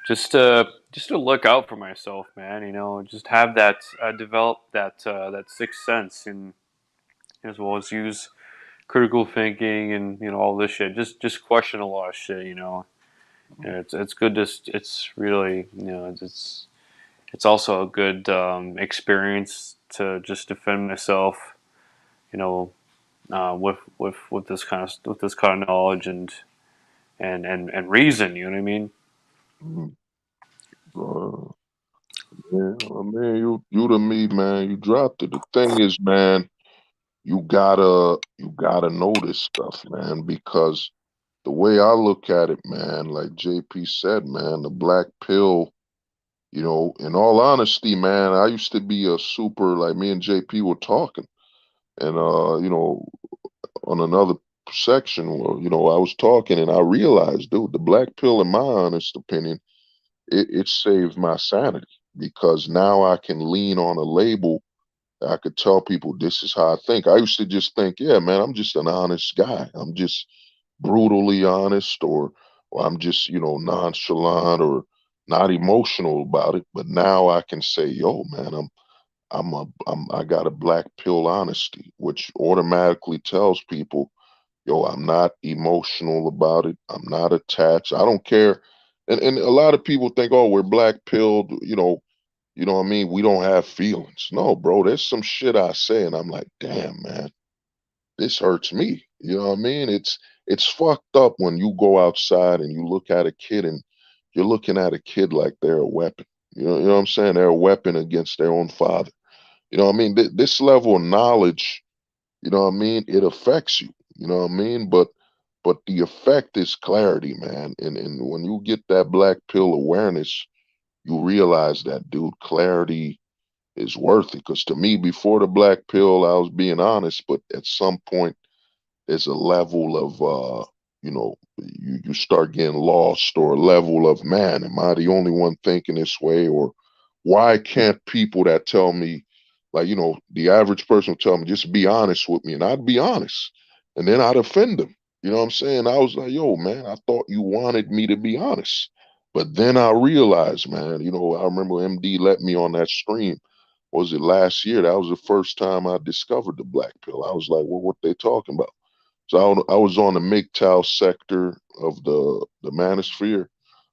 just to look out for myself, man. Just have that develop that sixth sense, and as well as use critical thinking and all this shit. Just question a lot of shit. And it's good to it's really it's also a good experience to just defend myself. You know, with this kind of knowledge and reason. You know what I mean? Mhm. Uh, yeah, I mean, you to me, man. You dropped it. The thing is, man, you gotta know this stuff, man, because the way I look at it, man, like JP said, man, the black pill, in all honesty, man, I used to be a super, like me and JP were talking, and on another section where, I was talking and I realized, dude, the black pill, in my honest opinion, it saved my sanity, because now I can lean on a label. I could tell people this is how I think. I used to just think, yeah, man, I'm just an honest guy. I'm just brutally honest, or I'm just, nonchalant or not emotional about it. But now I can say, yo, man, I got a black pill honesty, which automatically tells people, yo, I'm not emotional about it. I'm not attached. I don't care. And a lot of people think, oh, we're black pilled, you know what I mean? We don't have feelings. No, bro, there's some shit I say and I'm like, damn, man, this hurts me. You know what I mean? It's fucked up when you go outside and you look at a kid and you're looking at a kid like they're a weapon. You know what I'm saying? They're a weapon against their own father. You know what I mean? This level of knowledge, you know what I mean? It affects you. You know what I mean? But the effect is clarity, man. And when you get that black pill awareness, you realize that, dude, clarity is worth it. Because to me, before the black pill, I was being honest, but at some point, there's a level of, you start getting lost, or a level of, man, am I the only one thinking this way? Or why can't people that tell me, like, the average person would tell me, just be honest with me, and I'd be honest, and then I'd offend them. You know what I'm saying? I was like, yo, man, I thought you wanted me to be honest. But then I realized, man, I remember MD let me on that stream. Was it last year? That was the first time I discovered the black pill. I was like, well, what they talking about? So I was on the MGTOW sector of the manosphere,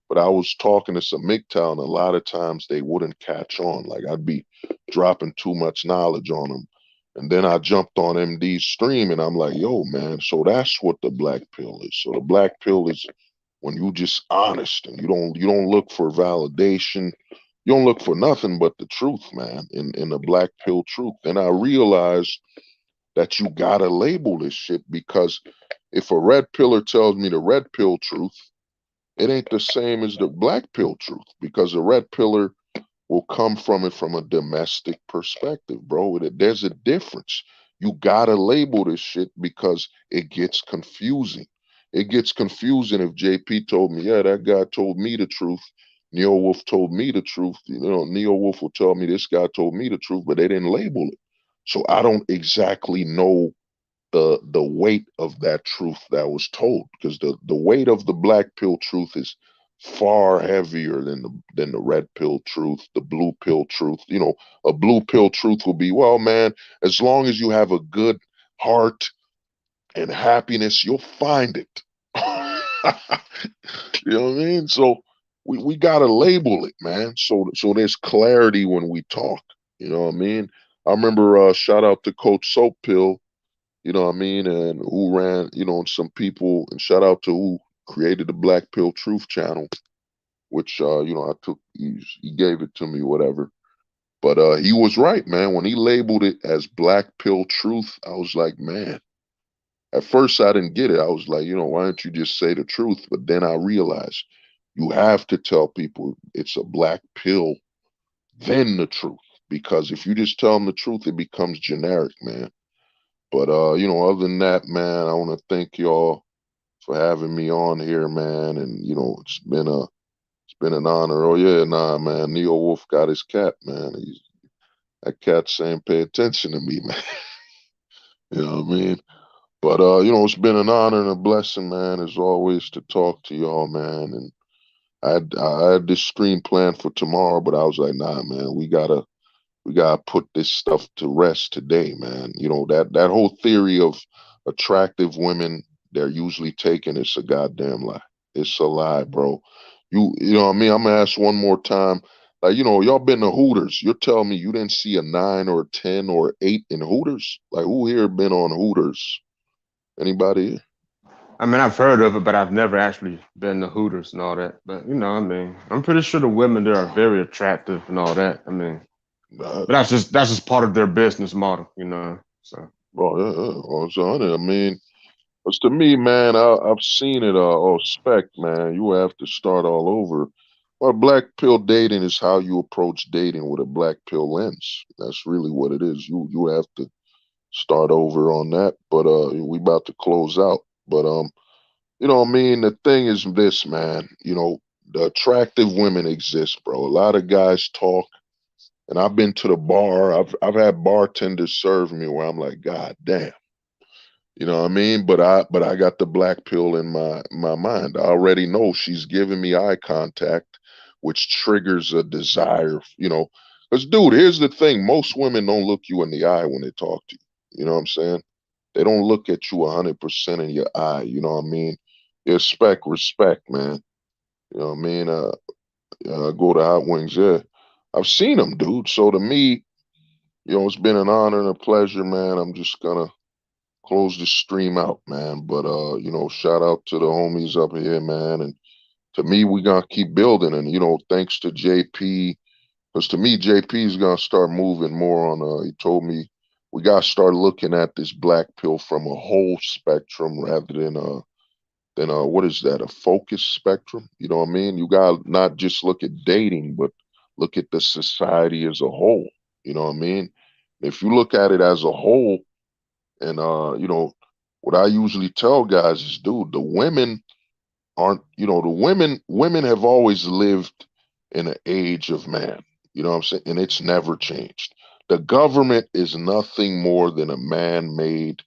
but I was talking to some MGTOW, and a lot of times they wouldn't catch on. Like, I'd be dropping too much knowledge on them. And then I jumped on MD's stream and I'm like, yo, man, so that's what the black pill is. So the black pill is when you just honest and you don't look for validation. you don't look for nothing but the truth, man, in the black pill truth. And I realized that you gotta label this shit because if a red pillar tells me the red pill truth, it ain't the same as the black pill truth because the red pillar will come from it from a domestic perspective, bro. There's a difference. You gotta label this shit because it gets confusing. It gets confusing if JP told me, yeah, that guy told me the truth. Neo Wolf told me the truth. You know, Neo Wolf will tell me this guy told me the truth, but they didn't label it. So I don't exactly know the weight of that truth that was told because the weight of the black pill truth is far heavier than the red pill truth, the blue pill truth. You know, a blue pill truth will be, well, man, as long as you have a good heart and happiness, you'll find it. You know what I mean? So we gotta label it, man. So there's clarity when we talk. You know what I mean? I remember shout out to Coach Soap Pill, you know what I mean, and who ran, you know, some people, and shout out to who created the Black Pill Truth channel, which you know, he gave it to me, whatever. But he was right, man. When he labeled it as Black Pill Truth, I was like, man. At first, I didn't get it. I was like, you know, why don't you just say the truth? But then I realized you have to tell people it's a black pill, then the truth. Because if you just tell them the truth, it becomes generic, man. But you know, other than that, man, I want to thank y'all for having me on here, man. And you know, it's been an honor. Oh yeah, nah, man. Neo Wolf got his cat, man. That cat saying pay attention to me, man. You know what I mean? But you know, it's been an honor and a blessing, man, as always, to talk to y'all, man. And I had this stream planned for tomorrow, but I was like, nah, man, we gotta put this stuff to rest today, man. You know, that whole theory of attractive women, they're usually taken, it's a goddamn lie. It's a lie, bro. You know what I mean? I'm gonna ask one more time. Like, you know, y'all been to Hooters. You're telling me you didn't see a 9 or 10 or 8 in Hooters? Like, who here been on Hooters? Anybody? I mean, I've heard of it, but I've never actually been to Hooters and all that. But you know, I mean, I'm pretty sure the women there are very attractive and all that. I mean, Uh, but that's just part of their business model, you know. So bro, I mean, because to me, man, I've seen it. Spec, man, you have to start all over. Well, black pill dating is how you approach dating with a black pill lens. That's really what it is. You have to start over on that. But we about to close out. But you know what I mean? The thing is this, man. You know, the attractive women exist, bro. A lot of guys talk, and I've been to the bar. I've had bartenders serve me where I'm like, God damn. You know what I mean? But I got the black pill in my mind. I already know she's giving me eye contact, which triggers a desire, you know. Because dude, here's the thing. Most women don't look you in the eye when they talk to you. You know what I'm saying? They don't look at you 100% in your eye, you know what I mean? Respect, man. You know what I mean? Go to Hot Wings, yeah. I've seen them, dude. So to me, you know, it's been an honor and a pleasure, man. I'm just gonna close the stream out, man. But you know, shout out to the homies up here, man. And to me, we gonna keep building. And you know, thanks to JP, because to me, JP is gonna start moving more on. He told me we gotta start looking at this black pill from a whole spectrum rather than what is that, a focus spectrum? You know what I mean? You gotta not just look at dating, but look at the society as a whole. You know what I mean? If you look at it as a whole, and you know, what I usually tell guys is, dude, the women aren't, you know, the women have always lived in an age of man. You know what I'm saying? And it's never changed. The government is nothing more than a man-made,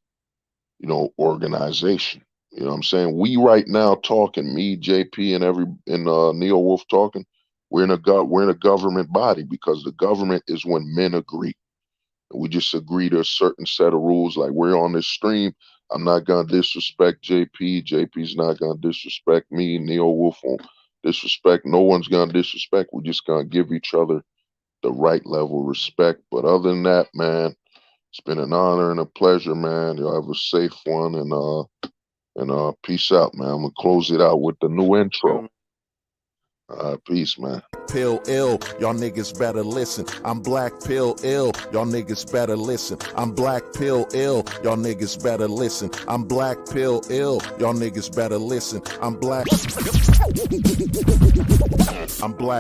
you know, organization. You know what I'm saying? We right now talking, me, JP, and Neo Wolf talking, we're in a government body because the government is when men agree. We just agree to a certain set of rules. Like we're on this stream. I'm not gonna disrespect JP. JP's not gonna disrespect me. Neo Wolf won't disrespect. No one's gonna disrespect. We're just gonna give each other the right level of respect. But other than that, man, it's been an honor and a pleasure, man. Y'all have a safe one and peace out, man. I'm gonna close it out with the new intro. Um, Peace, man. Pill ill, y'all niggas better listen. I'm black pill ill, y'all niggas better listen. I'm black pill ill, y'all niggas better listen. I'm black pill ill, y'all niggas better listen. I'm black. I'm black.